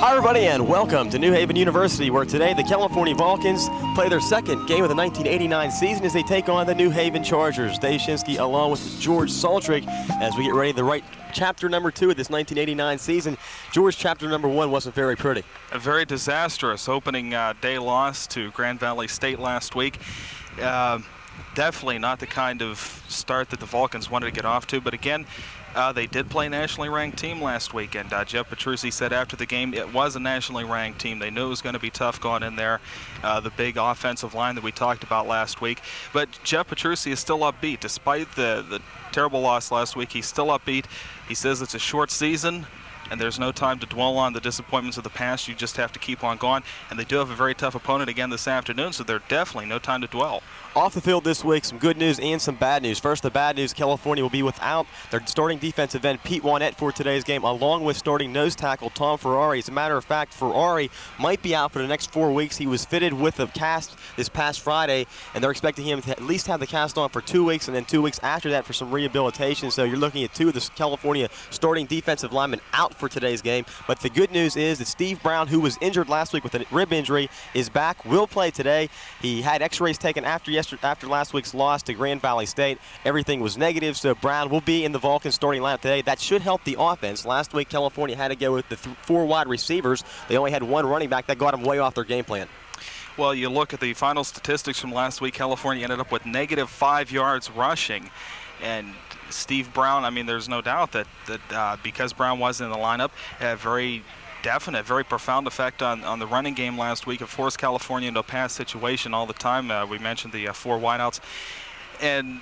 Hi everybody and welcome to New Haven University, where today the California Vulcans play their second game of the 1989 season as they take on the New Haven Chargers. Dave Shinsky along with George Saltrick as we get ready to write chapter number 2 of this 1989 season. George, chapter number 1 wasn't very pretty. A very disastrous opening day loss to Grand Valley State last week. Definitely not the kind of start that the Vulcans wanted to get off to, but again, they did play a nationally ranked team last week, and Jeff Petrucci said after the game it was a nationally ranked team. They knew it was going to be tough going in there, the big offensive line that we talked about last week. But Jeff Petrucci is still upbeat. Despite the terrible loss last week, he's still upbeat. He says it's a short season, and there's no time to dwell on the disappointments of the past. You just have to keep on going. And they do have a very tough opponent again this afternoon, so there's definitely no time to dwell. Off the field this week, some good news and some bad news. First, the bad news, California will be without their starting defensive end, Pete Wannett, for today's game, along with starting nose tackle Tom Ferrari. As a matter of fact, Ferrari might be out for the next 4 weeks. He was fitted with a cast this past Friday, and they're expecting him to at least have the cast on for 2 weeks, and then 2 weeks after that for some rehabilitation. So you're looking at 2 of the California starting defensive linemen out for today's game. But the good news is that Steve Brown, who was injured last week with a rib injury, is back, will play today. He had x-rays taken after last week's loss to Grand Valley State. Everything was negative, so Brown will be in the Vulcans starting lineup today. That should help the offense. Last week, California had to go with the 4 wide receivers. They only had 1 running back. That got them way off their game plan. Well, you look at the final statistics from last week, California ended up with -5 yards rushing. And Steve Brown, I mean, there's no doubt that because Brown wasn't in the lineup, a very definite, very profound effect on the running game last week. It forced California into a pass situation all the time. We mentioned the 4 wideouts. And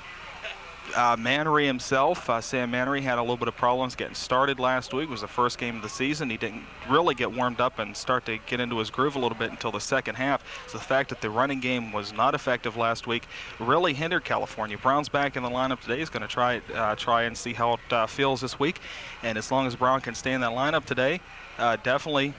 Mannery himself, Sam Mannery, had a little bit of problems getting started last week. It was the first game of the season. He didn't really get warmed up and start to get into his groove a little bit until the second half. So the fact that the running game was not effective last week really hindered California. Brown's back in the lineup today. He's going to try and see how it feels this week. And as long as Brown can stay in that lineup today, definitely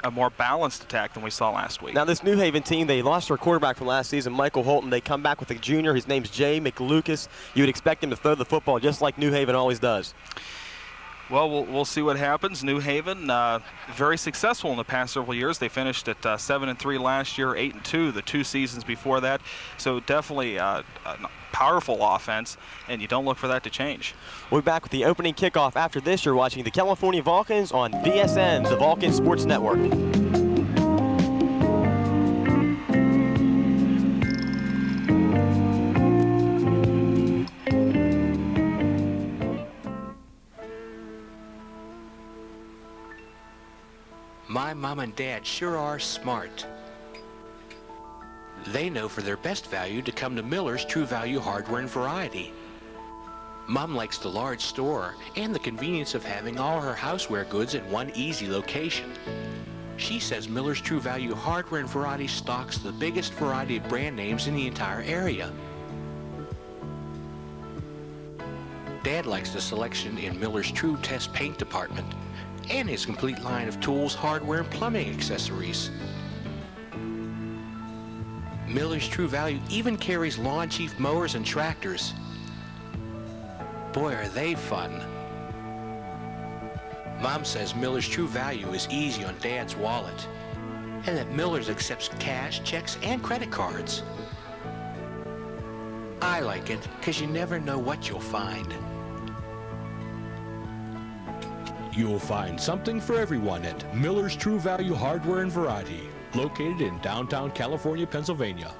a more balanced attack than we saw last week. Now, this New Haven team, they lost their quarterback from last season, Michael Holton. They come back with a junior. His name's Jay McLucas. You would expect him to throw the football just like New Haven always does. Well, we'll see what happens. New Haven, very successful in the past several years. They finished at 7-3 last year, 8-2 the 2 seasons before that. So definitely a powerful offense, and you don't look for that to change. We'll be back with the opening kickoff after this. You're watching the California Vulcans on VSN, the Vulcan Sports Network. My mom and dad sure are smart. They know for their best value to come to Miller's True Value Hardware and Variety. Mom likes the large store and the convenience of having all her houseware goods in one easy location. She says Miller's True Value Hardware and Variety stocks the biggest variety of brand names in the entire area. Dad likes the selection in Miller's True Test Paint department and his complete line of tools, hardware, and plumbing accessories. Miller's True Value even carries Lawn Chief mowers and tractors. Boy, are they fun. Mom says Miller's True Value is easy on Dad's wallet, and that Miller's accepts cash, checks, and credit cards. I like it because you never know what you'll find. You'll find something for everyone at Miller's True Value Hardware and Variety, located in downtown California, Pennsylvania.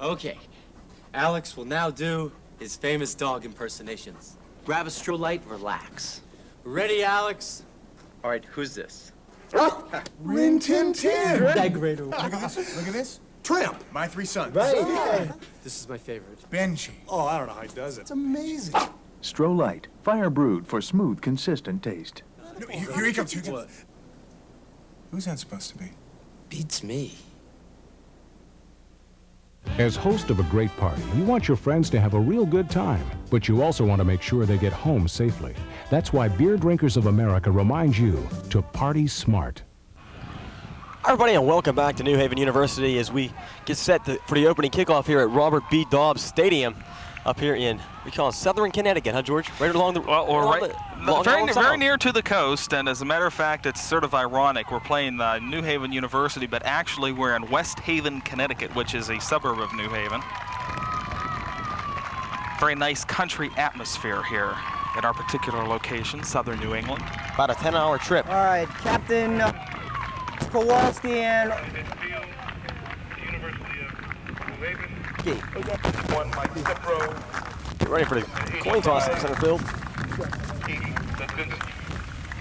Okay, Alex will now do his famous dog impersonations. Grab a stroll light, relax. Ready, Alex? All right, who's this? Rin Tin Tin! That great. Look at this, look at this. Tramp, my 3 sons. Right. This is my favorite. Benji. Oh, I don't know how he does it. It's amazing. Stroh-Lite, fire brewed for smooth, consistent taste. No, here he comes, here he comes. Who's that supposed to be? Beats me. As host of a great party, you want your friends to have a real good time, but you also want to make sure they get home safely. That's why Beer Drinkers of America reminds you to party smart. Hi everybody and welcome back to New Haven University as we get set for the opening kickoff here at Robert B. Dobbs Stadium. up here in, we call it Southern Connecticut, huh, George? Right along the, well, we're along right, along very, the very sound. near to the coast, and as a matter of fact, it's sort of ironic. We're playing New Haven University, but actually we're in West Haven, Connecticut, which is a suburb of New Haven. Very nice country atmosphere here at our particular location, Southern New England. About a 10-hour trip. All right, Captain Kowalski and... Get ready for the coin toss in center field.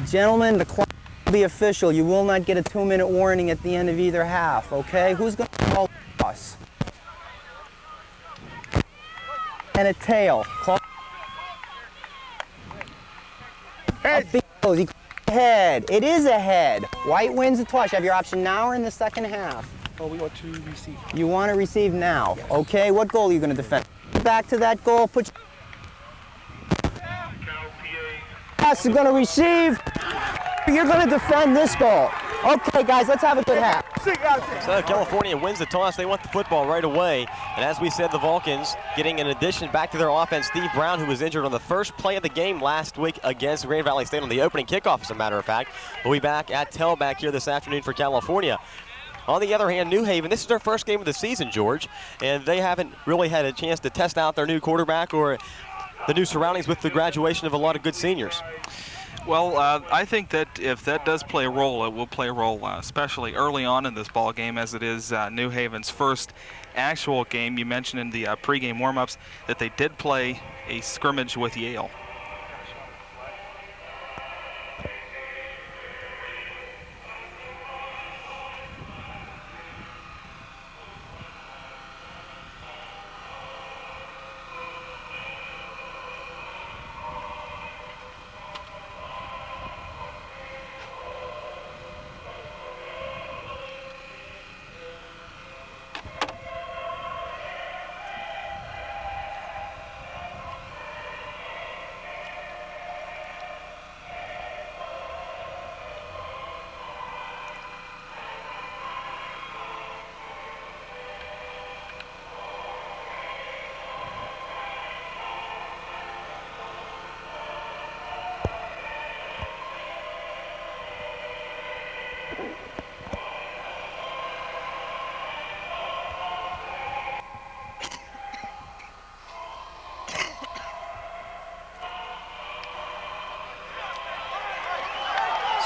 Gentlemen, the clock will be official. You will not get a 2-minute warning at the end of either half, okay? Who's going to call us? And a tail. Clock. Head. Head. It is a head. White wins the toss. You have your option now or in the second half. Oh, we want to receive. You want to receive now. Yes. Okay, what goal are you going to defend? Back to that goal. Put us are going to receive. You're going to defend this goal. Okay, guys, let's have a good half. So California wins the toss. They want the football right away. And as we said, the Vulcans getting an addition back to their offense. Steve Brown, who was injured on the first play of the game last week against Grand Valley State on the opening kickoff, as a matter of fact, will be back at tailback here this afternoon for California. On the other hand, New Haven, this is their first game of the season, George, and they haven't really had a chance to test out their new quarterback or the new surroundings with the graduation of a lot of good seniors. Well, I think that if that does play a role, it will play a role, especially early on in this ball game, as it is New Haven's first actual game. You mentioned in the pregame warm-ups that they did play a scrimmage with Yale.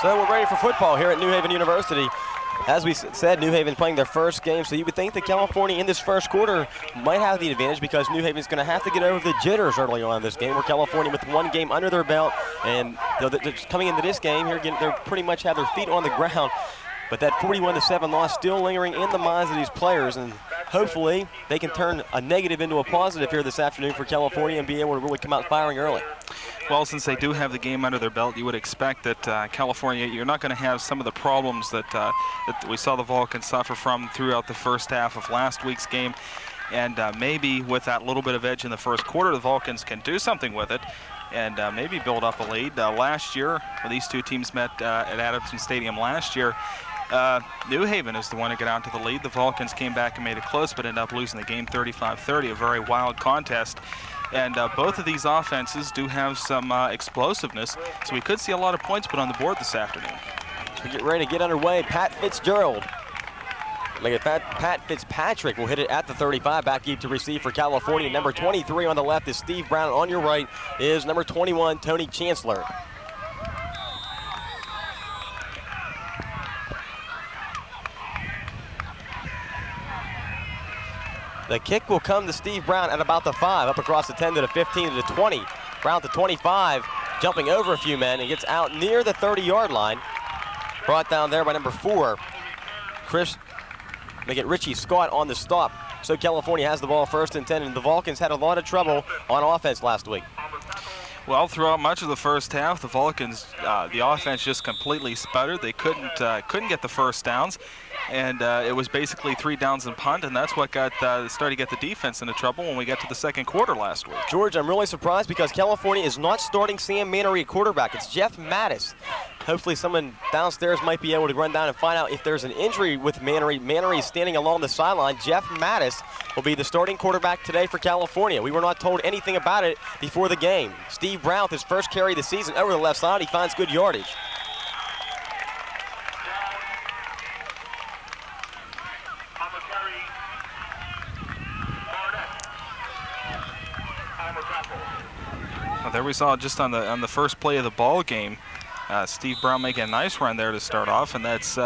So we're ready for football here at New Haven University. As we said, New Haven playing their first game, so you would think that California in this first quarter might have the advantage because New Haven's going to have to get over the jitters early on in this game, where California with one game under their belt, and they're coming into this game here, they pretty much have their feet on the ground. But that 41-7 loss still lingering in the minds of these players, and hopefully they can turn a negative into a positive here this afternoon for California and be able to really come out firing early. Well, since they do have the game under their belt, you would expect that California, you're not going to have some of the problems that we saw the Vulcans suffer from throughout the first half of last week's game. And maybe with that little bit of edge in the first quarter, the Vulcans can do something with it and maybe build up a lead. Last year, when these two teams met at Adamson Stadium last year, New Haven is the one to get out to the lead. The Vulcans came back and made it close, but ended up losing the game 35-30, a very wild contest. And both of these offenses do have some explosiveness, so we could see a lot of points put on the board this afternoon. As we get ready to get underway, Pat Fitzgerald. Pat Fitzpatrick will hit it at the 35, back deep to receive for California. Number 23 on the left is Steve Brown. On your right is number 21, Tony Chancellor. The kick will come to Steve Brown at about the 5, up across the 10 to the 15 to the 20. Brown to 25, jumping over a few men and gets out near the 30-yard line. Brought down there by number 4, Richie Scott on the stop. So California has the ball first and 10, and the Vulcans had a lot of trouble on offense last week. Well, throughout much of the first half, the Vulcans, the offense just completely sputtered. They couldn't get the first downs. and it was basically 3 downs and punt, and that's what started to get the defense into trouble when we got to the second quarter last week. George, I'm really surprised because California is not starting Sam Mannery at quarterback. It's Jeff Mattis. Hopefully someone downstairs might be able to run down and find out if there's an injury with Mannery. Mannery is standing along the sideline. Jeff Mattis will be the starting quarterback today for California. We were not told anything about it before the game. Steve Brown, with his first carry of the season over the left side, he finds good yardage. Well, there we saw just on the first play of the ball game, Steve Brown making a nice run there to start off, and that's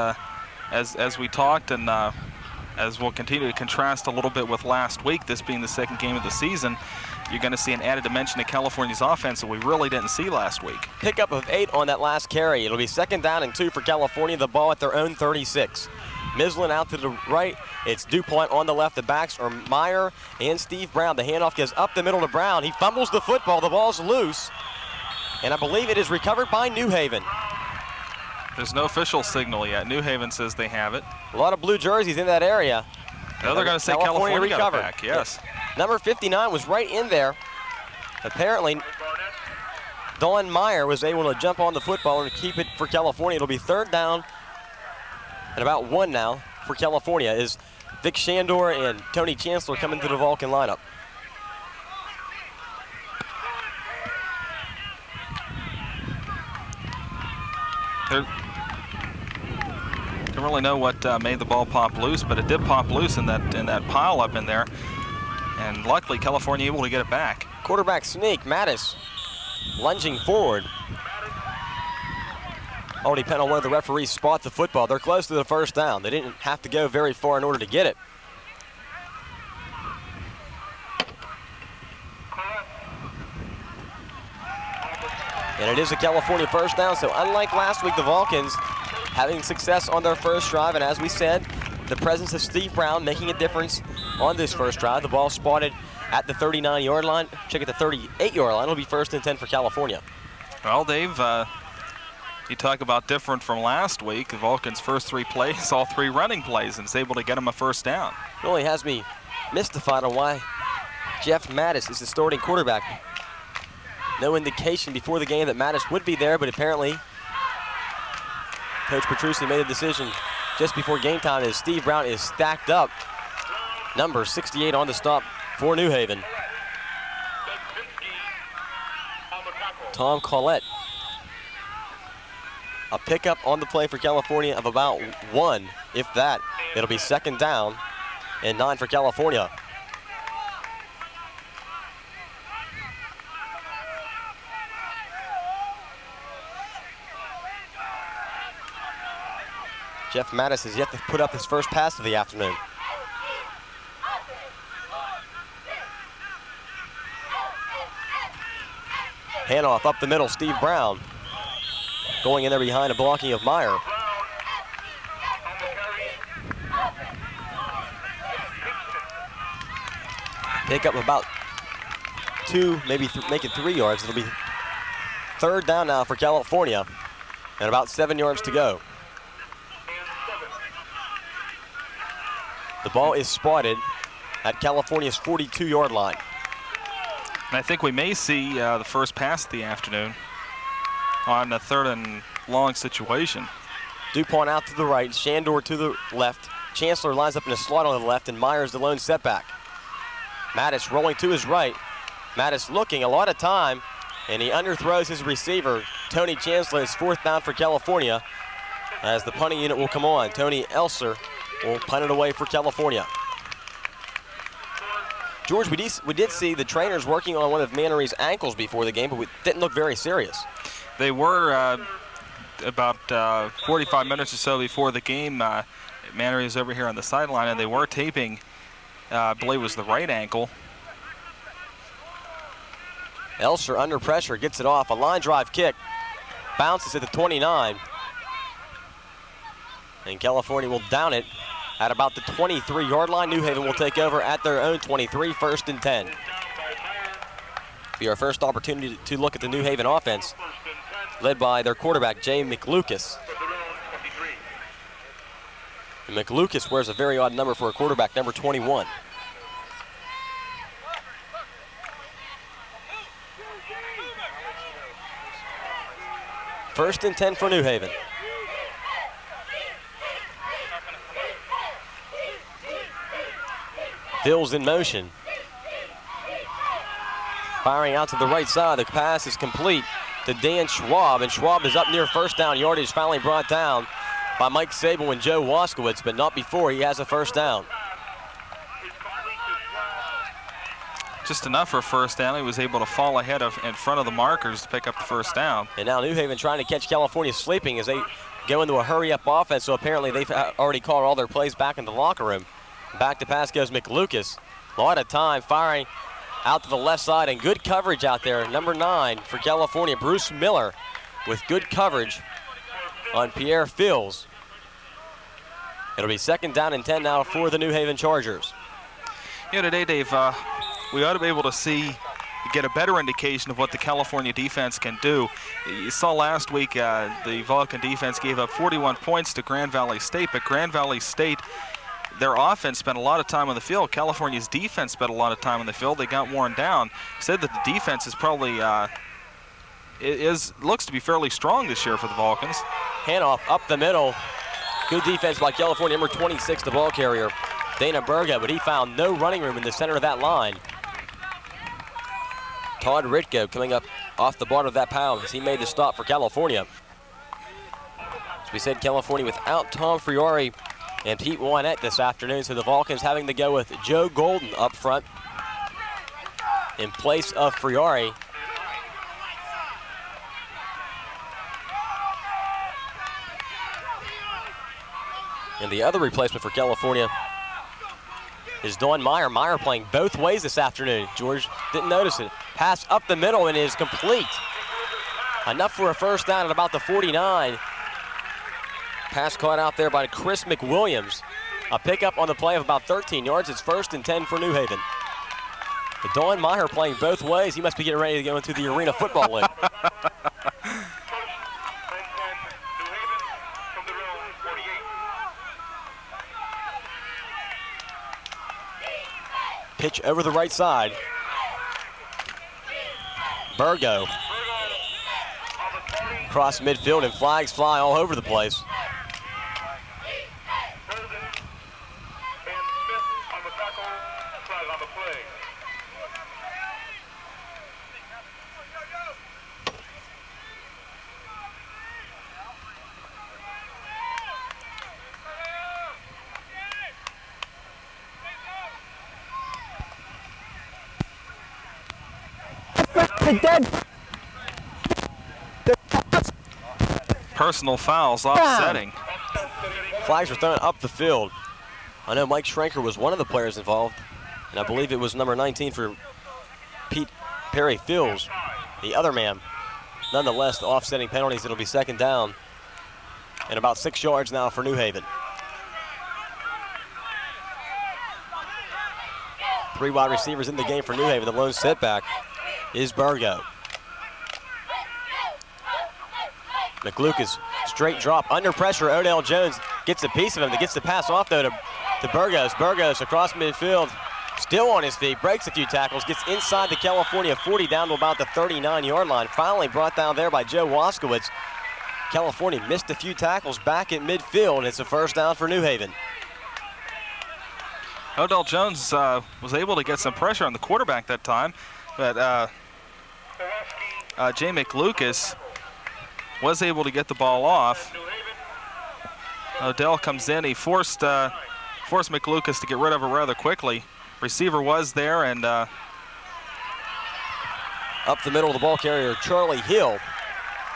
as we talked, and as we'll continue to contrast a little bit with last week, this being the second game of the season, you're going to see an added dimension to California's offense that we really didn't see last week. Pickup of 8 on that last carry. It'll be 2nd down and 2 for California. The ball at their own 36. Mislin out to the right. It's DuPont on the left. The backs are Meyer and Steve Brown. The handoff goes up the middle to Brown. He fumbles the football. The ball's loose. And I believe it is recovered by New Haven. There's no official signal yet. New Haven says they have it. A lot of blue jerseys in that area. No, they're going to say California got it back, yes. Number 59 was right in there. Apparently, Don Meyer was able to jump on the football and keep it for California. It'll be 3rd down and about 1 now for California as Vic Shandor and Tony Chancellor come into the Vulcan lineup. Don't really know what made the ball pop loose, but it did pop loose in that pile up in there, and luckily California able to get it back. Quarterback sneak, Mattis lunging forward. Oh, depend on where the referees spot the football. They're close to the 1st down. They didn't have to go very far in order to get it. And it is a California 1st down, so unlike last week, the Vulcans having success on their first drive, and as we said, the presence of Steve Brown making a difference on this first drive. The ball spotted at the 39-yard line. Check at the 38-yard line. It'll be 1st and 10 for California. Well, Dave, you talk about different from last week. The Vulcans' first 3 plays, all 3 running plays, and is able to get them a 1st down. Really has me mystified on why Jeff Mattis is the starting quarterback. No indication before the game that Mattis would be there, but apparently Coach Petrucci made a decision just before game time as Steve Brown is stacked up. Number 68 on the stop for New Haven. Tom Collette. A pickup on the play for California of about 1, if that. It'll be 2nd down and 9 for California. Jeff Mattis has yet to put up his first pass of the afternoon. Handoff up the middle, Steve Brown. Going in there behind a blocking of Meyer. Pick up about 2, maybe make it 3 yards. It'll be 3rd down now for California and about 7 yards to go. The ball is spotted at California's 42-yard line. And I think we may see the first pass of the afternoon on a 3rd and long situation. DuPont out to the right, Shandor to the left. Chancellor lines up in a slot on the left, and Myers the lone setback. Mattis rolling to his right. Mattis looking a lot of time, and he underthrows his receiver. Tony Chancellor is 4th down for California as the punting unit will come on. Tony Elser will punt it away for California. George, we did see the trainers working on one of Mannery's ankles before the game, but it didn't look very serious. They were about 45 minutes or so before the game. Mannery is over here on the sideline, and they were taping, I believe it was the right ankle. Elser under pressure, gets it off. A line drive kick, bounces at the 29. And California will down it at about the 23-yard line. New Haven will take over at their own 23, 1st and 10. Be our first opportunity to look at the New Haven offense, led by their quarterback, Jay McLucas. And McLucas wears a very odd number for a quarterback, number 21. First and 10 for New Haven. Phil's in motion. Firing out to the right side. The pass is complete to Dan Schwab, and Schwab is up near first down yardage, finally brought down by Mike Sable and Joe Waskowitz, but not before he has a first down. Just enough for a first down. He was able to fall ahead in front of the markers to pick up the first down. And now New Haven trying to catch California sleeping as they go into a hurry-up offense, so apparently they've already called all their plays back in the locker room. Back to pass goes McLucas. A lot of time firing out to the left side, and good coverage out there. Number 9 for California, Bruce Miller, with good coverage on Pierre Phils. It'll be second down and 10 now for the New Haven Chargers. Yeah, today, Dave, we ought to be able to get a better indication of what the California defense can do. You saw last week the Vulcan defense gave up 41 points to Grand Valley State, but Grand Valley State, their offense spent a lot of time on the field. California's defense spent a lot of time on the field. They got worn down. Said that the defense is probably looks to be fairly strong this year for the Vulcans. Handoff up the middle. Good defense by California, number 26, the ball carrier, Dana Burga, but he found no running room in the center of that line. Todd Ritko coming up off the bottom of that pound as he made the stop for California. As we said, California without Tom Friari and Pete Wynette this afternoon, so the Vulcans having to go with Joe Golden up front in place of Friari. And the other replacement for California is Dawn Meyer. Meyer playing both ways this afternoon. George didn't notice it. Pass up the middle and is complete. Enough for a first down at about the 49. Pass caught out there by Chris McWilliams. A pickup on the play of about 13 yards. It's first and 10 for New Haven. But Dawn Meyer playing both ways. He must be getting ready to go into the Arena Football League. Pitch over the right side. Burgo. Cross midfield and flags fly all over the place. Personal fouls offsetting. Flags were thrown up the field. I know Mike Schrenker was one of the players involved, and I believe it was number 19 for Pete Perry Phils, the other man. Nonetheless, the offsetting penalties, it'll be second down and about 6 yards now for New Haven. 3 wide receivers in the game for New Haven. The lone setback is Burgo. McLucas, straight drop, under pressure. Odell Jones gets a piece of him. Gets the pass off, though, to Burgos. Burgos across midfield, still on his feet, breaks a few tackles, gets inside the California 40 down to about the 39-yard line. Finally brought down there by Joe Waskowitz. California missed a few tackles back at midfield, and it's a first down for New Haven. Odell Jones was able to get some pressure on the quarterback that time, but Jay McLucas was able to get the ball off. Odell comes in. He forced McLucas to get rid of it rather quickly. Receiver was there, and up the middle of the ball carrier, Charlie Hill,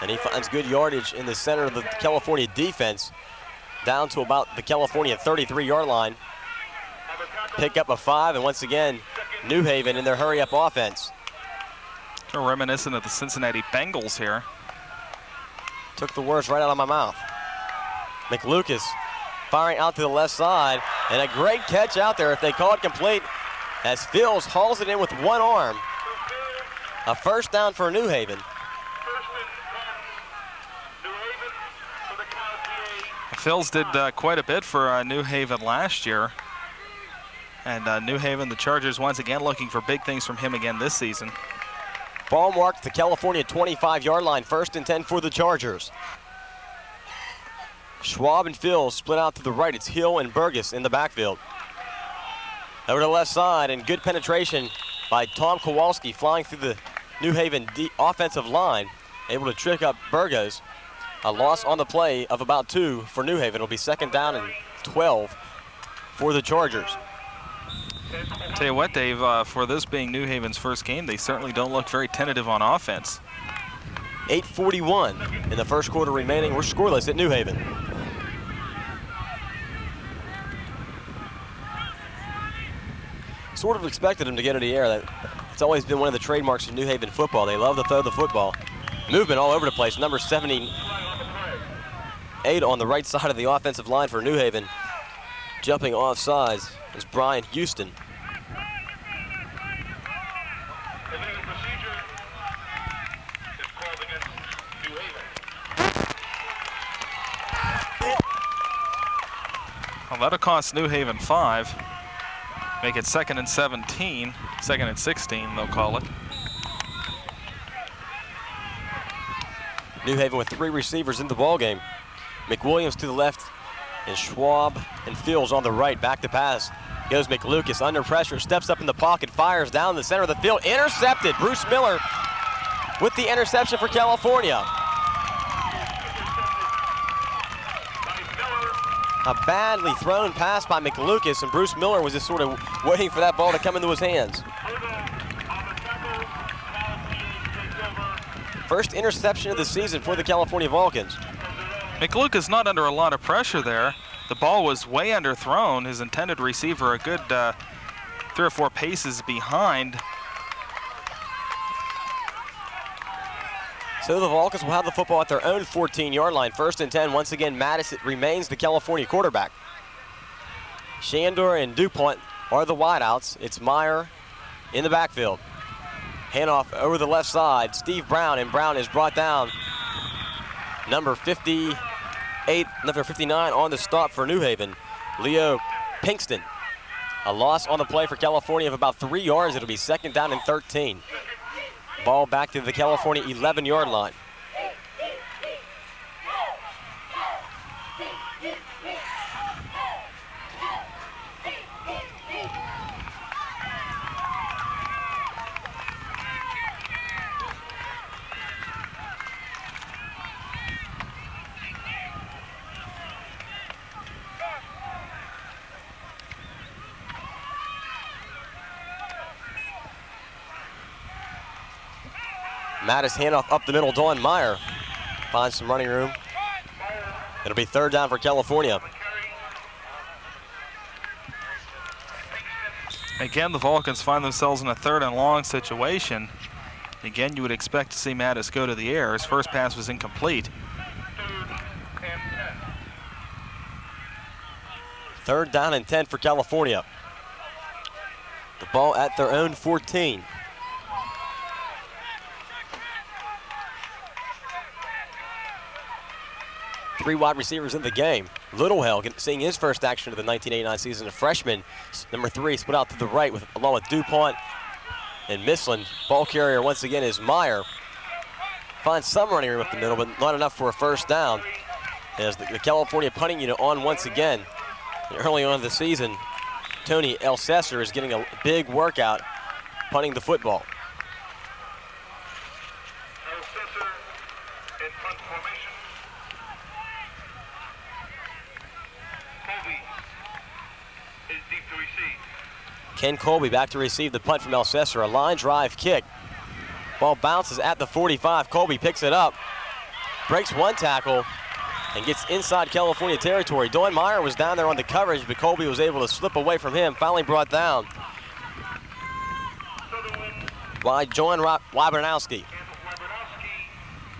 and he finds good yardage in the center of the California defense, down to about the California 33-yard line. Pick up a 5, and once again, New Haven in their hurry-up offense. Kind of reminiscent of the Cincinnati Bengals here. Took the words right out of my mouth. McLucas firing out to the left side, and a great catch out there if they call it complete, as Phils hauls it in with one arm. A first down for New Haven. Phils did quite a bit for New Haven last year. And New Haven, the Chargers, once again looking for big things from him again this season. Ball marked the California 25-yard line, 1st and 10 for the Chargers. Schwab and Phil split out to the right. It's Hill and Burgess in the backfield. Over to the left side, and good penetration by Tom Kowalski flying through the New Haven offensive line, able to trick up Burgess. A loss on the play of about 2 for New Haven. It'll be 2nd down and 12 for the Chargers. Tell you what, Dave, for this being New Haven's first game, they certainly don't look very tentative on offense. 8:41 in the first quarter remaining. We're scoreless at New Haven. Sort of expected him to get into the air. It's always been one of the trademarks of New Haven football. They love to throw the football. Movement all over the place. Number 78 on the right side of the offensive line for New Haven. Jumping off sides is Brian Houston. Well, that'll cost New Haven 5. Make it 2nd and 17, 2nd and 16, they'll call it. New Haven with 3 receivers in the ballgame. McWilliams to the left, and Schwab and Fields on the right. Back to pass. Goes McLucas under pressure, steps up in the pocket, fires down the center of the field. Intercepted. Bruce Miller with the interception for California. A badly thrown pass by McLucas, and Bruce Miller was just sort of waiting for that ball to come into his hands. First interception of the season for the California Vulcans. McLucas not under a lot of pressure there. The ball was way underthrown. His intended receiver a good 3 or 4 paces behind. So the Vulcans will have the football at their own 14-yard line. 1st and 10. Once again, Madison remains the California quarterback. Shandor and DuPont are the wideouts. It's Meyer in the backfield. Handoff over the left side. Steve Brown, and Brown is brought down. Number 58, number 59 on the stop for New Haven. Leo Pinkston. A loss on the play for California of about 3 yards. It'll be 2nd down and 13. Ball back to the California 11-yard line. Mattis handoff up the middle. Dawn Meyer finds some running room. It'll be 3rd down for California. Again, the Vulcans find themselves in a 3rd and long situation. Again, you would expect to see Mattis go to the air. His first pass was incomplete. 3rd down and 10 for California. The ball at their own 14. Three wide receivers in the game. Littlehell seeing his first action of the 1989 season. A freshman, number 3, split out to the right along with DuPont and Mislin. Ball carrier once again is Meyer. Finds some running room up the middle, but not enough for a 1st down. As the California punting unit on once again. Early on in the season, Tony Elsesser is getting a big workout punting the football. Ken Colby back to receive the punt from Elsesser. A line drive kick. Ball bounces at the 45. Colby picks it up, breaks one tackle, and gets inside California territory. Dawn Meyer was down there on the coverage, but Colby was able to slip away from him. Finally brought down by John Wabernowski.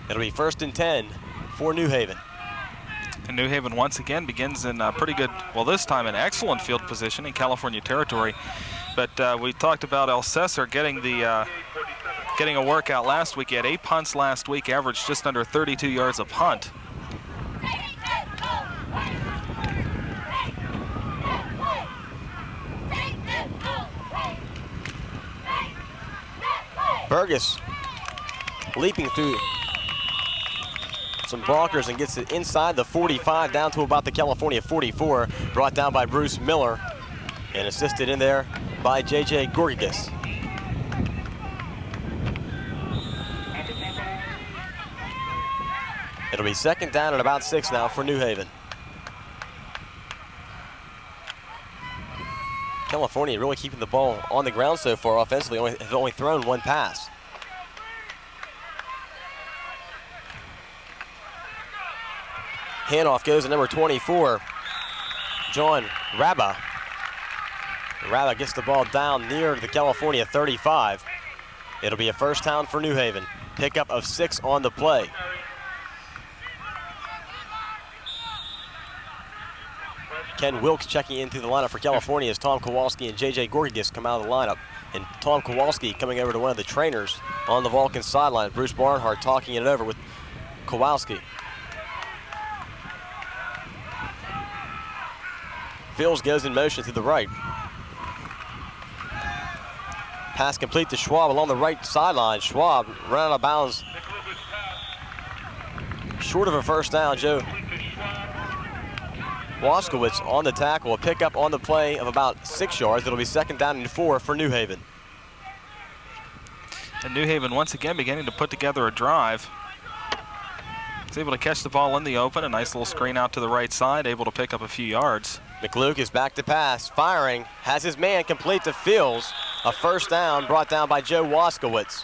It'll be 1st and 10 for New Haven. And New Haven once again begins in pretty good, well, this time an excellent field position in California territory. But we talked about Elsesser getting a workout last week. He had 8 punts last week, averaged just under 32 yards a punt. Burgess leaping through some blockers and gets it inside the 45 down to about the California 44. Brought down by Bruce Miller and assisted in there by J.J. Gorgigas. It'll be second down and about 6 now for New Haven. California really keeping the ball on the ground so far offensively, have only thrown one pass. Handoff goes to number 24, John Rabba. Rabba gets the ball down near the California 35. It'll be a first down for New Haven. Pickup of 6 on the play. Ken Wilkes checking into the lineup for California as Tom Kowalski and J.J. Gorgigas come out of the lineup. And Tom Kowalski coming over to one of the trainers on the Vulcans sideline. Bruce Barnhart talking it over with Kowalski. Fields goes in motion to the right. Pass complete to Schwab along the right sideline. Schwab run out of bounds. Short of a first down, Joe Waskowitz on the tackle. A pickup on the play of about 6 yards. It'll be second down and 4 for New Haven. And New Haven once again beginning to put together a drive. He's able to catch the ball in the open. A nice little screen out to the right side. Able to pick up a few yards. McLuke is back to pass, firing, has his man complete to Fields. A first down brought down by Joe Waskowitz.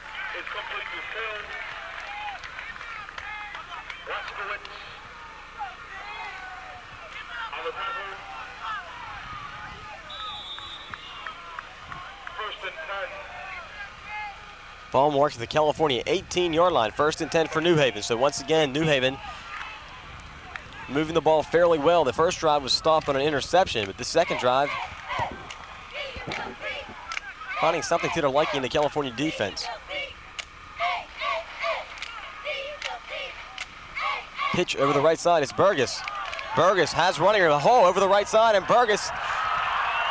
Ball marks the California 18-yard line, first and 10 for New Haven. So once again, New Haven moving the ball fairly well. The first drive was stopped on an interception, but the second drive finding something to their liking in the California defense. Pitch over the right side, it's Burgess. Burgess has running a hole over the right side, and Burgess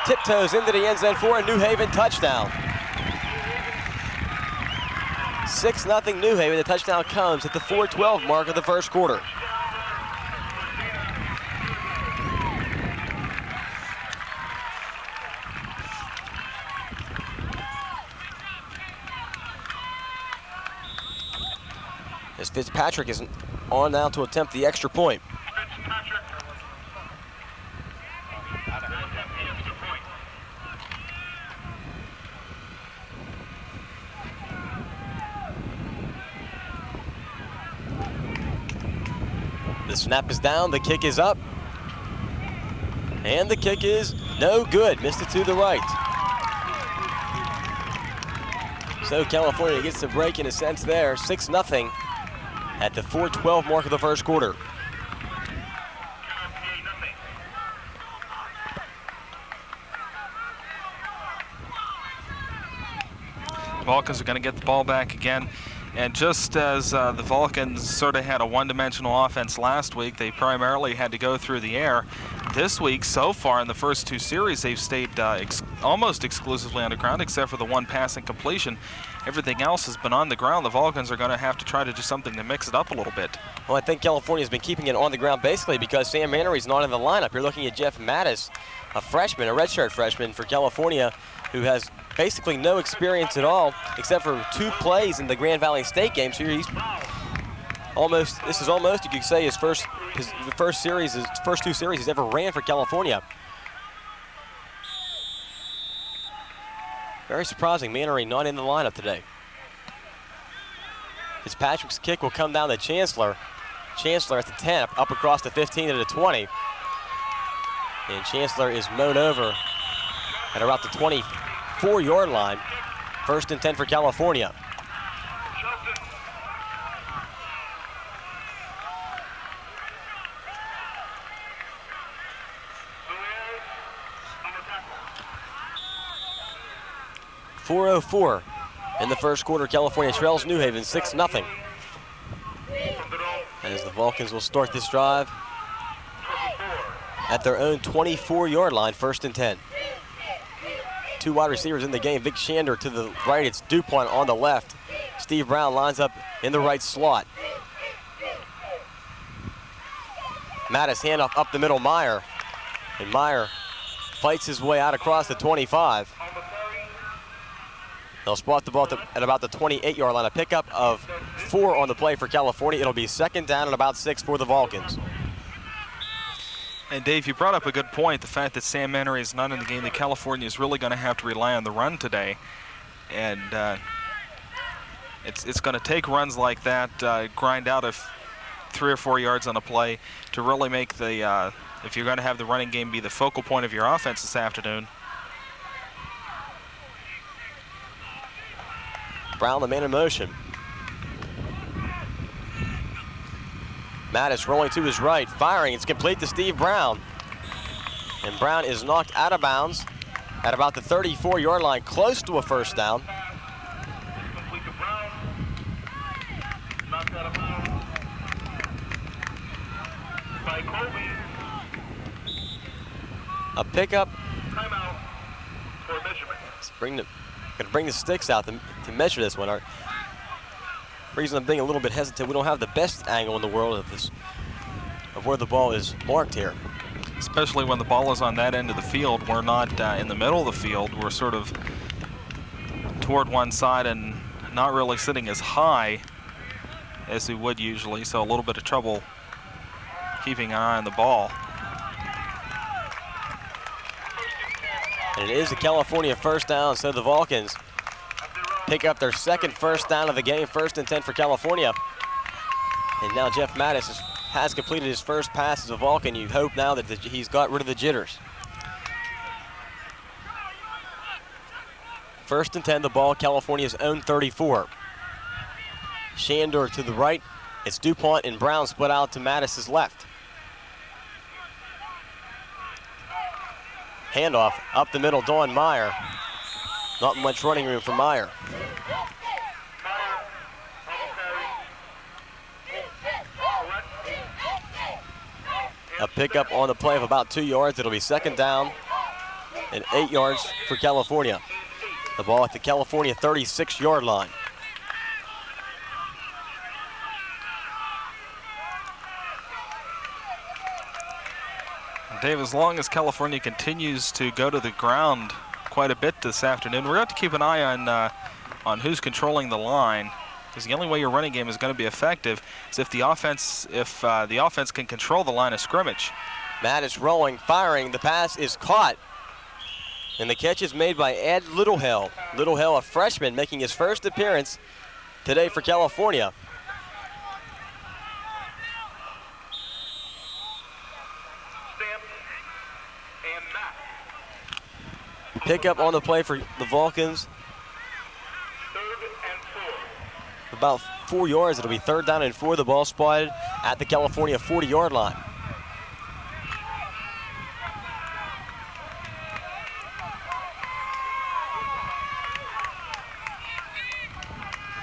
tiptoes into the end zone for a New Haven touchdown. 6-0 New Haven. The touchdown comes at the 4:12 mark of the first quarter. As Fitzpatrick is on now to attempt the extra point. The snap is down, the kick is up. And the kick is no good, missed it to the right. So California gets the break in a sense there, 6-0 at the 4:12 mark of the first quarter. Vulcans are going to get the ball back again. And just as the Vulcans sort of had a one-dimensional offense last week, they primarily had to go through the air. This week, so far in the first two series, they've stayed almost exclusively on the ground, except for the one passing completion. Everything else has been on the ground. The Vulcans are going to have to try to do something to mix it up a little bit. Well, I think California's been keeping it on the ground basically because Sam Mannery's not in the lineup. You're looking at Jeff Mattis, a freshman, a redshirt freshman for California, who has basically no experience at all except for 2 plays in the Grand Valley State game. So he's almost, this is almost, you could say, his first 2 series he's ever ran for California. Very surprising, Mannery not in the lineup today. Fitzpatrick's kick will come down to Chancellor. Chancellor at the 10, up across the 15 to the 20. And Chancellor is mown over at about the 24-yard line. First and 10 for California. .404 in the first quarter. California trails New Haven 6-0. As the Vulcans will start this drive at their own 24-yard line, first and 10. 2 wide receivers in the game. Vic Shander to the right. It's Dupont on the left. Steve Brown lines up in the right slot. Mattis handoff up the middle, Meyer. And Meyer fights his way out across the 25. They'll spot the ball at about the 28-yard line. A pickup of 4 on the play for California. It'll be second down and about 6 for the Vulcans. And Dave, you brought up a good point, the fact that Sam Mannery is not in the game, that California is really going to have to rely on the run today. And it's going to take runs like that, grind out of 3 or 4 yards on a play to really make the, if you're going to have the running game be the focal point of your offense this afternoon. Brown, the man in motion. Mattis rolling to his right, firing. It's complete to Steve Brown. And Brown is knocked out of bounds at about the 34-yard line, close to a first down. A pickup. Gonna bring the sticks out to measure this one. Our reason I'm being a little bit hesitant, we don't have the best angle in the world of where the ball is marked here. Especially when the ball is on that end of the field. We're not in the middle of the field. We're sort of toward one side and not really sitting as high as we would usually, so a little bit of trouble keeping an eye on the ball. And it is a California first down, so the Vulcans pick up their second first down of the game, 1st and 10 for California. And now Jeff Mattis has completed his first pass as a Vulcan. You hope now that he's got rid of the jitters. 1st and 10, the ball, California's own 34. Shandor to the right. It's DuPont and Brown split out to Mattis' left. Handoff up the middle, Dawn Meyer. Not much running room for Meyer. A pickup on the play of about 2 yards. It'll be second down and 8 yards for California. The ball at the California 36-yard line. Dave, as long as California continues to go to the ground quite a bit this afternoon, we're going to have to keep an eye on who's controlling the line, because the only way your running game is going to be effective is if the offense can control the line of scrimmage. Mattis rolling, firing. The pass is caught, and the catch is made by Ed Littlehill. Littlehill, a freshman, making his first appearance today for California. Pickup on the play for the Vulcans. About 4 yards. It'll be 3rd down and 4. The ball spotted at the California 40-yard line.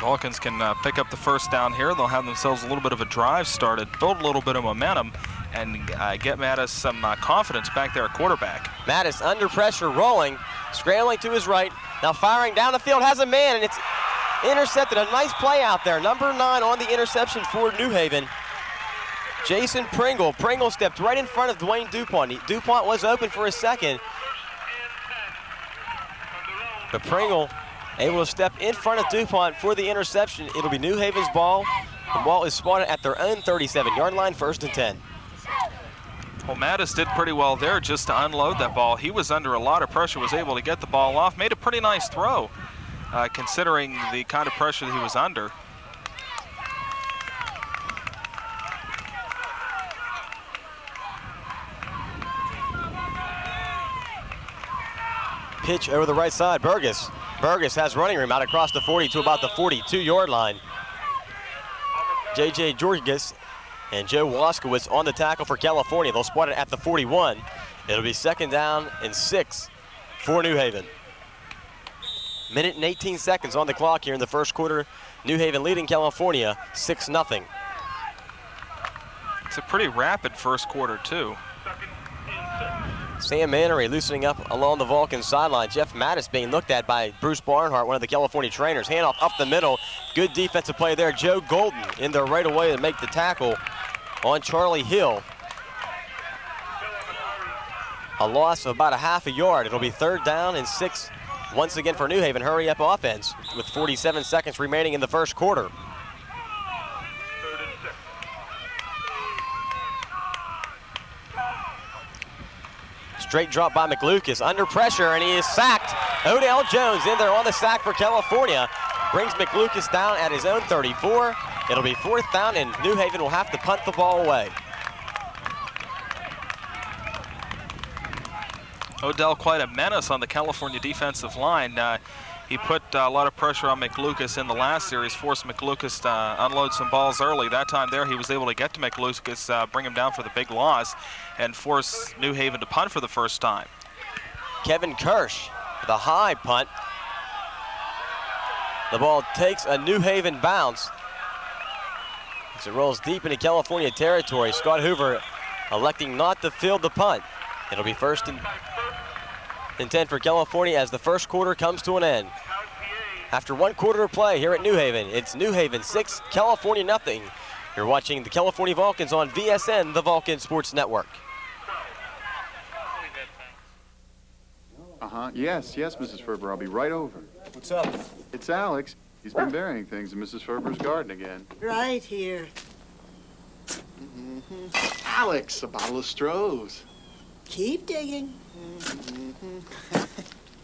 Vulcans can pick up the first down here. They'll have themselves a little bit of a drive started, build a little bit of momentum, and get Mattis some confidence back there at quarterback. Mattis under pressure, rolling, scrambling to his right. Now firing down the field, has a man, and it's intercepted. A nice play out there. Number 9 on the interception for New Haven. Jason Pringle. Pringle stepped right in front of Dwayne DuPont. DuPont was open for a second, but Pringle able to step in front of DuPont for the interception. It'll be New Haven's ball. The ball is spotted at their own 37-yard line, 1st and 10. Well, Mattis did pretty well there just to unload that ball. He was under a lot of pressure, was able to get the ball off, made a pretty nice throw, considering the kind of pressure that he was under. Pitch over the right side, Burgess. Burgess has running room out across the 40 to about the 42-yard line. J.J. Jorgis and Joe Waskowitz on the tackle for California. They'll spot it at the 41. It'll be 2nd down and 6 for New Haven. Minute and 18 seconds on the clock here in the first quarter. New Haven leading California 6-0. It's a pretty rapid first quarter, too. Sam Mannery loosening up along the Vulcan sideline. Jeff Mattis being looked at by Bruce Barnhart, one of the California trainers. Handoff up the middle, Good defensive play there. Joe Golden in there right away to make the tackle on Charlie Hill. A loss of about a half a yard. It'll be 3rd down and 6 once again for New Haven. Hurry up offense with 47 seconds remaining in the first quarter. Straight drop by McLucas, under pressure, and he is sacked. Odell Jones in there on the sack for California. Brings McLucas down at his own 34. It'll be 4th down, and New Haven will have to punt the ball away. Odell quite a menace on the California defensive line. He put a lot of pressure on McLucas in the last series, forced McLucas to unload some balls early. That time there, he was able to get to McLucas, bring him down for the big loss, and force New Haven to punt for the first time. Kevin Kirsch, the high punt. The ball takes a New Haven bounce as it rolls deep into California territory. Scott Hoover electing not to field the punt. It'll be 1st and 10 for California as the first quarter comes to an end. After 1 quarter of play here at New Haven, it's New Haven 6, California nothing. You're watching the California Vulcans on VSN, the Vulcan Sports Network. Yes, Mrs. Ferber, I'll be right over. What's up? It's Alex. He's been burying things in Mrs. Ferber's garden again. Right here. Alex, a bottle of Stroh's. Keep digging.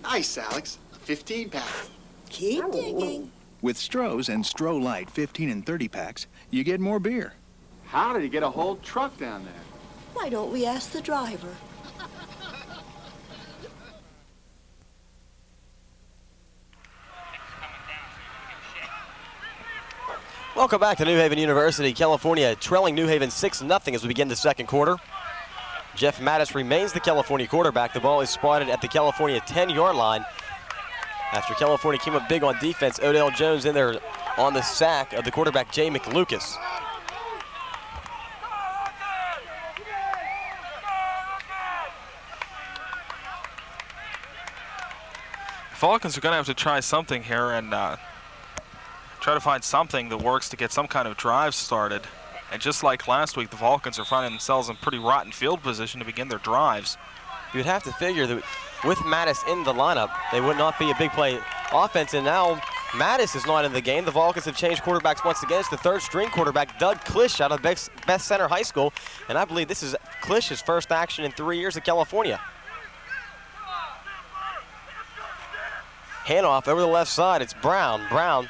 Nice, Alex. 15-pack. Keep digging. With Stroh's and Stroh Light 15 and 30 packs, you get more beer. How did you get a whole truck down there? Why don't we ask the driver? Welcome back to New Haven University. California trailing New Haven 6-0 as we begin the second quarter. Jeff Mattis remains the California quarterback. The ball is spotted at the California 10-yard line. After California came up big on defense, Odell Jones in there on the sack of the quarterback, Jay McLucas. The Vulcans are going to have to try something here and try to find something that works to get some kind of drive started. And just like last week, the Vulcans are finding themselves in pretty rotten field position to begin their drives. You'd have to figure that with Mattis in the lineup, they would not be a big play offense, and now Mattis is not in the game. The Vulcans have changed quarterbacks once again. It's the 3rd string quarterback, Doug Klisch, out of Best Center High School, and I believe this is Klisch's first action in 3 years at California. Handoff over the left side, it's Brown. Brown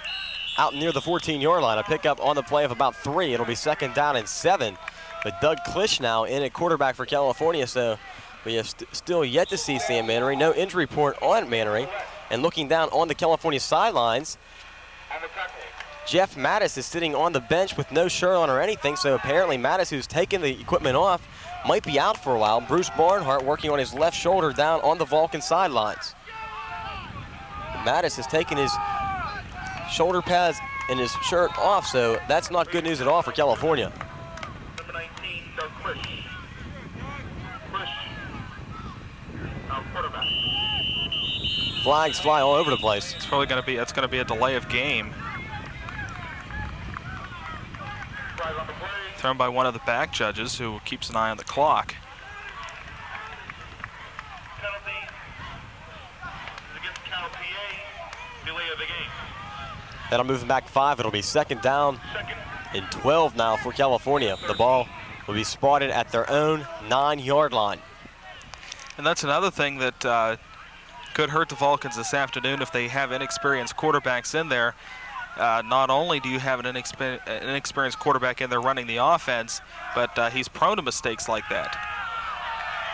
out near the 14-yard line. A pickup on the play of about 3. It'll be 2nd down and 7. But Doug Klisch now in at quarterback for California, so we have still yet to see Sam Mannery. No injury report on Mannery. And looking down on the California sidelines, Jeff Mattis is sitting on the bench with no shirt on or anything, so apparently Mattis, who's taken the equipment off, might be out for a while. Bruce Barnhart working on his left shoulder down on the Vulcan sidelines. Mattis has taken his shoulder pads and his shirt off, so that's not good news at all for California. Number 19, Doug Klisch. Our quarterback. Flags fly all over the place. It's probably going to be a delay of game. Thrown by one of the back judges who keeps an eye on the clock. Penalty against Cal PA. Delay of the game. That'll move them back 5. It'll be 2nd down and 12 now for California. The ball will be spotted at their own 9-yard line. And that's another thing that could hurt the Vulcans this afternoon if they have inexperienced quarterbacks in there. Not only do you have an inexperienced quarterback in there running the offense, but he's prone to mistakes like that.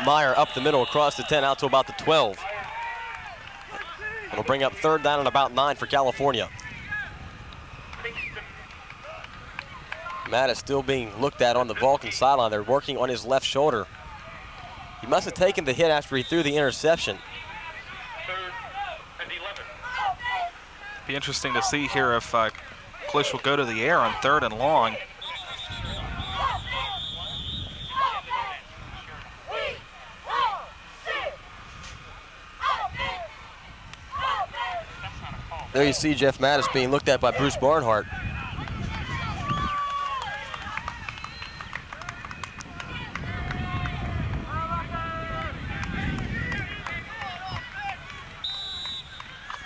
Meyer up the middle across the 10 out to about the 12. It'll bring up 3rd down and about 9 for California. Matt is still being looked at on the Vulcan sideline. They're working on his left shoulder. He must have taken the hit after he threw the interception. 3rd and 11. Be interesting to see here if Klisch will go to the air on 3rd and long. There you see Jeff Mattis being looked at by Bruce Barnhart.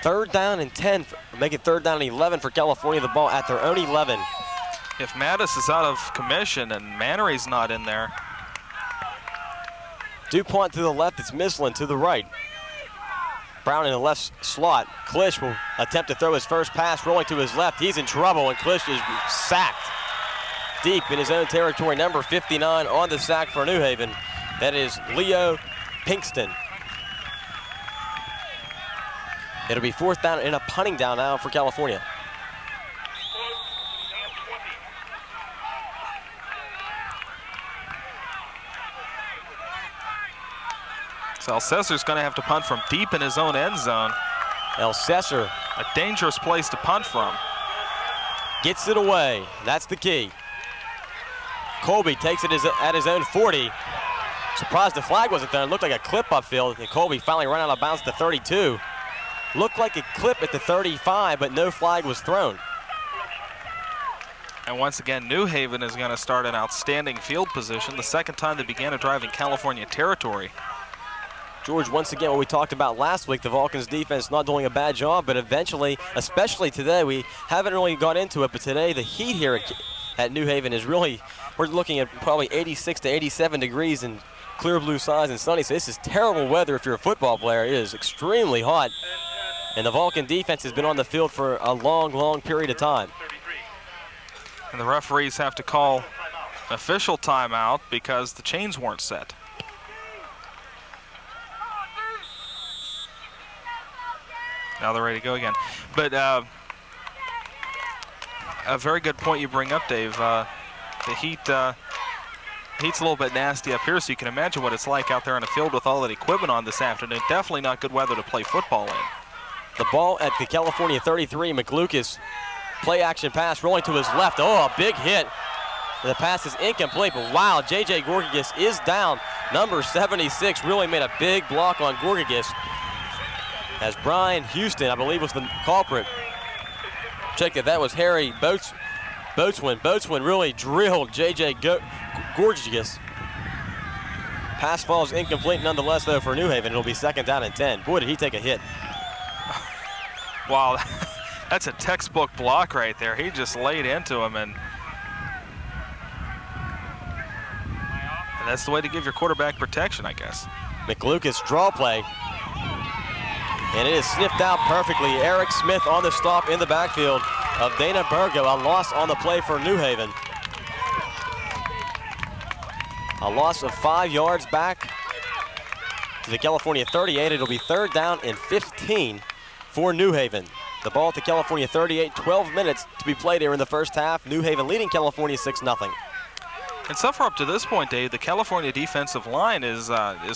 Third down and 10, make it third down and 11 for California. The ball at their own 11. If Mattis is out of commission and Mannery's not in there. DuPont to the left, it's Mislin to the right. Brown in the left slot. Klisch will attempt to throw his first pass, rolling to his left. He's in trouble, and Klisch is sacked deep in his own territory. Number 59 on the sack for New Haven. That is Leo Pinkston. It'll be fourth down and a punting down now for California. So Elsesser's going to have to punt from deep in his own end zone. Elsesser. A dangerous place to punt from. Gets it away. That's the key. Colby takes it at his own 40. Surprised the flag wasn't there. It looked like a clip upfield. And Colby finally ran out of bounds to 32. Looked like a clip at the 35, but no flag was thrown. And once again, New Haven is going to start an outstanding field position. The second time they began a drive in California territory. George, once again, what we talked about last week, the Vulcans defense not doing a bad job, but eventually, especially today, we haven't really got into it, but today the heat here at New Haven is really, we're looking at probably 86 to 87 degrees and clear blue skies and sunny, so this is terrible weather if you're a football player. It is extremely hot, and the Vulcan defense has been on the field for a long, long period of time. And the referees have to call official timeout because the chains weren't set. Now they're ready to go again. But a very good point you bring up, Dave. The heat's a little bit nasty up here, so you can imagine what it's like out there on the field with all that equipment on this afternoon. Definitely not good weather to play football in. The ball at the California 33, McLucas. Play action pass rolling to his left. Oh, a big hit. The pass is incomplete, but wow, J.J. Gorgagas is down. Number 76 really made a big block on Gorgagas. As Brian Houston, I believe, was the culprit. Check that was Harry Boatswain. Boatswain really drilled J.J. Gorgagas. Pass falls incomplete nonetheless, though, for New Haven. It'll be second down and 10. Boy, did he take a hit. Wow, that's a textbook block right there. He just laid into him, and that's the way to give your quarterback protection, I guess. McLucas draw play. And it is sniffed out perfectly. Eric Smith on the stop in the backfield of Dana Burgo. A loss on the play for New Haven. A loss of 5 yards back to the California 38. It'll be third down and 15 for New Haven. The ball at the California 38, 12 minutes to be played here in the first half. New Haven leading California 6-0. And so far up to this point, Dave, the California defensive line is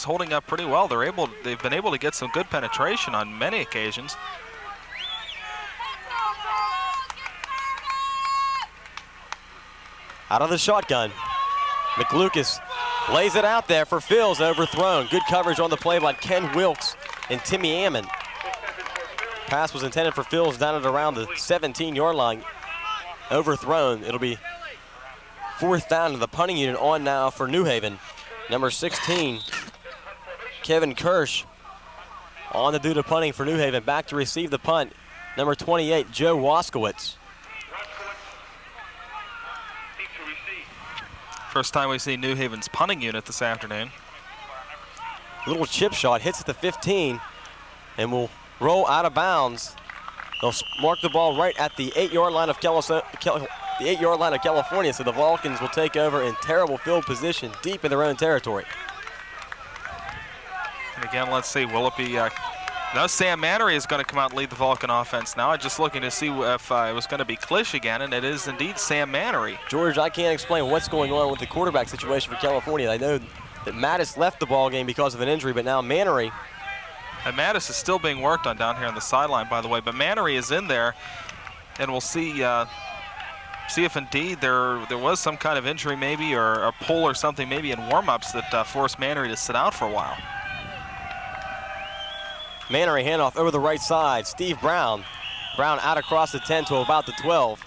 holding up pretty well. They've been able to get some good penetration on many occasions. Out of the shotgun, McLucas lays it out there for Phil's overthrown. Good coverage on the play by Ken Wilkes and Timmy Ammon. Pass was intended for Phil's down at around the 17-yard line. Overthrown. It'll be fourth down to the punting unit on now for New Haven. Number 16, Kevin Kirsch on the duty of punting for New Haven. Back to receive the punt, number 28, Joe Waskowitz. First time we see New Haven's punting unit this afternoon. Little chip shot, hits at the 15 and will roll out of bounds. They'll mark the ball right at the 8-yard line of California, so the Vulcans will take over in terrible field position deep in their own territory. And again, let's see, will it be, no, Sam Mannery is going to come out and lead the Vulcan offense now. I'm just looking to see if it was going to be Klisch again, and it is indeed Sam Mannery. George, I can't explain what's going on with the quarterback situation for California. I know that Mattis left the ball game because of an injury, but now Mannery. And Mattis is still being worked on down here on the sideline, by the way, but Mannery is in there, and we'll see if indeed there was some kind of injury maybe, or a pull or something maybe in warm-ups that forced Mannery to sit out for a while. Mannery handoff over the right side. Steve Brown Brown out across the 10 to about the 12.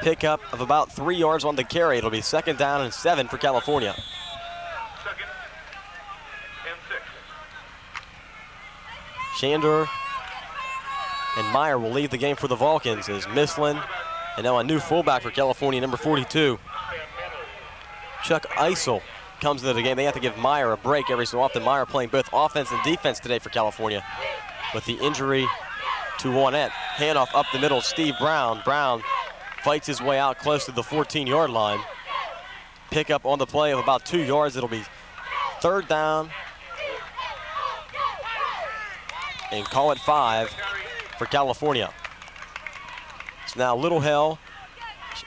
Pickup of about 3 yards on the carry. It'll be 2nd down and 7 for California. 2nd and 6. Shandor and Meyer will leave the game for the Vulcans as Mislin, and now a new fullback for California, number 42. Chuck Eisel comes into the game. They have to give Meyer a break every so often. Meyer playing both offense and defense today for California with the injury to Juanet. Handoff up the middle, Steve Brown. Brown fights his way out close to the 14-yard line. Pickup on the play of about 2 yards. It'll be 3rd down and call it 5 for California. It's now Little Hell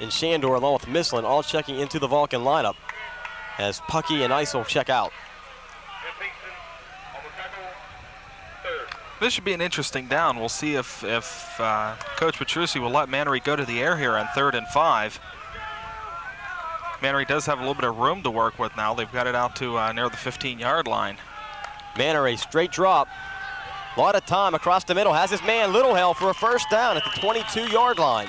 and Shandor along with Mislin all checking into the Vulcan lineup as Puckey and Eisel check out. This should be an interesting down. We'll see if Coach Petrucci will let Mannery go to the air here on 3rd and 5. Mannery does have a little bit of room to work with now. They've got it out to near the 15-yard line. Mannery, straight drop. A lot of time across the middle. Has his man Little Hell for a 1st down at the 22-yard line.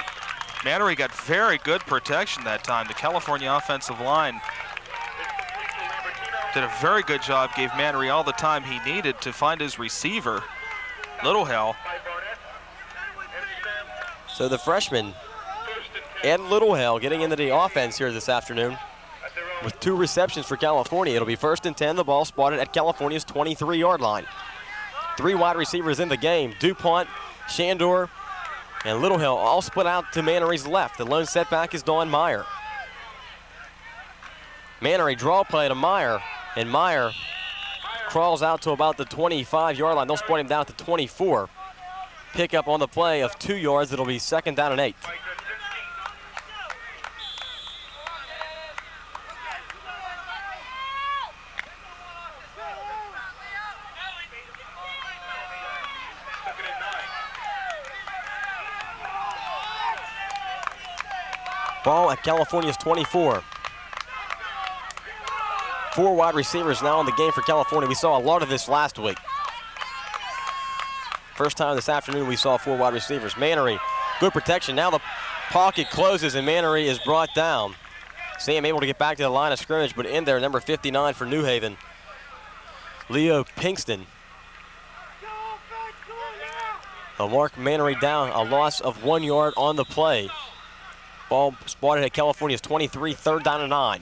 Mannery got very good protection that time. The California offensive line did a very good job, gave Mannery all the time he needed to find his receiver, Little Hell. So the freshman, Ed Little Hell, getting into the offense here this afternoon with 2 receptions for California. It'll be 1st and 10. The ball spotted at California's 23-yard line. 3 wide receivers in the game. DuPont, Shandor, and Little Hell all split out to Mannery's left. The lone setback is Dawn Meyer. Mannery draw play to Meyer, and Meyer crawls out to about the 25-yard line. They'll spot him down at the 24. Pickup on the play of 2 yards. It'll be 2nd down and 8. Ball at California's 24. 4 wide receivers now in the game for California. We saw a lot of this last week. First time this afternoon we saw 4 wide receivers. Mannery, good protection. Now the pocket closes and Mannery is brought down. Sam able to get back to the line of scrimmage, but in there, number 59 for New Haven, Leo Pinkston. They'll mark Mannery down, a loss of 1 yard on the play. Ball spotted at California's 23, 3rd down and 9.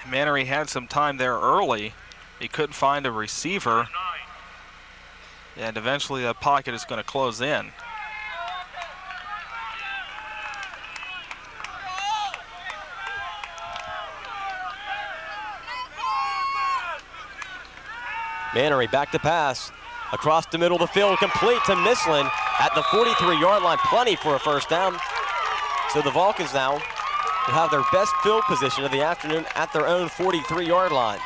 Mannery had some time there early. He couldn't find a receiver. And eventually that pocket is going to close in. Mannery back to pass. Across the middle of the field, complete to Mislin at the 43-yard line. Plenty for a 1st down. So the Vulcans now will have their best field position of the afternoon at their own 43-yard line.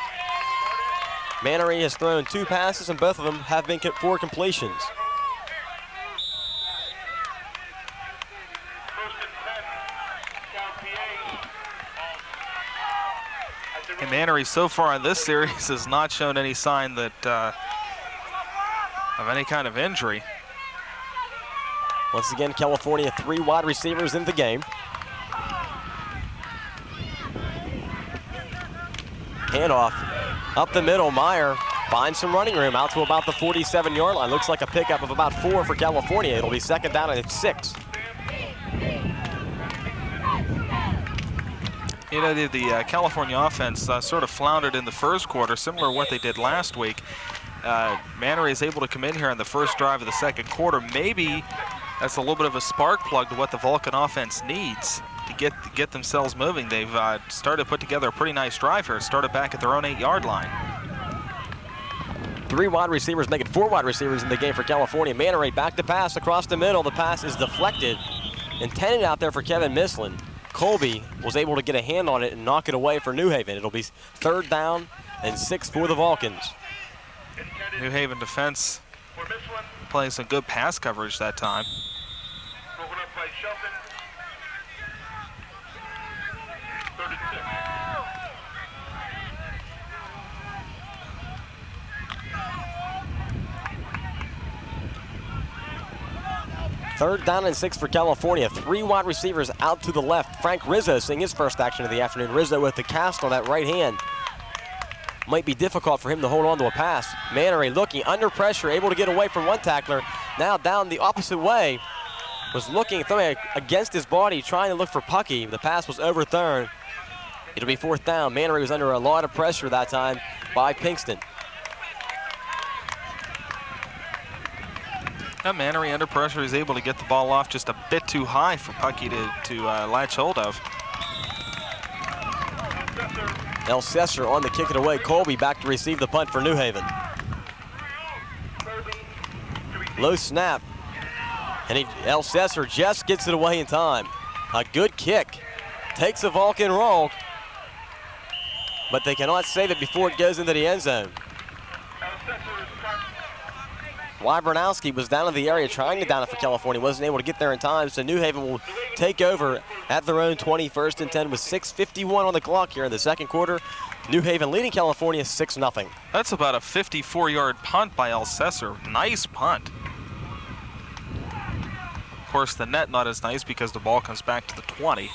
Mannery has thrown 2 passes, and both of them have been for completions. And Mannery so far in this series has not shown any sign that of any kind of injury. Once again, California 3 wide receivers in the game. Handoff up the middle. Meyer finds some running room out to about the 47-yard line. Looks like a pickup of about 4 for California. It'll be 2nd down and 6. You know, the California offense sort of floundered in the 1st quarter, similar to what they did last week. Mannery is able to come in here on the 1st drive of the 2nd quarter. Maybe that's a little bit of a spark plug to what the Vulcan offense needs to get themselves moving. They've started to put together a pretty nice drive here. Started back at their own 8-yard line. 3 wide receivers making 4 wide receivers in the game for California. Mannery back to pass across the middle. The pass is deflected. Intended out there for Kevin Mislin. Colby was able to get a hand on it and knock it away for New Haven. It'll be 3rd down and 6 for the Vulcans. New Haven defense playing some good pass coverage that time. 3rd down and 6 for California. 3 wide receivers out to the left. Frank Rizzo seeing his first action of the afternoon. Rizzo with the cast on that right hand. Might be difficult for him to hold on to a pass. Mannery looking under pressure, able to get away from one tackler. Now down the opposite way. Was looking, throwing against his body, trying to look for Puckey. The pass was overthrown. It'll be 4th down. Mannery was under a lot of pressure that time by Pinkston. Now Mannery under pressure is able to get the ball off just a bit too high for Puckey to latch hold of. SUCESS on the kick it away. Colby back to receive the punt for New Haven. Low snap. And SUCESS just gets it away in time. A good kick. Takes a Vulcan roll. But they cannot save it before it goes into the end zone. Wybranowski was down in the area trying to down it for California. Wasn't able to get there in time, so New Haven will take over at their own 20, 1st and 10 with 6:51 on the clock here in the second quarter. New Haven leading California 6-0. That's about a 54-yard punt by SUCESS. Nice punt. Of course, the net not as nice because the ball comes back to the 20.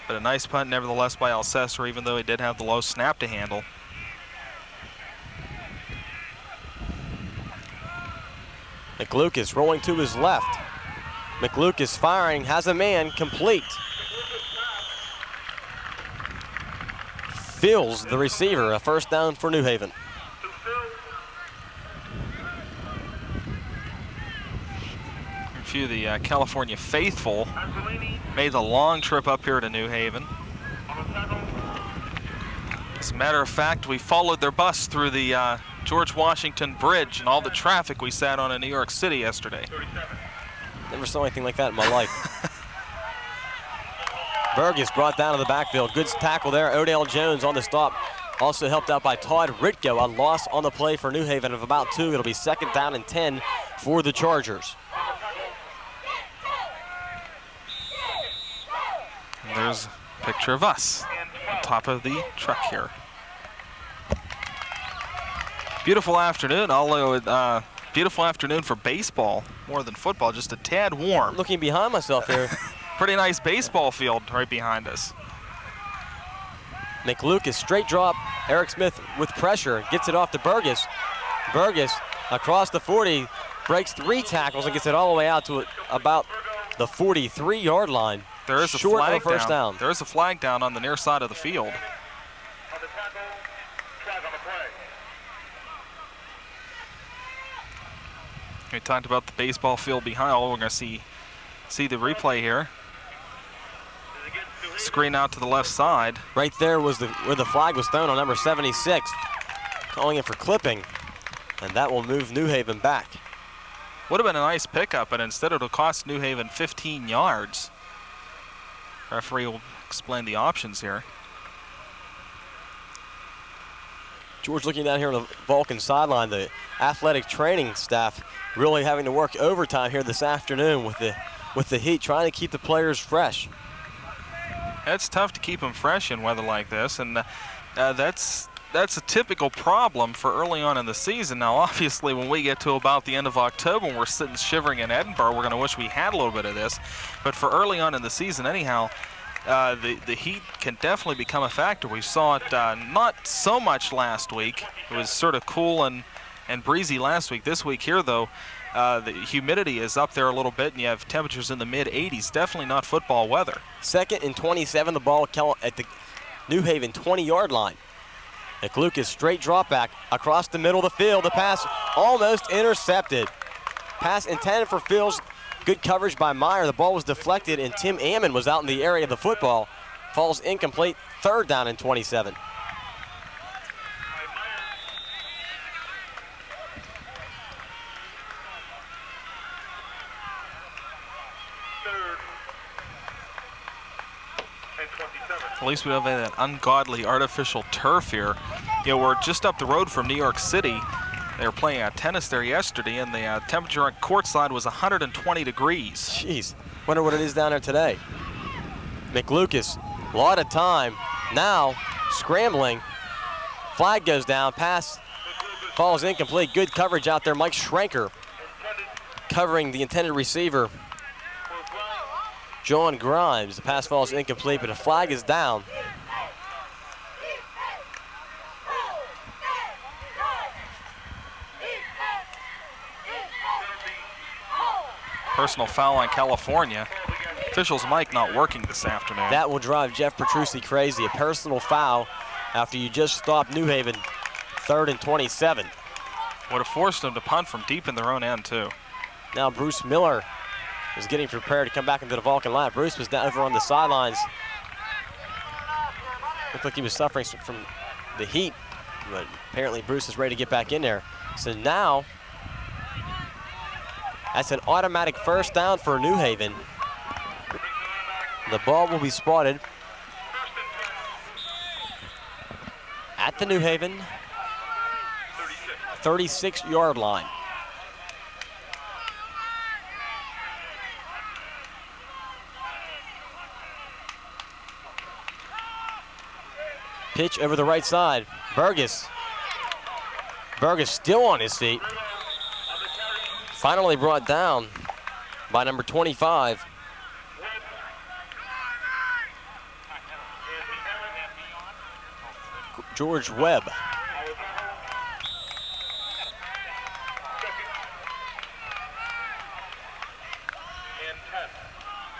But a nice punt nevertheless by SUCESS, even though he did have the low snap to handle. McLucas rolling to his left. McLucas firing, has a man, complete. Fills the receiver, a 1st down for New Haven. A few of the California faithful made the long trip up here to New Haven. As a matter of fact, we followed their bus through the George Washington Bridge and all the traffic we sat on in New York City yesterday. Never saw anything like that in my life. Burgess brought down to the backfield. Good tackle there. Odell Jones on the stop. Also helped out by Todd Ritko. A loss on the play for New Haven of about 2. It'll be 2nd down and 10 for the Chargers. And there's a picture of us on top of the truck here. Beautiful afternoon, although beautiful afternoon for baseball more than football, just a tad warm. Looking behind myself here. Pretty nice baseball field right behind us. McLucas, straight drop. Eric Smith with pressure, gets it off to Burgess. Burgess across the 40, breaks 3 tackles and gets it all the way out to about the 43-yard line. There is a short flag of a 1st down. There is a flag down on the near side of the field. We talked about the baseball field behind. Oh, we're going to see the replay here. Screen out to the left side. Right there was where the flag was thrown on number 76. Calling it for clipping. And that will move New Haven back. Would have been a nice pickup, but instead it'll cost New Haven 15 yards. Referee will explain the options here. George looking down here on the Vulcan sideline, the athletic training staff really having to work overtime here this afternoon with the heat, trying to keep the players fresh. It's tough to keep them fresh in weather like this, and that's a typical problem for early on in the season. Now, obviously, when we get to about the end of October and we're sitting shivering in Edinburgh, we're going to wish we had a little bit of this. But for early on in the season, anyhow, the heat can definitely become a factor. We saw it not so much last week. It was sort of cool and breezy last week. This week here, though, the humidity is up there a little bit, and you have temperatures in the mid-80s. Definitely not football weather. 2nd and 27, the ball at the New Haven 20-yard line. McLucas straight drop back across the middle of the field. The pass almost intercepted. Pass intended for Fields. Good coverage by Meyer. The ball was deflected, and Tim Ammon was out in the area of the football. Falls incomplete. 3rd down and 27. At least we don't have that ungodly artificial turf here. You know, we're just up the road from New York City. They were playing tennis there yesterday, and the temperature on courtside was 120 degrees. Jeez, wonder what it is down there today. McLucas, a lot of time. Now, scrambling. Flag goes down, pass falls incomplete. Good coverage out there. Mike Schranker covering the intended receiver, John Grimes. The pass falls incomplete, but a flag is down. Personal foul on California. Officials' mic not working this afternoon. That will drive Jeff Petrucci crazy. A personal foul after you just stopped New Haven, 3rd and 27. Would have forced them to punt from deep in their own end, too. Now Bruce Miller is getting prepared to come back into the Vulcan line. Bruce was down over on the sidelines. Looked like he was suffering from the heat, but apparently Bruce is ready to get back in there. So now, that's an automatic first down for New Haven. The ball will be spotted at the New Haven 36-yard line. Pitch over the right side. Burgess still on his feet. Finally brought down by number 25. George Webb.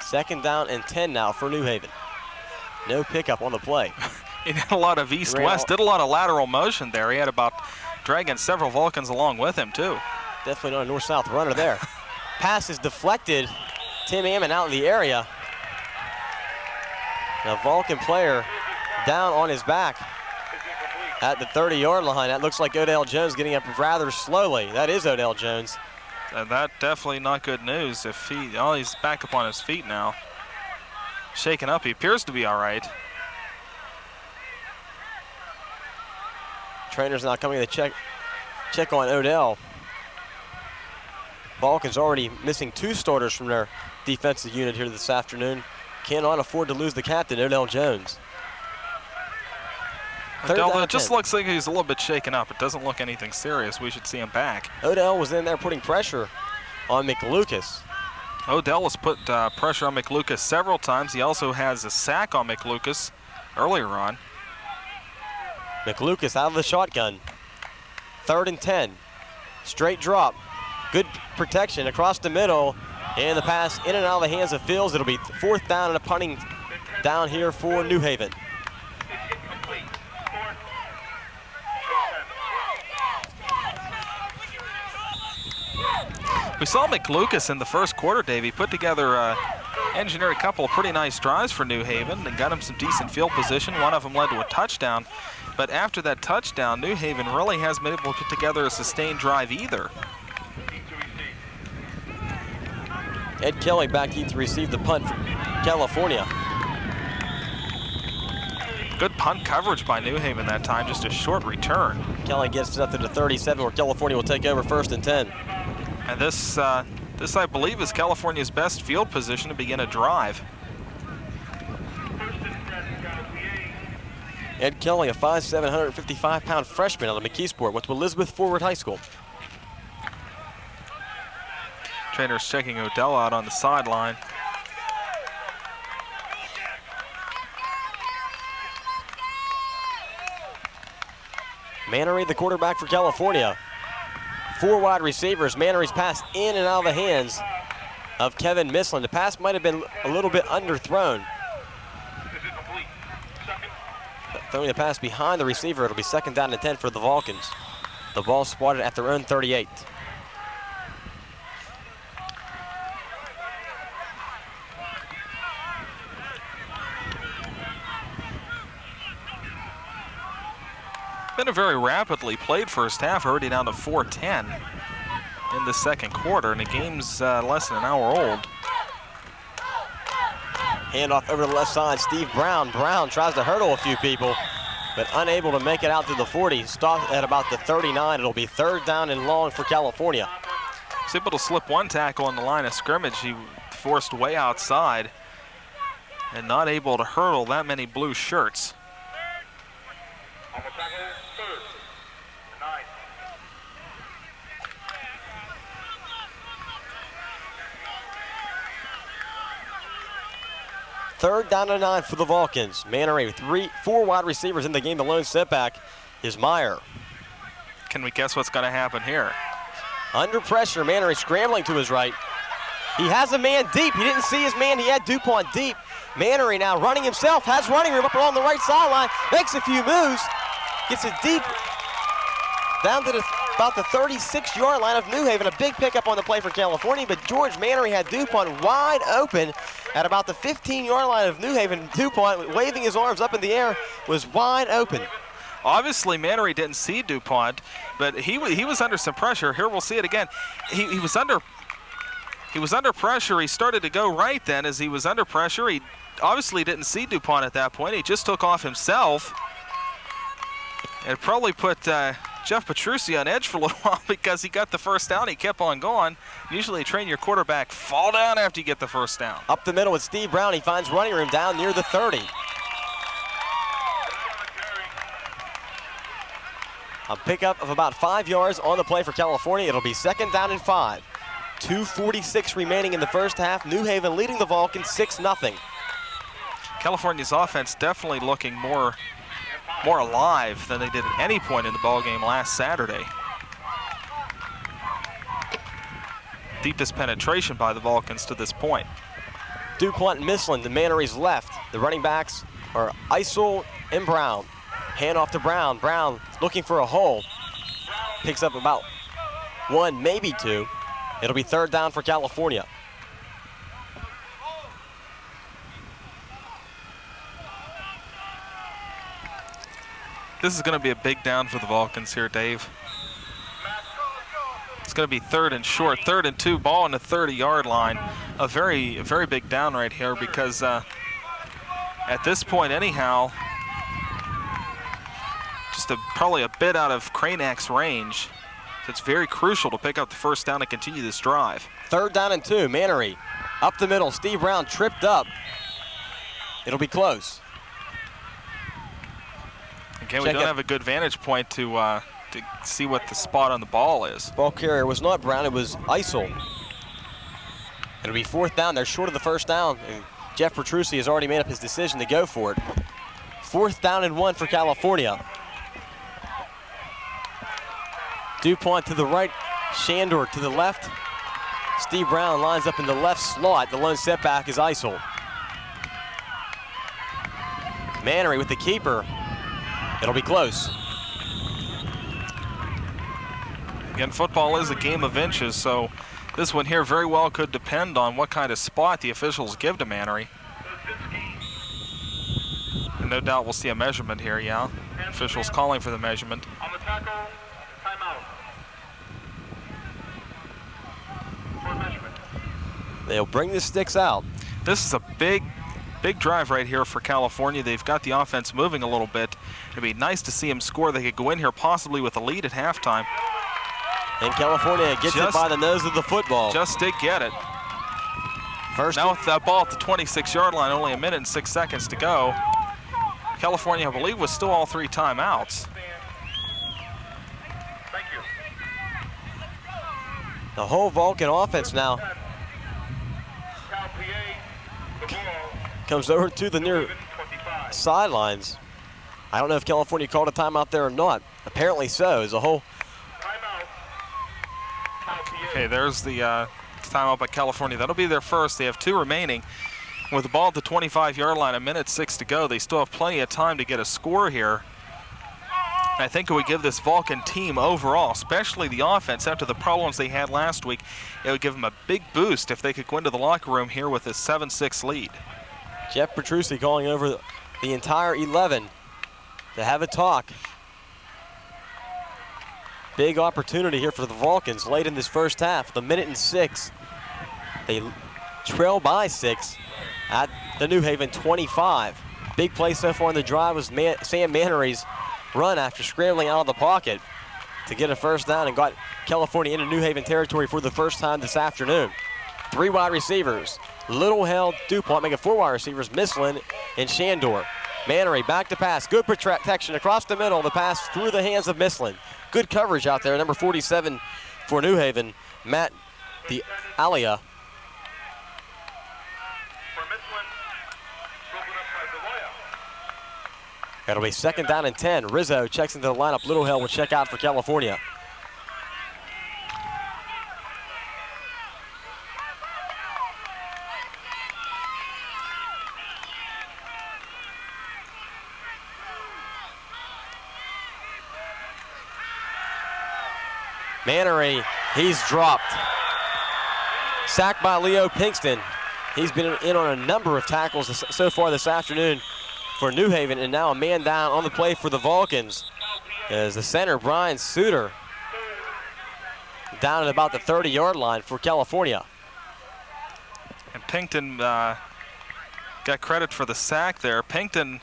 Second down and 10 now for New Haven. No pickup on the play. He did a lot of east-west, did a lot of lateral motion there. He had about dragging several Vulcans along with him, too. Definitely not a north-south runner there. Pass is deflected. Tim Ammon out in the area. The Vulcan player down on his back at the 30-yard line. That looks like Odell Jones getting up rather slowly. That is Odell Jones. And that definitely not good news. If he's back up on his feet now. Shaken up, he appears to be all right. Trainer's not coming to check on Odell. Vulcan's already missing 2 starters from their defensive unit here this afternoon. Cannot afford to lose the captain, Odell Jones. Odell, it just looks like he's a little bit shaken up. It doesn't look anything serious. We should see him back. Odell was in there putting pressure on McLucas. Odell has put pressure on McLucas several times. He also has a sack on McLucas earlier on. McLucas out of the shotgun. 3rd and 10. Straight drop. Good protection across the middle. And the pass in and out of the hands of Fields. It'll be 4th down and a punting down here for New Haven. We saw McLucas in the first quarter, Dave. He put together, engineered a couple of pretty nice drives for New Haven and got him some decent field position. One of them led to a touchdown. But after that touchdown, New Haven really hasn't been able to put together a sustained drive either. Ed Kelly back in to receive the punt from California. Good punt coverage by New Haven that time, just a short return. Kelly gets it up to the 37 where California will take over 1st and 10. And this I believe is California's best field position to begin a drive. Ed Kelly, a 5'7", 155-pound freshman out of McKeesport, went to Elizabeth Forward High School. Trainer's checking Odell out on the sideline. Mannery, the quarterback for California. 4 wide receivers. Mannery's pass in and out of the hands of Kevin Mislin. The pass might have been a little bit underthrown. Throwing the pass behind the receiver, it'll be 2nd down and 10 for the Vulcans. The ball spotted at their own 38. Been a very rapidly played first half, already down to 4:10 in the second quarter, and the game's less than an hour old. Handoff over to the left side, Steve Brown. Brown tries to hurdle a few people, but unable to make it out to the 40. Stopped at about the 39. It'll be 3rd down and long for California. He's able to slip one tackle on the line of scrimmage. He forced way outside and not able to hurdle that many blue shirts. 3rd down and 9 for the Vulcans. Mannery with 4 wide receivers in the game. The lone setback is Meyer. Can we guess what's going to happen here? Under pressure, Mannery scrambling to his right. He has a man deep. He didn't see his man. He had DuPont deep. Mannery now running himself, has running room up along the right sideline, makes a few moves, gets it deep down to about the 36-yard line of New Haven. A big pickup on the play for California, but George Mannery had DuPont wide open at about the 15-yard line of New Haven. DuPont, waving his arms up in the air, was wide open. Obviously, Mannery didn't see DuPont, but he was under some pressure. Here we'll see it again. He was under pressure. He started to go right then. As he was under pressure, he obviously didn't see DuPont at that point. He just took off himself. It probably put Jeff Petrucci on edge for a little while because he got the first down. He kept on going. Usually train your quarterback, fall down after you get the first down. Up the middle with Steve Brown. He finds running room down near the 30. A pickup of about 5 yards on the play for California. It'll be 2nd down and 5. 2:46 remaining in the first half. New Haven leading the Vulcans 6-0. California's offense definitely looking more alive than they did at any point in the ballgame last Saturday. Deepest penetration by the Vulcans to this point. DuPont and Mislin to Mannery's left. The running backs are Isel and Brown. Hand off to Brown. Brown looking for a hole. Picks up about 1, maybe 2. It'll be 3rd down for California. This is going to be a big down for the Vulcans here, Dave. It's going to be 3rd and short, 3rd and 2, ball on the 30-yard line. A very big down right here because at this point anyhow, just probably a bit out of Cranak's range. So it's very crucial to pick up the first down and continue this drive. 3rd down and 2, Mannery up the middle. Steve Brown tripped up. It'll be close. Again, we don't have a good vantage point to see what the spot on the ball is. Ball carrier was not Brown, it was Isel. It'll be 4th down. They're short of the first down, and Jeff Petrucci has already made up his decision to go for it. 4th down and 1 for California. DuPont to the right, Shandor to the left. Steve Brown lines up in the left slot. The lone setback is Isel. Mannery with the keeper. It'll be close. Again, football is a game of inches, so this one here very well could depend on what kind of spot the officials give to Mannery. And no doubt we'll see a measurement here, yeah. Officials calling for the measurement. On the tackle, timeout. For measurement. They'll bring the sticks out. This is a big drive right here for California. They've got the offense moving a little bit. It'd be nice to see them score. They could go in here possibly with a lead at halftime. And California gets it by the nose of the football. Just did get it. First now with that ball at the 26-yard line, only 1 minute and 6 seconds to go. California, I believe, was still all 3 timeouts. Thank you. The whole Vulcan offense now comes over to the near sidelines. I don't know if California called a timeout there or not. Apparently so, as a whole. Okay, there's the timeout by California. That'll be their first. They have 2 remaining. With the ball at the 25-yard line, 1 minute 6 to go, they still have plenty of time to get a score here. I think it would give this Vulcan team overall, especially the offense, after the problems they had last week, it would give them a big boost if they could go into the locker room here with a 7-6 lead. Jeff Petrucci calling over the entire 11 to have a talk. Big opportunity here for the Vulcans late in this first half. The 1 minute and 6. They trail by 6 at the New Haven 25. Big play so far in the drive was Sam Mannery's run after scrambling out of the pocket to get a first down and got California into New Haven territory for the first time this afternoon. 3 wide receivers. Little held DuPont, making 4 wide receivers, Mislin and Shandor. Mannery back to pass. Good protection across the middle. The pass through the hands of Mislin. Good coverage out there. Number 47 for New Haven, Matt Alia. It'll be 2nd down and 10. Rizzo checks into the lineup. Little Hill will check out for California. Mannery, he's dropped. Sacked by Leo Pinkston. He's been in on a number of tackles so far this afternoon for New Haven, and now a man down on the play for the Vulcans as the center, Brian Suter, down at about the 30-yard line for California. And Pinkton got credit for the sack there. Pinkton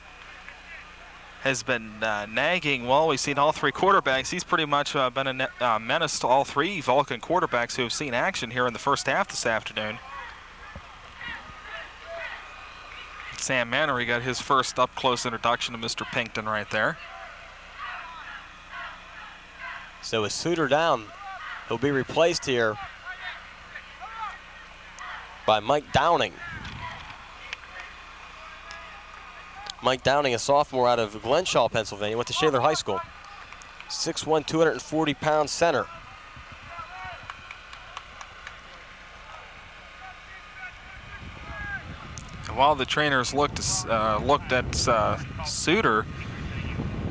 has been nagging. Well, we've seen all three quarterbacks. He's pretty much been a menace to all three Vulcan quarterbacks who have seen action here in the first half this afternoon. Sam Mannery got his first up-close introduction to Mr. Pinkton right there. So with Suter down, he'll be replaced here by Mike Downing. Mike Downing, a sophomore out of Glenshaw, Pennsylvania, went to Shaler High School. 6'1", 240-pound center. And while the trainers looked at Suter,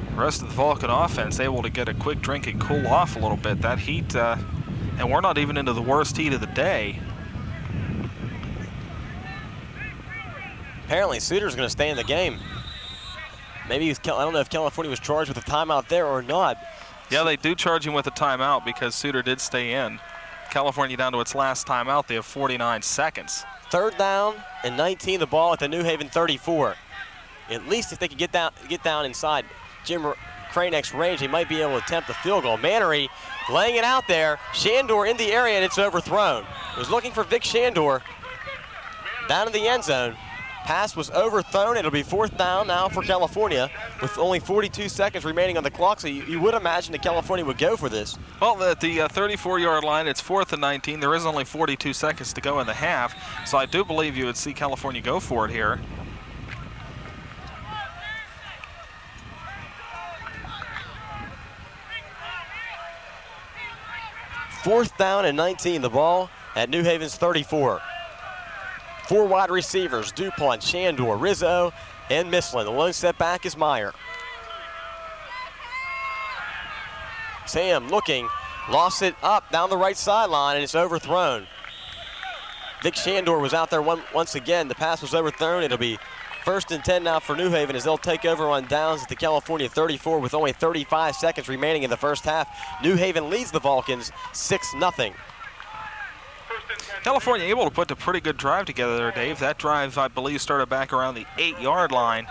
the rest of the Vulcan offense able to get a quick drink and cool off a little bit. That heat, and we're not even into the worst heat of the day. Apparently, Suter's going to stay in the game. Maybe I don't know if California was charged with a timeout there or not. Yeah, they do charge him with a timeout because Suter did stay in. California down to its last timeout. They have 49 seconds. 3rd down and 19, the ball at the New Haven 34. At least if they could get down inside Jim Kraneck's range, they might be able to attempt a field goal. Mannery laying it out there. Shandor in the area, and it's overthrown. Was looking for Vic Shandor down in the end zone. Pass was overthrown. It'll be 4th down now for California with only 42 seconds remaining on the clock, so you would imagine that California would go for this. Well, at the 34-yard line, it's 4th and 19. There is only 42 seconds to go in the half, so I do believe you would see California go for it here. Fourth down and 19, the ball at New Haven's 34. 4 wide receivers, DuPont, Shandor, Rizzo, and Mislin. The lone setback is Meyer. Sam looking, lost it up down the right sideline, and it's overthrown. Vic Shandor was out there once again. The pass was overthrown. It'll be 1st and 10 now for New Haven as they'll take over on downs at the California 34 with only 35 seconds remaining in the first half. New Haven leads the Vulcans 6-0. California able to put a pretty good drive together there, Dave. That drive, I believe, started back around the 8-yard line.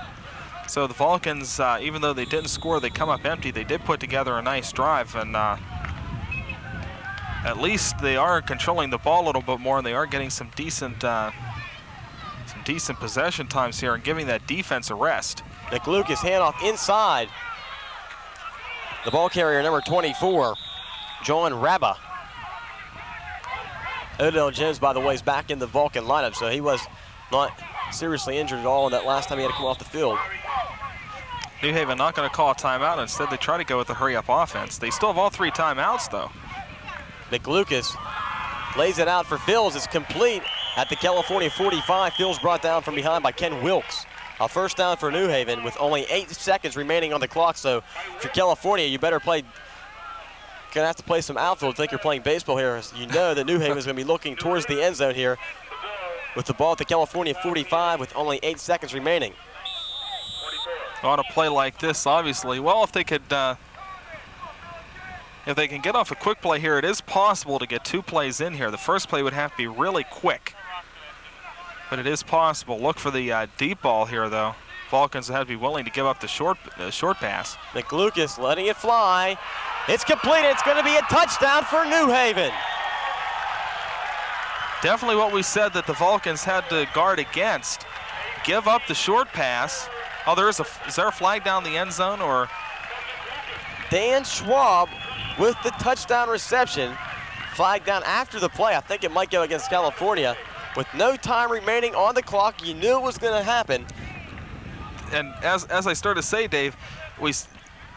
So the Vulcans, even though they didn't score, they come up empty. They did put together a nice drive, and at least they are controlling the ball a little bit more, and they are getting some decent possession times here and giving that defense a rest. McLucas handoff inside. The ball carrier, number 24, John Rabba. Odell Jones, by the way, is back in the Vulcan lineup, so he was not seriously injured at all in that last time he had to come off the field. New Haven not going to call a timeout. Instead, they try to go with the hurry-up offense. They still have all 3 timeouts, though. McLucas lays it out for Fields. It's complete at the California 45. Fields brought down from behind by Ken Wilkes. A first down for New Haven with only 8 seconds remaining on the clock, so for California, you better play. Gonna have to play some outfield. I think you're playing baseball here. You know that New Haven is gonna be looking towards the end zone here with the ball at the California 45 with only 8 seconds remaining. On a play like this, obviously, well, if they can get off a quick play here, it is possible to get 2 plays in here. The first play would have to be really quick, but it is possible. Look for the deep ball here, though. Vulcans have to be willing to give up the short pass. McLucas letting it fly. It's completed. It's going to be a touchdown for New Haven. Definitely what we said that the Vulcans had to guard against. Give up the short pass. Oh, is there a flag down the end zone, or? Dan Schwab with the touchdown reception. Flag down after the play. I think it might go against California. With no time remaining on the clock, you knew it was going to happen. and as I started to say, Dave,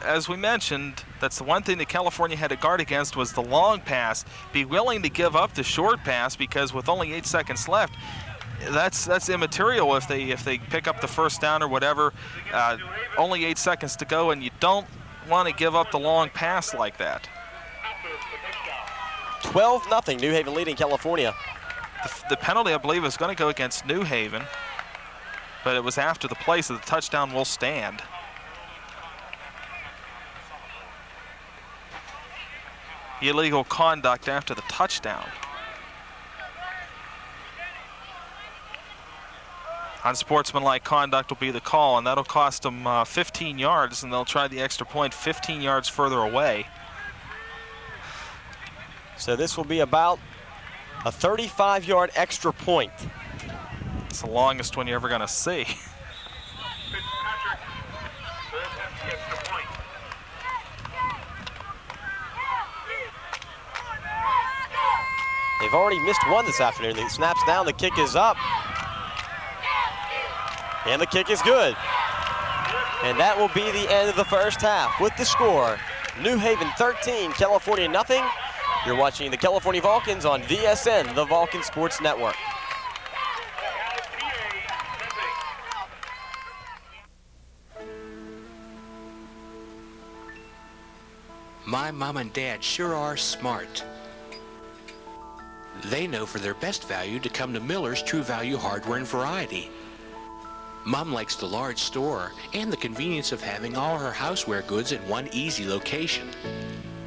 as we mentioned, that's the one thing that California had to guard against was the long pass. Be willing to give up the short pass, because with only 8 seconds left, that's immaterial if they pick up the first down or whatever. Only 8 seconds to go, and you don't want to give up the long pass like that. 12-0, New Haven leading California. The penalty, I believe, is going to go against New Haven, but it was after the play, so the touchdown will stand. Illegal conduct after the touchdown. Unsportsmanlike conduct will be the call, and that'll cost them 15 yards, and they'll try the extra point 15 yards further away. So this will be about a 35-yard extra point. It's the longest one you're ever going to see. They've already missed one this afternoon. The snap's down, the kick is up. And the kick is good. And that will be the end of the first half with the score. New Haven 13, California nothing. You're watching the California Vulcans on VSN, the Vulcan Sports Network. My mom and dad sure are smart. They know for their best value to come to Miller's True Value Hardware and Variety. Mom likes the large store and the convenience of having all her houseware goods in one easy location.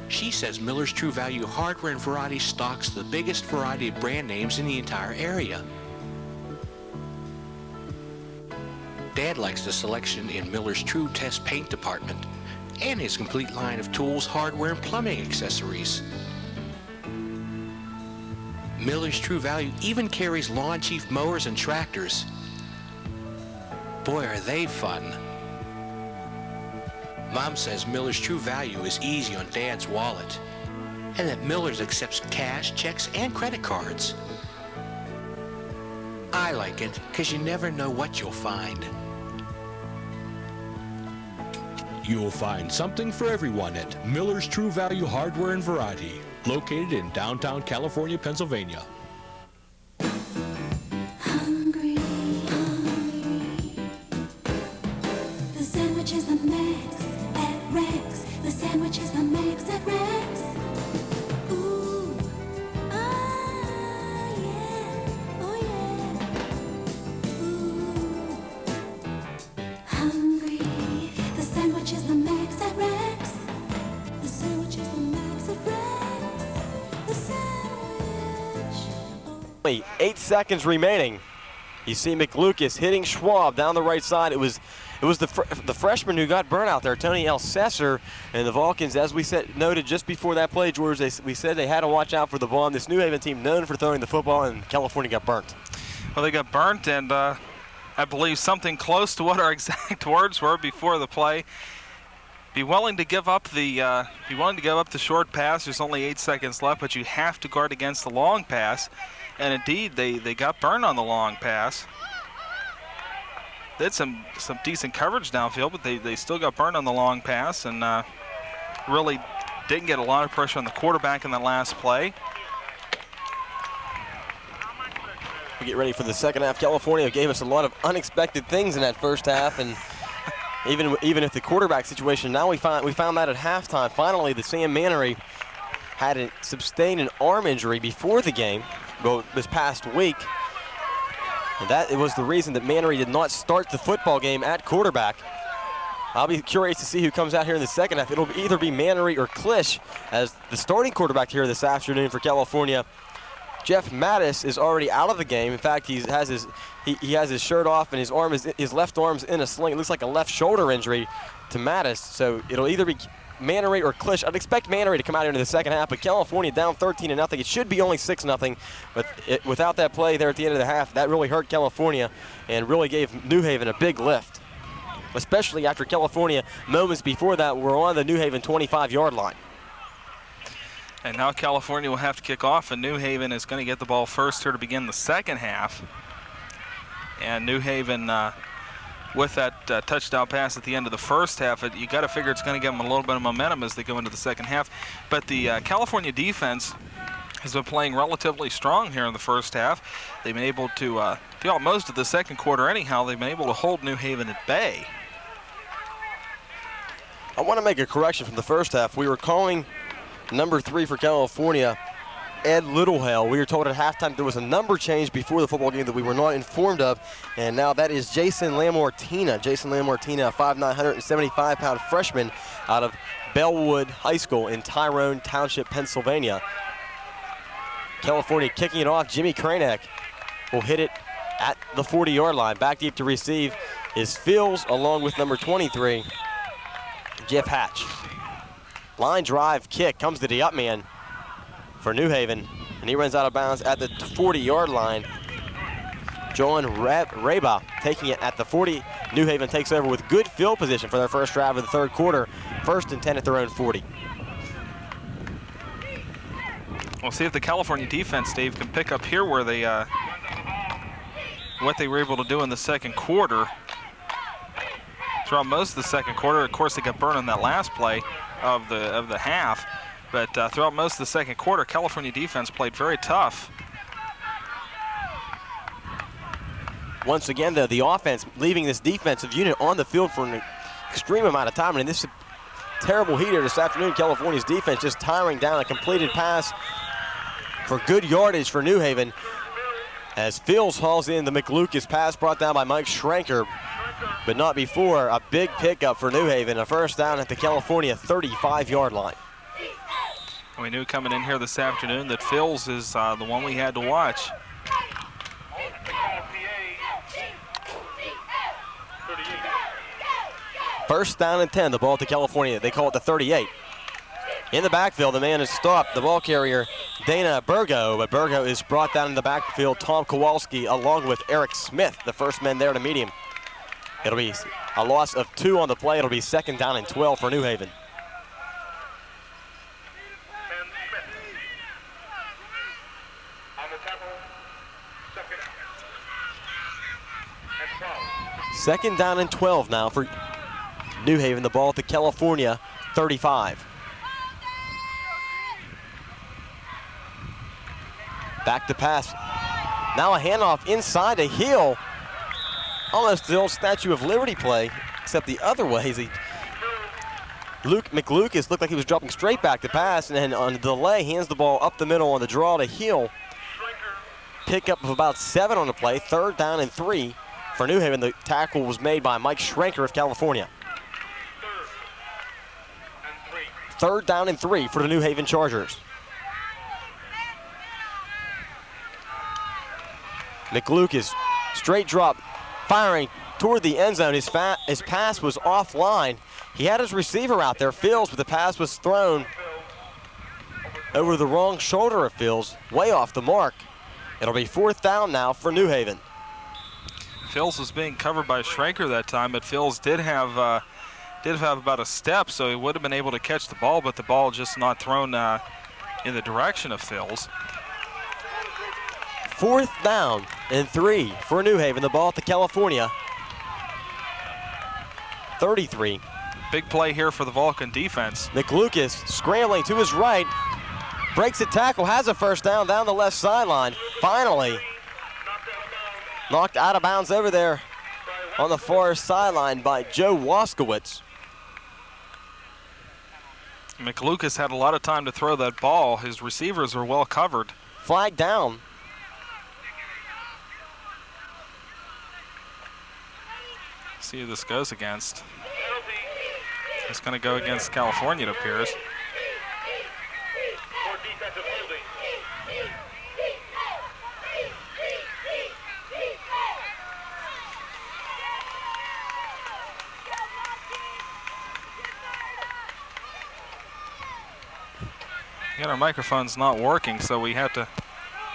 She says Miller's True Value Hardware and Variety stocks the biggest variety of brand names in the entire area. Dad likes the selection in Miller's True Test paint department and his complete line of tools, hardware, and plumbing accessories. Miller's True Value even carries Lawn Chief mowers and tractors. Boy, are they fun. Mom says Miller's True Value is easy on Dad's wallet, and that Miller's accepts cash, checks, and credit cards. I like it because you never know what you'll find. You'll find something for everyone at Miller's True Value Hardware and Variety, located in downtown California, Pennsylvania. Hungry, hungry. The sandwich is the max at Rex. The sandwich is the max at Rex. Ooh, ah, yeah, oh yeah. Ooh, hungry. The sandwich is the max at Rex. The sandwich is the max at Rex. The sandwich. Only 8 seconds remaining. You see McLucas hitting Schwab down the right side. It was the freshman who got burnt out there, Tony Elsesser, and the Vulcans, as we noted just before that play, George, we said they had to watch out for the bomb. This New Haven team known for throwing the football, and California got burnt. Well, they got burnt, and I believe something close to what our exact words were before the play. Be willing to give up the short pass. There's only 8 seconds left, but you have to guard against the long pass. And indeed, they got burned on the long pass. They had some decent coverage downfield, but they still got burned on the long pass, and really didn't get a lot of pressure on the quarterback in that last play. We get ready for the second half. California gave us a lot of unexpected things in that first half, and even if the quarterback situation, now we found that at halftime. Finally, the Sam Mannery had sustained an arm injury before the game, this past week. And that was the reason that Mannery did not start the football game at quarterback. I'll be curious to see who comes out here in the second half. It'll either be Mannery or Klisch as the starting quarterback here this afternoon for California. Jeff Mattis is already out of the game. In fact, he has his shirt off and his left arm's in a sling. It looks like a left shoulder injury to Mattis. So it'll either be Mannery or Klisch. I'd expect Mannery to come out here into the second half, but California down 13-0. It should be only 6-0, but without that play there at the end of the half, that really hurt California and really gave New Haven a big lift, especially after California moments before that were on the New Haven 25-yard line. And now California will have to kick off, and New Haven is going to get the ball first here to begin the second half. And New Haven with that touchdown pass at the end of the first half. You got to figure it's going to give them a little bit of momentum as they go into the second half. But the California defense has been playing relatively strong here in the first half. They've been able to, throughout most of the second quarter anyhow, they've been able to hold New Haven at bay. I want to make a correction from the first half. We were calling number 3 for California, Ed Littlehale. We were told at halftime there was a number change before the football game that we were not informed of, and now that is Jason Lamortina. Jason Lamortina, a 5'9", 175-pound freshman out of Bellwood High School in Tyrone Township, Pennsylvania. California kicking it off. Jimmy Kranek will hit it at the 40-yard line. Back deep to receive is Fields along with number 23, Jeff Hatch. Line drive kick comes to the up man for New Haven, and he runs out of bounds at the 40-yard line. John Reba taking it at the 40. New Haven takes over with good field position for their first drive of the third quarter. 1st and 10 at their own 40. We'll see if the California defense, Dave, can pick up here where they what they were able to do in the second quarter. Throughout most of the second quarter, of course, they got burned on that last play of the half. But throughout most of the second quarter, California defense played very tough. Once again, though, the offense leaving this defensive unit on the field for an extreme amount of time. And in this terrible heater this afternoon, California's defense just tiring down a completed pass for good yardage for New Haven as Fields hauls in the McLucas pass brought down by Mike Schranker, but not before. A big pickup for New Haven, a first down at the California 35-yard line. We knew coming in here this afternoon that Fields is the one we had to watch. First down and 10, the ball to California. They call it the 38. In the backfield, the man is stopped, the ball carrier, Dana Burgo, but Burgo is brought down in the backfield. Tom Kowalski along with Eric Smith, the first men there to meet him. It'll be a loss of 2 on the play. It'll be 2nd down and 12 for New Haven. Second down and 12 now for New Haven. The ball to California 35. Back to pass. Now a handoff inside a heel. Almost the old Statue of Liberty play, except the other way. Luke McLucas looked like he was dropping straight back to pass, and then on the delay, hands the ball up the middle on the draw to heel. Pickup of about 7 on the play. 3rd down and 3 for New Haven. The tackle was made by Mike Schranker of California. 3rd down and 3 for the New Haven Chargers. McLucas, straight drop, firing toward the end zone. His pass was offline. He had his receiver out there, Fields, but the pass was thrown over the wrong shoulder of Fields, way off the mark. It'll be 4th down now for New Haven. Fields was being covered by Schranker that time, but Fields did have about a step, so he would have been able to catch the ball, but the ball just not thrown in the direction of Fields. 4th down and 3 for New Haven. The ball to California 33. Big play here for the Vulcan defense. McLucas scrambling to his right, breaks a tackle, has a first down the left sideline. Finally knocked out of bounds over there on the far sideline by Joe Waskowitz. McLucas had a lot of time to throw that ball. His receivers were well covered. Flag down. See who this goes against. It's going to go against California, it appears. Again, our microphone's not working, so we have to.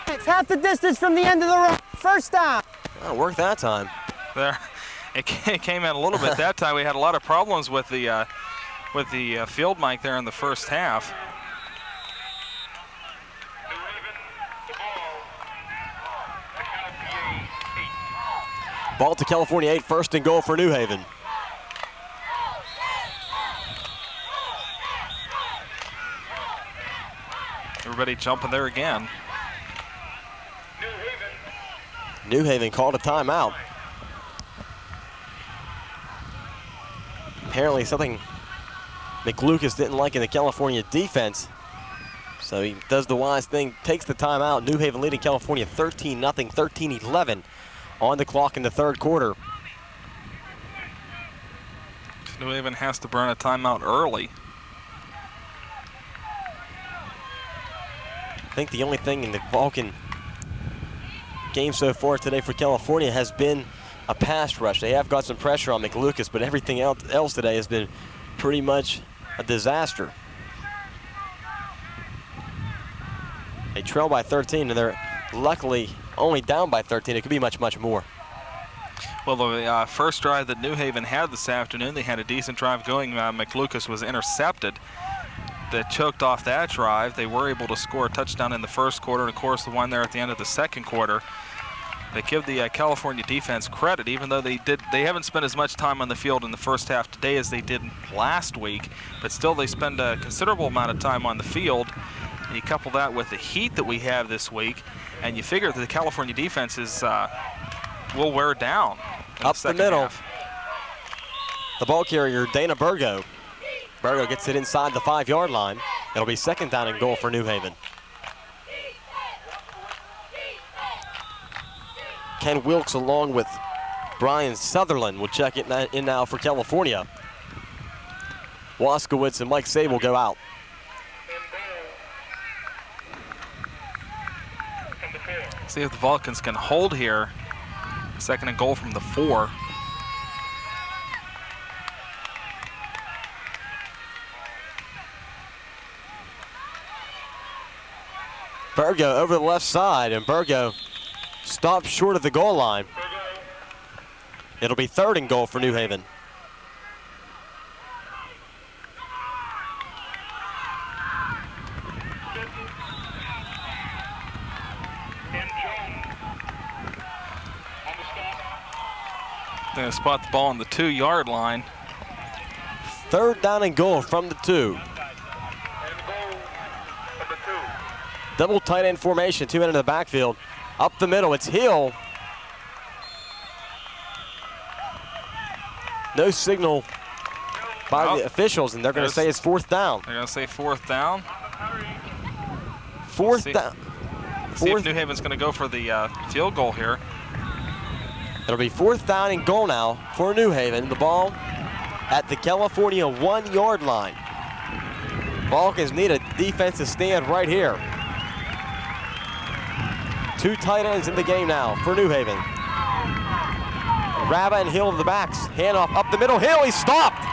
It's half the distance from the end of the road. First down. Oh, worked that time. There, it came in a little bit that time. We had a lot of problems with the field mic there in the first half. Ball to California 8, first and goal for New Haven. Everybody jumping there again. New Haven called a timeout. Apparently something McLucas didn't like in the California defense. So he does the wise thing, takes the timeout. New Haven leading California 13-0, 13-11 on the clock in the third quarter. New Haven has to burn a timeout early. I think the only thing in the Vulcan game so far today for California has been a pass rush. They have got some pressure on McLucas, but everything else today has been pretty much a disaster. They trail by 13, and they're luckily only down by 13. It could be much, much more. Well, the first drive that New Haven had this afternoon, they had a decent drive going. McLucas was intercepted. That choked off that drive. They were able to score a touchdown in the first quarter, and of course the one there at the end of the second quarter. They give the California defense credit, even though they haven't spent as much time on the field in the first half today as they did last week, but still they spend a considerable amount of time on the field. And you couple that with the heat that we have this week, and you figure that the California defense will wear down. Up the middle. The ball carrier, Dana Burgo. Burgo gets it inside the 5-yard line. It'll be second down and goal for New Haven. Ken Wilkes along with Brian Sutherland will check it in now for California. Waskowitz and Mike Sable go out. See if the Vulcans can hold here. Second and goal from the 4. Burgo over the left side, and Burgo stopped short of the goal line. It'll be third and goal for New Haven. They're going to spot the ball on the 2-yard line. Third down and goal from the 2. Double tight end formation, 2 men in the backfield. Up the middle, it's Hill. No signal by the officials, and they're going to say it's fourth down. They're going to say fourth down. Fourth down. See if New Haven's going to go for the field goal here. It'll be fourth down and goal now for New Haven. The ball at the California 1-yard line. Vulcans need a defensive stand right here. 2 tight ends in the game now for New Haven. Rabba and Hill to the backs. Handoff up the middle. Hill, he's stopped.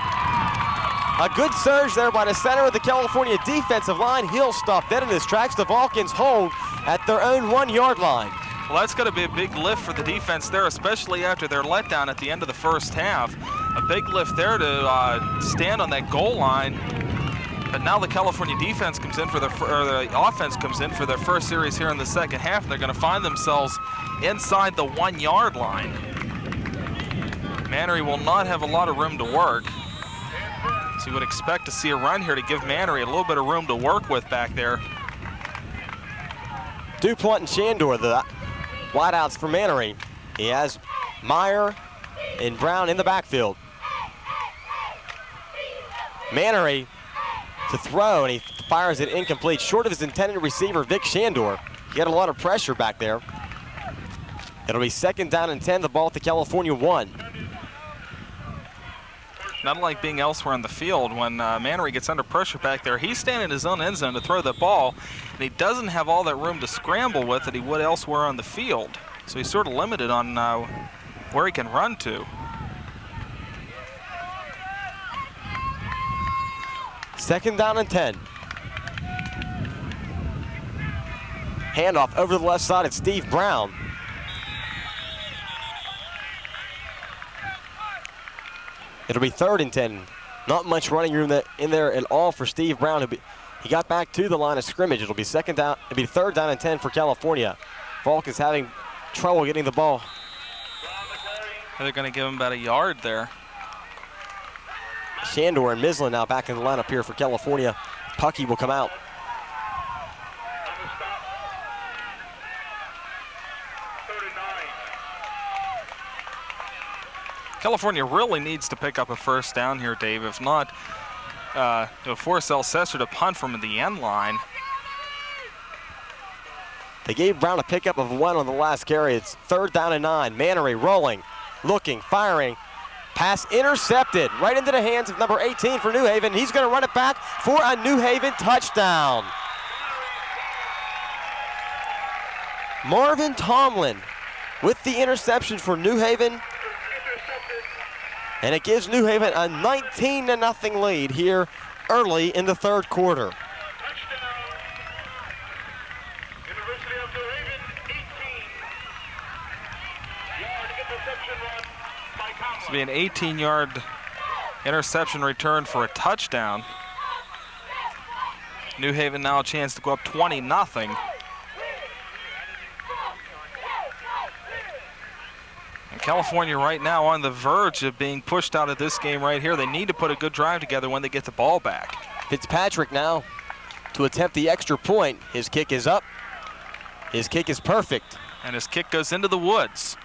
A good surge there by the center of the California defensive line. Hill stopped dead in his tracks. The Vulcans hold at their own 1-yard line. Well, that's going to be a big lift for the defense there, especially after their letdown at the end of the first half. A big lift there to stand on that goal line. But now the California defense comes in for the offense comes in for their first series here in the second half. They're going to find themselves inside the 1-yard line. Mannery will not have a lot of room to work. So you would expect to see a run here to give Mannery a little bit of room to work with back there. Dupont and Shandor, the wideouts for Mannery. He has Meyer and Brown in the backfield. Mannery to throw, and he fires it incomplete, short of his intended receiver, Vic Shandor. He had a lot of pressure back there. It'll be second down and 10, the ball at the California 1. Not like being elsewhere on the field, when Mannery gets under pressure back there, he's standing in his own end zone to throw the ball, and he doesn't have all that room to scramble with that he would elsewhere on the field. So he's sort of limited on where he can run to. Second down and 10. Handoff over the left side, it's Steve Brown. It'll be third and 10. Not much running room in there at all for Steve Brown. He got back to the line of scrimmage. It'll be second down. It'll be third down and 10 for California. Vulcans having trouble getting the ball They're going to give him about a yard there. Shandor and Mislin now back in the lineup here for California. Puckey will come out. California really needs to pick up a first down here, Dave. If not, to force SUCESS to punt from the end line. They gave Brown a pickup of 1 on the last carry. It's 3rd down and 9. Mannery rolling, looking, firing. Pass intercepted right into the hands of number 18 for New Haven. He's going to run it back for a New Haven touchdown. Marvin Tomlin with the interception for New Haven. And it gives New Haven a 19-0 lead here early in the 3rd quarter. This will be an 18-yard interception return for a touchdown. New Haven now a chance to go up 20-0. And California right now on the verge of being pushed out of this game right here. They need to put a good drive together when they get the ball back. Fitzpatrick now to attempt the extra point. His kick is up. His kick is perfect. And his kick goes into the woods.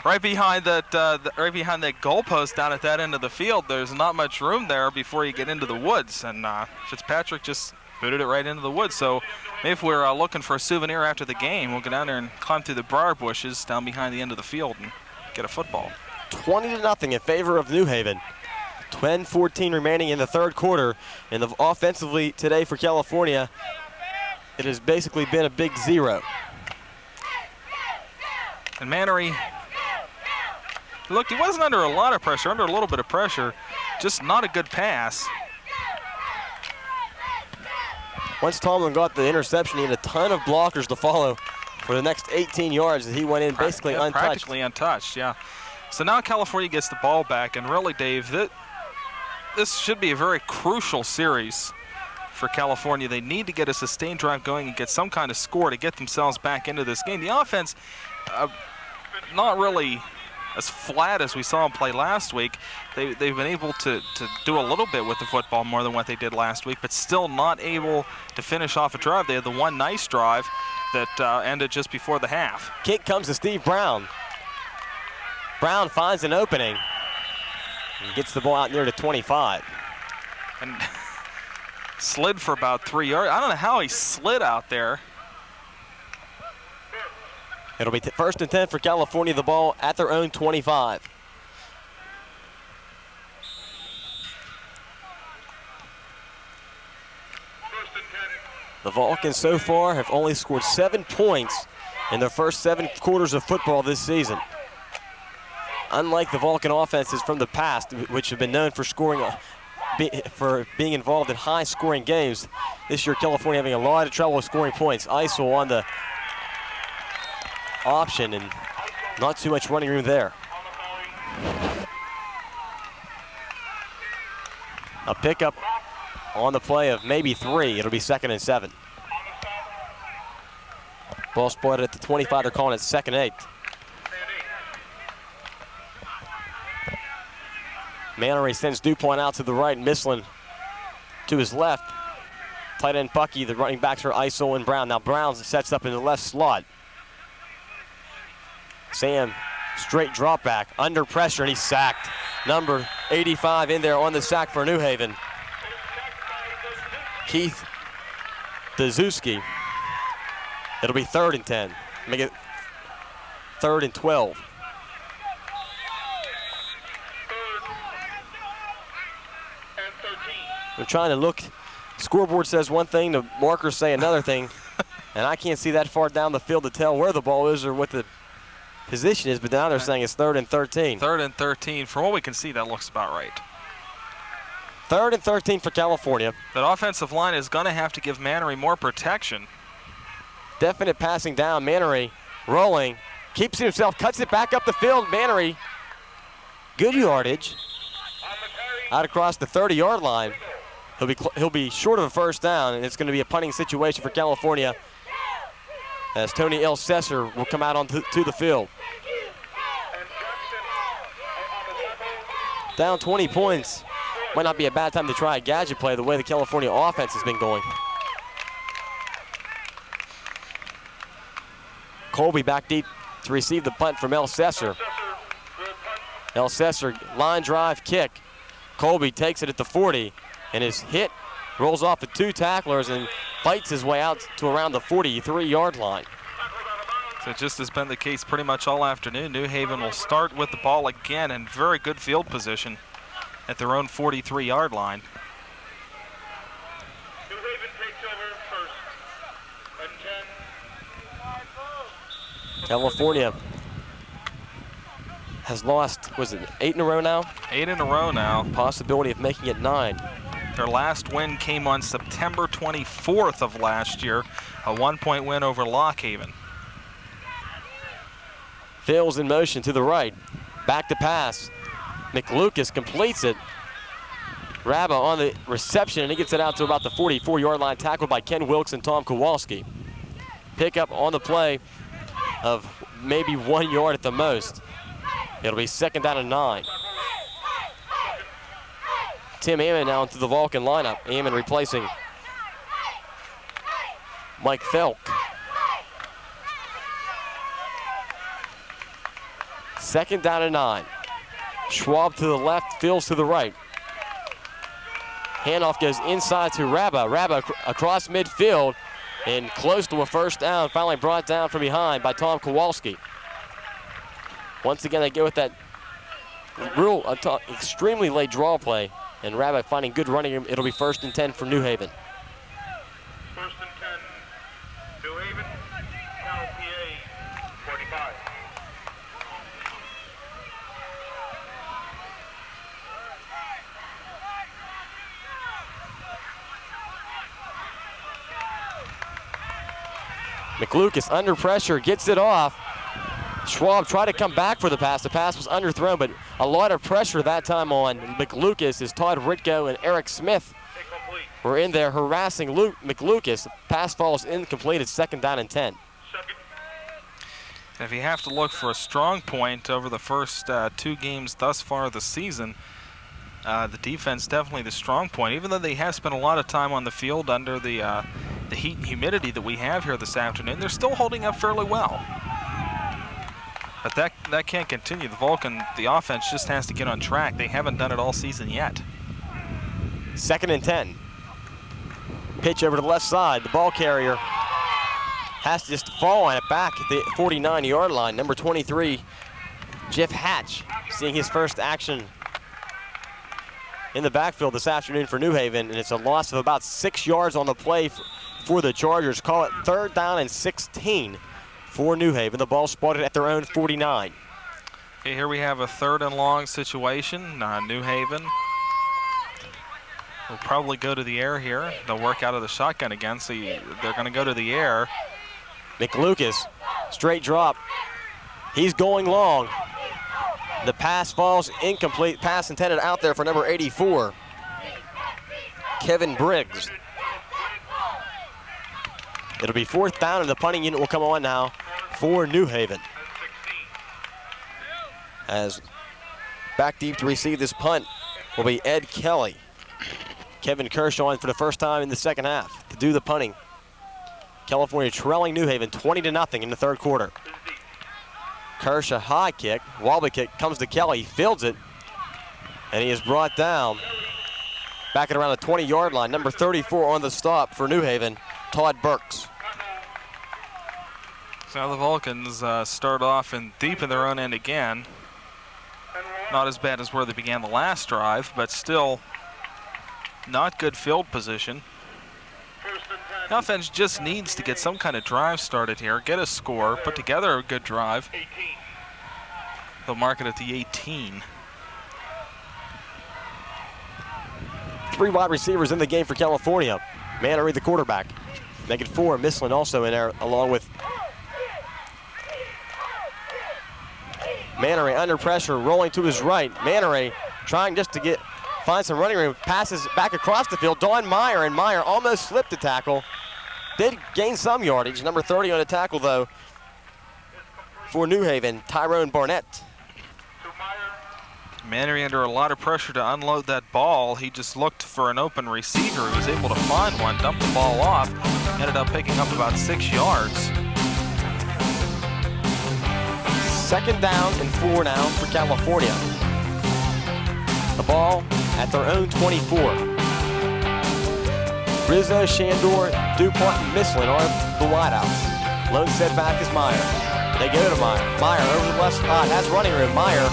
right behind that goalpost down at that end of the field. There's not much room there before you get into the woods, and Fitzpatrick just booted it right into the woods. So maybe if we're looking for a souvenir after the game, we'll go down there and climb through the briar bushes down behind the end of the field and get a football. 20-0 in favor of New Haven. 10-14 remaining in the 3rd quarter, and offensively today for California, it has basically been a big 0. And Mannery, look, he wasn't under a lot of pressure, under a little bit of pressure, just not a good pass. Once Tomlin got the interception, he had a ton of blockers to follow for the next 18 yards, and he went in basically untouched. Practically untouched, yeah. So now California gets the ball back, and really, Dave, this should be a very crucial series for California. They need to get a sustained drive going and get some kind of score to get themselves back into this game. The offense, not really as flat as we saw them play last week. They've been able to do a little bit with the football more than what they did last week, but still not able to finish off a drive. They had the one nice drive that ended just before the half. Kick comes to Steve Brown. Brown finds an opening and gets the ball out near the 25. And slid for about 3 yards. I don't know how he slid out there. It'll be 1st and 10 for California, the ball at their own 25. The Vulcans so far have only scored 7 points in their first 7 quarters of football this season. Unlike the Vulcan offenses from the past, which have been known for scoring, for being involved in high-scoring games, this year California having a lot of trouble scoring points. Isel on the option and not too much running room there. A pickup on the play of maybe 3. It'll be 2nd and 7. Ball spotted at the 25. They're calling it 2nd and 8. Mannery sends DuPont out to the right, Mislin to his left. Tight end Puckey, the running backs are Isel and Brown. Now Brown sets up in the left slot. Sam, straight drop back, under pressure, and he's sacked. Number 85 in there on the sack for New Haven. Keith Dazuski. It'll be 3rd and 10. Make it 3rd and 12. They're trying to look. Scoreboard says one thing, the markers say another thing, and I can't see that far down the field to tell where the ball is or what the position is, but now they're saying it's 3rd and 13. 3rd and 13. From what we can see, that looks about right. 3rd and 13 for California. That offensive line is going to have to give Mannery more protection. Definite passing down. Mannery rolling, keeps it himself, cuts it back up the field. Mannery, good yardage. Out across the 30-yard line. He'll be short of a first down, and it's going to be a punting situation for California as Tony Elsesser will come out onto the field. Down 20 points. Might not be a bad time to try a gadget play the way the California offense has been going. Colby back deep to receive the punt from Elsesser. Elsesser, line drive kick. Colby takes it at the 40 and is hit, rolls off the 2 tacklers and fights his way out to around the 43-yard line. So just has been the case pretty much all afternoon. New Haven will start with the ball again in very good field position at their own 43-yard line. New Haven takes over first and 10. California has lost, was it 8 in a row now? 8 in a row now. Possibility of making it 9. Their last win came on September 24th of last year, a 1-point win over Lock Haven. Phil's in motion to the right. Back to pass. McLucas completes it. Rabba on the reception, and he gets it out to about the 44-yard line, tackled by Ken Wilkes and Tom Kowalski. Pickup on the play of maybe 1 yard at the most. It'll be second down and 9. Tim Ammon now into the Vulcan lineup. Ammon replacing Mike Felk. Second down and 9. Schwab to the left, Fields to the right. Handoff goes inside to Rabba. Rabba across midfield and close to a first down. Finally brought down from behind by Tom Kowalski. Once again, they go with that real extremely late draw play, and Rabba finding good running. It'll be first and 10 for New Haven. First and 10. New Haven, Cal PA 45. McLucas under pressure, gets it off. Schwab tried to come back for the pass. The pass was underthrown, but a lot of pressure that time on McLucas as Todd Ritko and Eric Smith were in there harassing McLucas. Pass falls incomplete. It's second down and 10. If you have to look for a strong point over the first 2 games thus far this season, the defense definitely the strong point. Even though they have spent a lot of time on the field under the heat and humidity that we have here this afternoon, they're still holding up fairly well. But that can't continue. The offense just has to get on track. They haven't done it all season yet. Second and 10. Pitch over to the left side. The ball carrier has to just fall on it back at the 49-yard line. Number 23, Jeff Hatch, seeing his first action in the backfield this afternoon for New Haven, and it's a loss of about 6 yards on the play for the Chargers. Call it third down and 16 for New Haven. The ball spotted at their own 49. Okay, here we have a 3rd and long situation. New Haven will probably go to the air here. They'll work out of the shotgun again, so they're going to go to the air. McLucas, straight drop. He's going long. The pass falls incomplete. Pass intended out there for number 84, Kevin Briggs. It'll be 4th down, and the punting unit will come on now for New Haven. As back deep to receive this punt will be Ed Kelly. Kevin Kershaw in for the first time in the second half to do the punting. California trailing New Haven 20-0 in the 3rd quarter. Kershaw high kick, wobbly kick, comes to Kelly, fields it, and he is brought down back at around the 20-yard line. Number 34 on the stop for New Haven, Todd Burks. So now the Vulcans start off deep in their own end again. Not as bad as where they began the last drive, but still not good field position. The offense just needs to get some kind of drive started here, get a score, put together a good drive. They'll mark it at the 18. 3 wide receivers in the game for California. Mannery, the quarterback. Make it 4. Mislin also in there, along with Mannery under pressure, rolling to his right. Mannery trying just to find some running room. Passes back across the field. Don Meyer, and Meyer almost slipped the tackle. Did gain some yardage. Number 30 on the tackle, though, for New Haven, Tyrone Barnett. Mannery under a lot of pressure to unload that ball. He just looked for an open receiver. He was able to find one, dumped the ball off, ended up picking up about 6 yards. Second down and 4 now for California. The ball at their own 24. Rizzo, Shandor, DuPont, and Mislin are the wideouts. Lone setback is Meyer. They go to Meyer. Meyer over the left spot, has running room. Meyer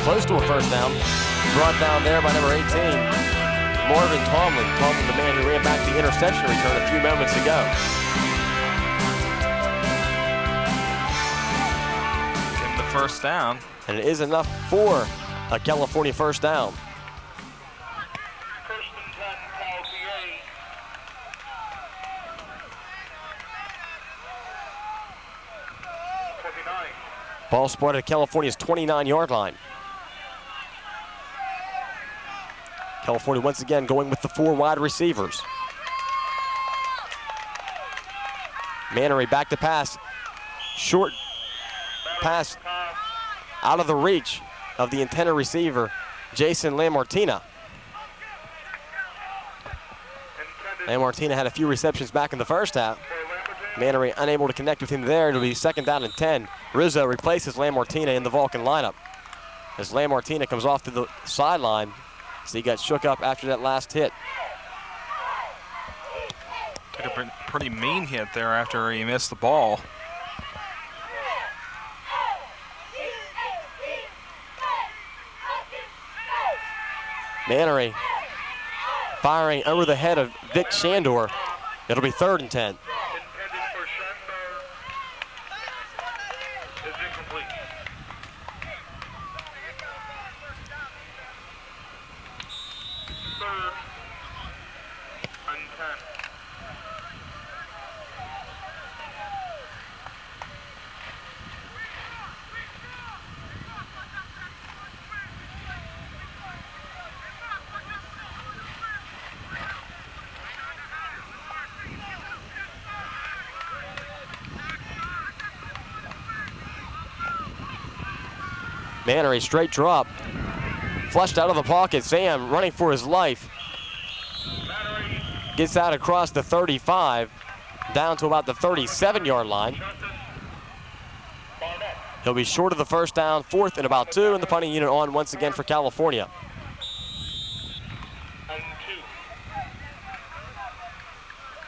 close to a first down. Brought down there by number 18, Marvin Tomlin. Tomlin, the man who ran back the interception return a few moments ago. Give him the first down. And it is enough for a California first down. First and 10, Cal PA. 29. Ball spotted at California's 29-yard line. California once again going with the 4 wide receivers. Mannery back to pass. Short pass out of the reach of the intended receiver, Jason Lamartina. Lamartina had a few receptions back in the first half. Mannery unable to connect with him there. It'll be second down and 10. Rizzo replaces Lamartina in the Vulcan lineup as Lamartina comes off to the sideline. So he got shook up after that last hit. Took a pretty mean hit there after he missed the ball. Mannery firing over the head of Vic Shandor. It'll be third and 10. Intended for Shandor is incomplete. Third and 10. Mannery straight drop. Flushed out of the pocket. Sam running for his life. Gets out across the 35, down to about the 37-yard line. He'll be short of the first down, 4th and about 2, and the punting unit on once again for California.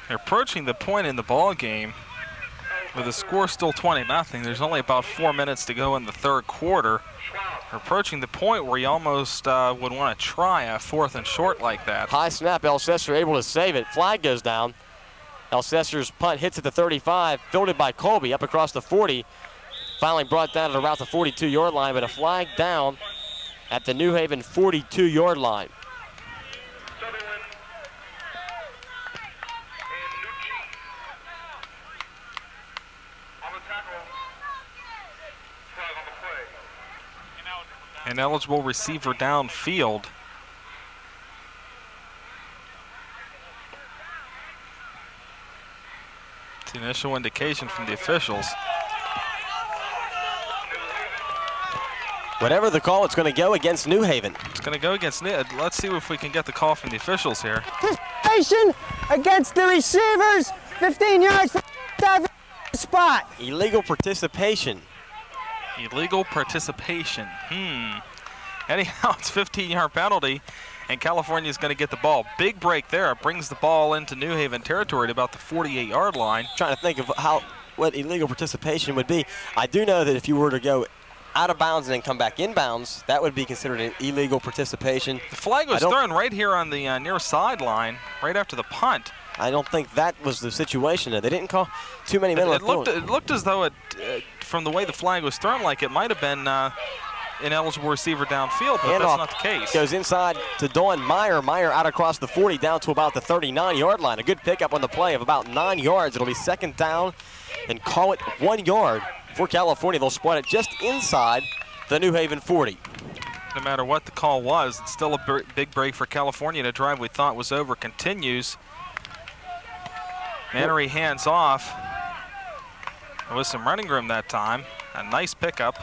They're approaching the point in the ball game with the score still 20-0. There's only about 4 minutes to go in the third quarter. They're approaching the point where you almost would want to try a 4th and short like that. High snap, Elsesser able to save it. Flag goes down. Elsesser's punt hits at the 35, fielded by Colby up across the 40. Finally brought down at about the 42-yard line, but a flag down at the New Haven 42-yard line. An eligible receiver downfield. It's the initial indication from the officials. Whatever the call, it's going to go against New Haven. It's going to go against New. Let's see if we can get the call from the officials here. Participation against the receivers, 15 yards from the spot. Illegal participation. Illegal participation. Anyhow, it's 15-yard penalty, and California's going to get the ball. Big break there. It brings the ball into New Haven territory at about the 48-yard line. Trying to think of what illegal participation would be. I do know that if you were to go out of bounds and then come back in bounds, that would be considered an illegal participation. The flag was thrown right here on the near sideline, right after the punt. I don't think that was the situation. They didn't call too many men. It looked as though from the way the flag was thrown, like it might have been an eligible receiver downfield, but that's not the case. Goes inside to Dawn Meyer. Meyer out across the 40 down to about the 39-yard line. A good pickup on the play of about 9 yards. It'll be second down and call it 1 yard for California. They'll spot it just inside the New Haven 40. No matter what the call was, it's still a big break for California. The drive we thought was over continues. Mannery hands off. There was some running room that time. A nice pickup.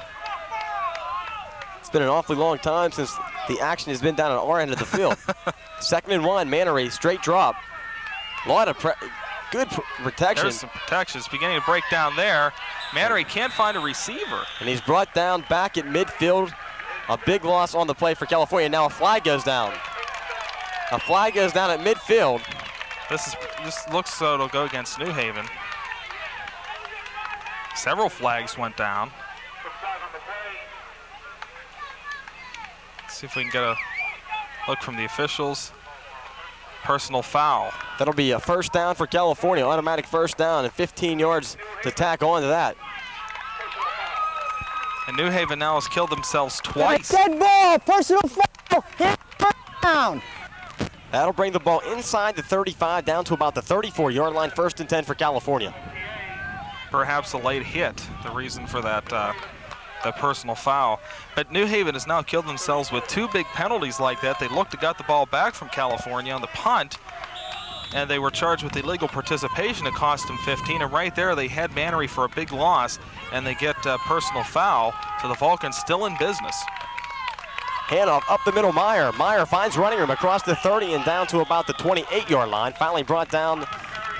It's been an awfully long time since the action has been down at our end of the field. 2nd and 1, Mannery, straight drop. A lot of good protection. There's some protection. It's beginning to break down there. Mannery can't find a receiver. And he's brought down back at midfield. A big loss on the play for California. Now a flag goes down. A flag goes down at midfield. This looks so it'll go against New Haven. Several flags went down. Let's see if we can get a look from the officials. Personal foul. That'll be a first down for California. Automatic first down and 15 yards to tack on to that. And New Haven now has killed themselves twice. Dead ball, personal foul, hit first down. That'll bring the ball inside the 35 down to about the 34-yard line. 1st and 10 for California. Perhaps a late hit, the reason for that personal foul. But New Haven has now killed themselves with 2 big penalties like that. They looked to got the ball back from California on the punt, and they were charged with illegal participation. It cost them 15, and right there they had Mannery for a big loss, and they get a personal foul, so the Vulcans still in business. Handoff up the middle, Meyer. Meyer finds running room across the 30 and down to about the 28-yard line. Finally brought down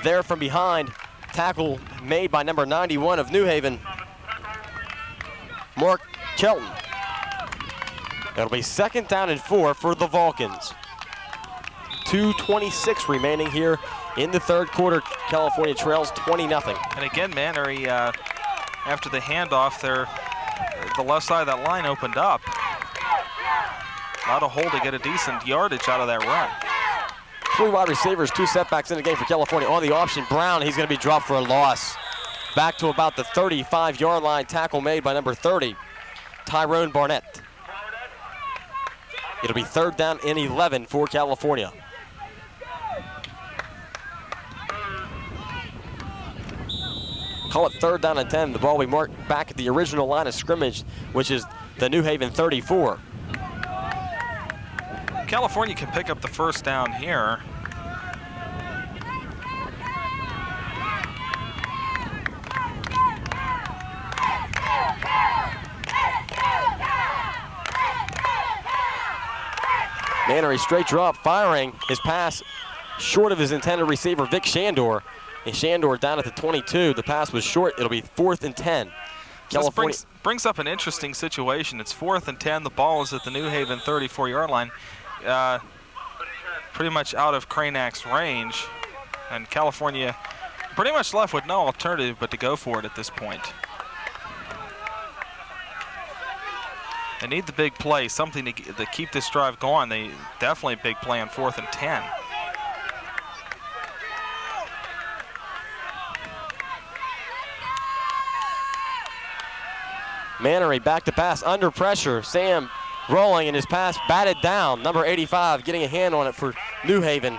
there from behind. Tackle made by number 91 of New Haven, Mark Kelton. It'll be 2nd down and 4 for the Vulcans. 2:26 remaining here in the 3rd quarter. California trails 20-0. And again, Mannery, after the handoff there, the left side of that line opened up. A lot of hole to get a decent yardage out of that run. 3 wide receivers, 2 setbacks in the game for California. On the option, Brown, he's going to be dropped for a loss. Back to about the 35-yard line. Tackle made by number 30, Tyrone Barnett. It'll be 3rd down and 11 for California. Call it 3rd down and 10. The ball will be marked back at the original line of scrimmage, which is the New Haven 34. California can pick up the first down here. Mannery straight drop, firing his pass short of his intended receiver, Vic Shandor. And Shandor down at the 22. The pass was short. It'll be 4th and 10. California brings up an interesting situation. It's 4th and 10. The ball is at the New Haven 34-yard line. Pretty much out of Cranak's range. And California pretty much left with no alternative but to go for it at this point. They need the big play, something to keep this drive going. They definitely big play on 4th and 10. Mannery back to pass, under pressure. Sam rolling, and his pass batted down. Number 85 getting a hand on it for New Haven.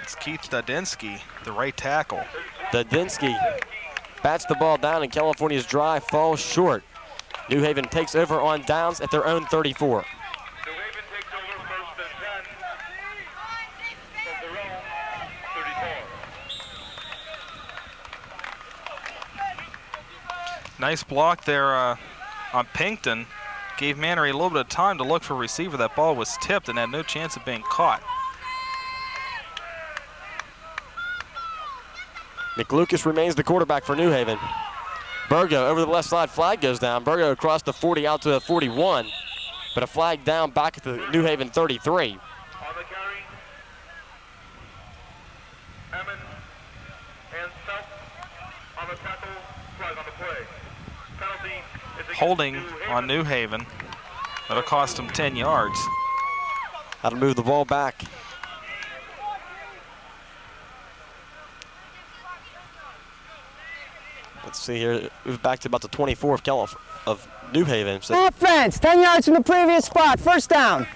It's Keith Dudinsky, the right tackle. Dudinsky bats the ball down, and California's drive falls short. New Haven takes over on downs at their own 34. New Haven takes over 1st and 10 from their own 34. Nice block there on Pinkton. Gave Mannery a little bit of time to look for a receiver. That ball was tipped and had no chance of being caught. McLucas remains the quarterback for New Haven. Burgo over the left side, flag goes down. Burgo across the 40 out to the 41, but a flag down back at the New Haven 33. On the carry, Emmons and Self on the tackle, flag on the play. Penalty is against Holding New Haven. on New Haven. That'll cost him 10 yards. That'll move the ball back. Let's see here. Move back to about the 24 of New Haven. So Offense, 10 yards from the previous spot. 1st down.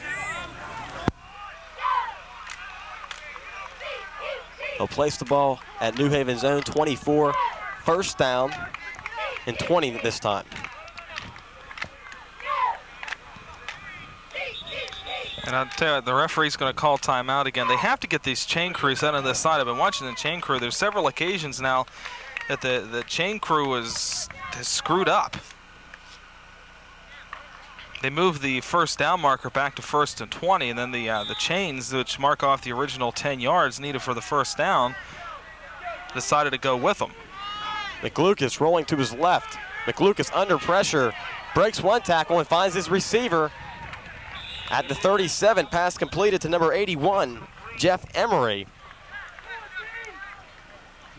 they'll place the ball at New Haven's own 24. 1st down and 20 this time. And I'll tell you, the referee's going to call timeout again. They have to get these chain crews out on this side. I've been watching the chain crew. There's several occasions now that the chain crew has screwed up. They moved the first down marker back to 1st and 20, and then the chains, which mark off the original 10 yards needed for the first down, decided to go with them. McLucas rolling to his left. McLucas under pressure, breaks one tackle and finds his receiver at the 37. Pass completed to number 81, Jeff Emery.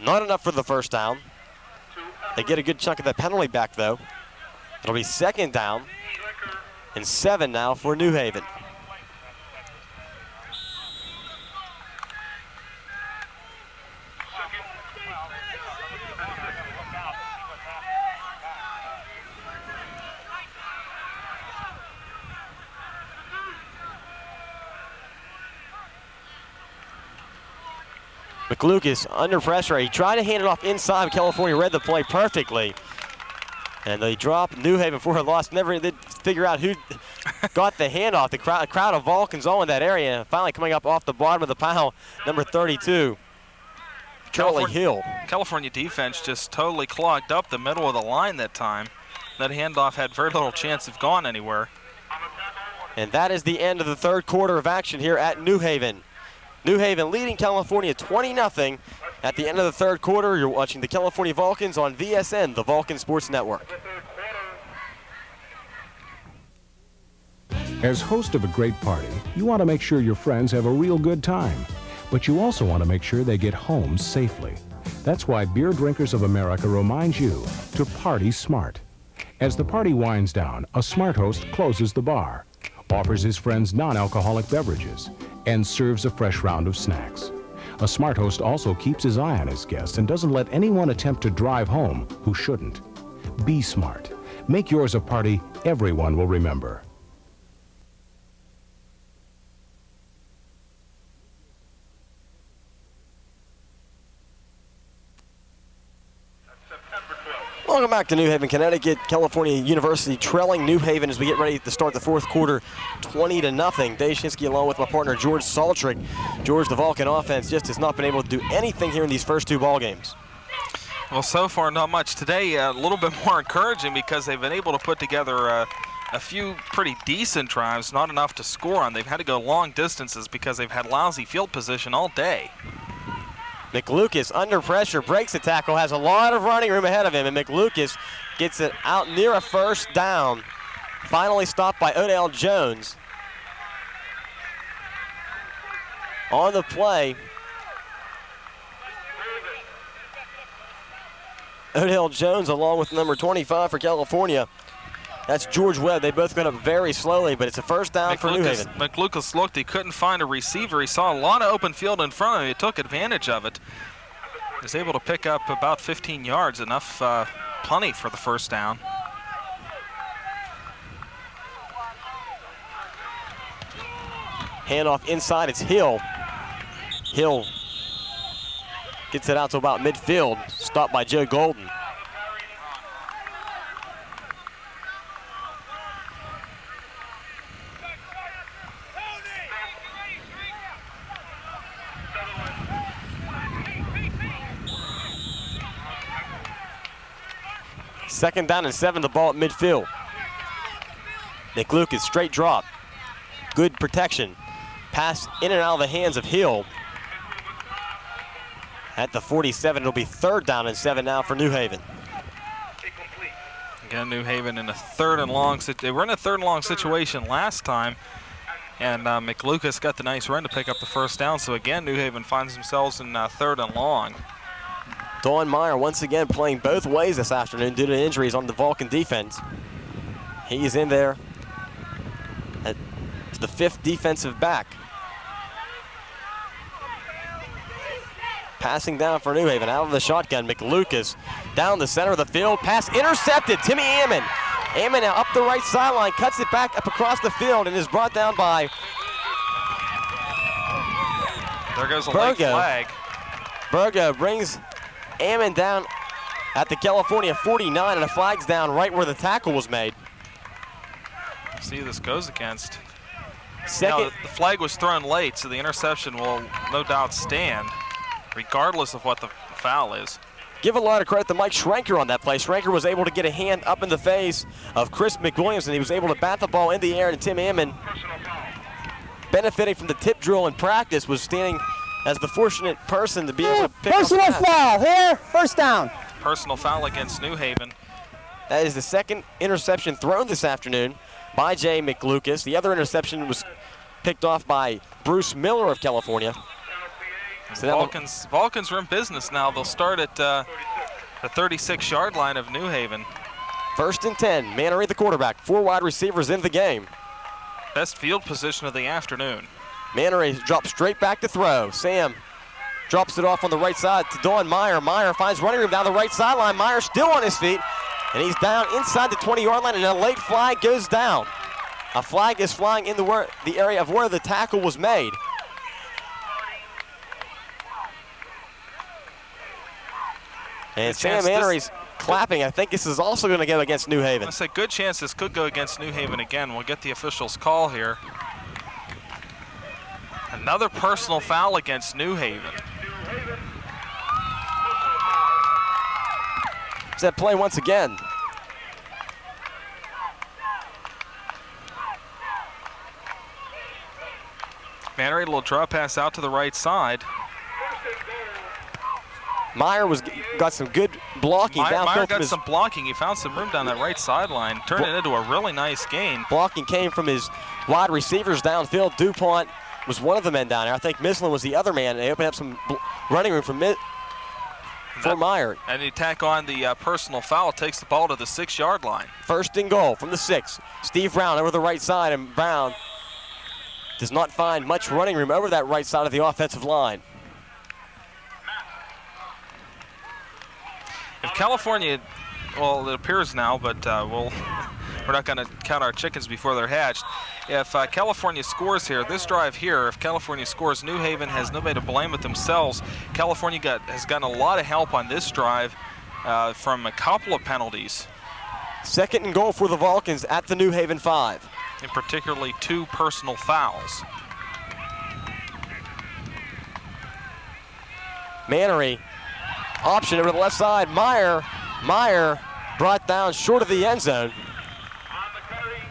Not enough for the first down. They get a good chunk of that penalty back, though. It'll be 2nd down and 7 now for New Haven. McLucas under pressure. He tried to hand it off inside. California read the play perfectly. And they drop New Haven for a loss. Never did figure out who got the handoff. The crowd of Vulcans all in that area. Finally coming up off the bottom of the pile, number 32, Charlie Hill. California defense just totally clogged up the middle of the line that time. That handoff had very little chance of going anywhere. And that is the end of the 3rd quarter of action here at New Haven. New Haven leading California 20-0 at the end of the 3rd quarter. You're watching the California Vulcans on VSN, the Vulcan Sports Network. As host of a great party, you want to make sure your friends have a real good time. But you also want to make sure they get home safely. That's why Beer Drinkers of America reminds you to party smart. As the party winds down, a smart host closes the bar, offers his friends non-alcoholic beverages, and serves a fresh round of snacks. A smart host also keeps his eye on his guests and doesn't let anyone attempt to drive home who shouldn't. Be smart. Make yours a party everyone will remember. Welcome back to New Haven, Connecticut. California University trailing New Haven as we get ready to start the 4th quarter, 20-0. Dave Shinsky along with my partner George Saltrick. George, the Vulcan offense just has not been able to do anything here in these first 2 ball games. Well, so far not much. Today a little bit more encouraging because they've been able to put together a few pretty decent drives, not enough to score on. They've had to go long distances because they've had lousy field position all day. McLucas under pressure, breaks the tackle, has a lot of running room ahead of him, and McLucas gets it out near a first down. Finally stopped by Odell Jones. On the play, Odell Jones along with number 25 for California. That's George Webb. They both got up very slowly, but it's a first down for New Haven. McLucas looked. He couldn't find a receiver. He saw a lot of open field in front of him. He took advantage of it. He was able to pick up about 15 yards, enough, plenty for the first down. Handoff inside. It's Hill. Hill gets it out to about midfield. Stopped by Joe Golden. Second down and 7, the ball at midfield. McLucas, straight drop. Good protection. Pass in and out of the hands of Hill. At the 47, it'll be 3rd down and 7 now for New Haven. Again, New Haven in a 3rd and long. They were in a 3rd and long situation last time, and McLucas got the nice run to pick up the first down. So again, New Haven finds themselves in 3rd and long. Don Meyer once again playing both ways this afternoon due to injuries on the Vulcan defense. He's in there at the 5th defensive back. Passing down for New Haven out of the shotgun. McLucas down the center of the field. Pass intercepted. Timmy Ammon. Ammon now up the right sideline, cuts it back up across the field and is brought down by there goes a late flag. Burgo brings Ammon down at the California 49, and a flag's down right where the tackle was made. See who this goes against. Second. The flag was thrown late, so the interception will no doubt stand, regardless of what the foul is. Give a lot of credit to Mike Schrenker on that play. Schrenker was able to get a hand up in the face of Chris McWilliams, and he was able to bat the ball in the air, and Tim Ammon, benefiting from the tip drill in practice, was standing as the fortunate person to be able to pick up the Personal pass. foul here, first down. Personal foul against New Haven. That is the second interception thrown this afternoon by Jay McLucas. The other interception was picked off by Bruce Miller of California. So Vulcans are in business now. They'll start at the 36-yard line of New Haven. 1st and 10. Mannery, the quarterback. 4 wide receivers in the game. Best field position of the afternoon. Mannery drops straight back to throw. Sam drops it off on the right side to Dawn Meyer. Meyer finds running room down the right sideline. Meyer still on his feet, and he's down inside the 20-yard line, and a late flag goes down. A flag is flying in the area of where the tackle was made. And Sam Mannery's clapping. I think this is also going to go against New Haven. That's a good chance this could go against New Haven again. We'll get the official's call here. Another personal foul against New Haven. It's that play once again. Mannery, a little draw pass out to the right side. Meyer got some good blocking downfield. Meyer got some blocking. He found some room down that right sideline, turned it into a really nice gain. Blocking came from his wide receivers downfield. DuPont was one of the men down there. I think Mislin was the other man. They opened up some running room for Meyer. And he tack on the personal foul, takes the ball to the 6-yard line. 1st and goal from the 6. Steve Brown over the right side, and Brown does not find much running room over that right side of the offensive line. If California, well, it appears now, but we're not going to count our chickens before they're hatched. If California scores here, this drive here, if California scores, New Haven has nobody to blame but themselves. California has gotten a lot of help on this drive from a couple of penalties. 2nd and goal for the Vulcans at the New Haven 5. And particularly 2 personal fouls. Mannery, option over to the left side. Meyer brought down short of the end zone.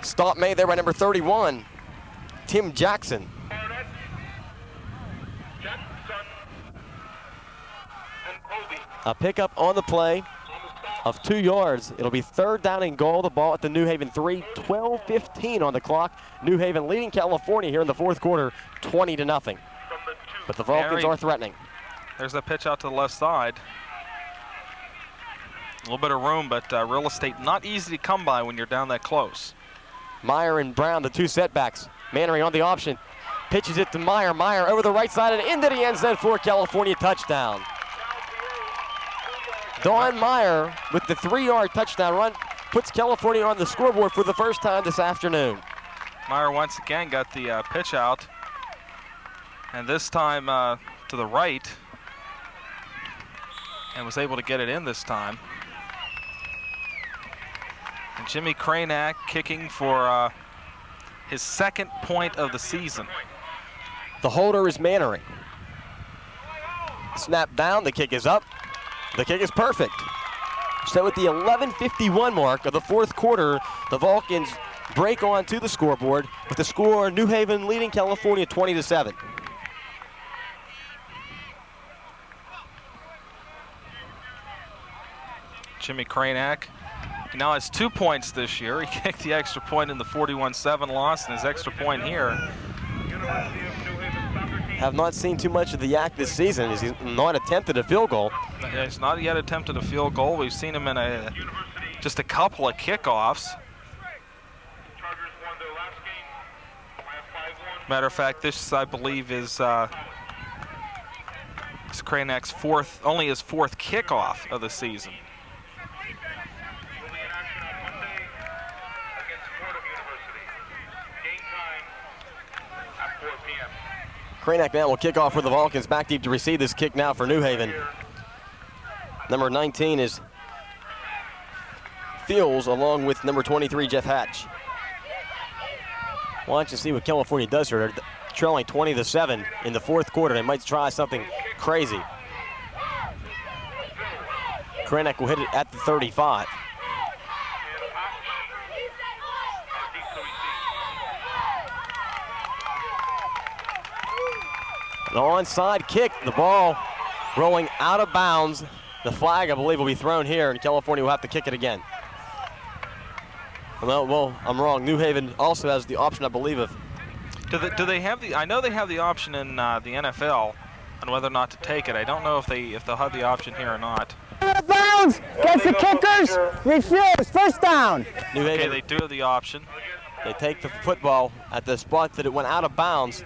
Stop made there by number 31, Tim Jackson. A pickup on the play of 2 yards. It'll be 3rd down and goal. The ball at the New Haven 3, 12:15 on the clock. New Haven leading California here in the 4th quarter, 20-0. But the Vulcans are threatening. There's that pitch out to the left side. A little bit of room, but real estate not easy to come by when you're down that close. Meyer and Brown, the 2 setbacks. Mannery on the option. Pitches it to Meyer. Meyer over the right side and into the end zone for a California touchdown. Dawn Meyer with the 3-yard touchdown run puts California on the scoreboard for the first time this afternoon. Meyer once again got the pitch out, and this time to the right, and was able to get it in this time. And Jimmy Cranack kicking for his 2nd point of the season. The holder is Mannery. Snap down, the kick is up. The kick is perfect. So at the 11:51 mark of the 4th quarter, the Vulcans break on to the scoreboard with the score New Haven leading California 20-7. Jimmy Cranack, he now has 2 points this year. He kicked the extra point in the 41-7 loss, and his extra point here. Have not seen too much of the Yak this season as he's not attempted a field goal. He's not yet attempted a field goal. We've seen him in just a couple of kickoffs. Matter of fact, this I believe is Cranack's only his 4th kickoff of the season. Cranack now will kick off for the Vulcans. Back deep to receive this kick now for New Haven. Number 19 is Fields, along with number 23, Jeff Hatch. Watch and see what California does here. They're trailing 20-7 in the fourth quarter. They might try something crazy. Krenek will hit it at the 35. An onside kick, the ball rolling out of bounds. The flag, I believe, will be thrown here, and California will have to kick it again. Well, I'm wrong. New Haven also has the option, I believe, of. Do they have the? I know they have the option in the NFL on whether or not to take it. I don't know if they'll have the option here or not. Out of bounds. Gets the kickers. Refuse. First down. New Haven. Okay, they do have the option. They take the football at the spot that it went out of bounds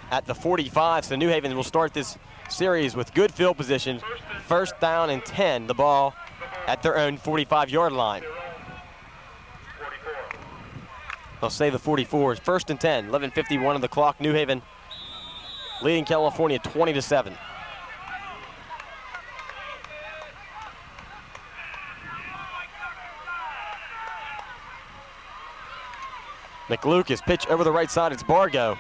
at the 45. So New Haven will start this series with good field position. First down and 10. The ball at their own 45-yard line. They'll say the 44 is first and 10. 11:51 on the clock. New Haven leading California 20-7. McLucas pitch over the right side. It's Bargo.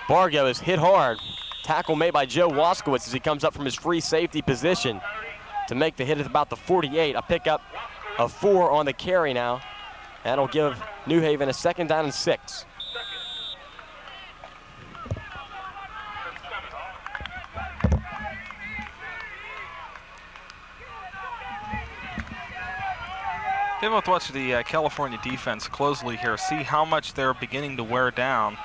Bargo is hit hard. Tackle made by Joe Waskowitz as he comes up from his free safety position to make the hit at about the 48. A pickup of 4 on the carry now. That'll give New Haven a second down and 6. They both watch the California defense closely here, see how much they're beginning to wear down,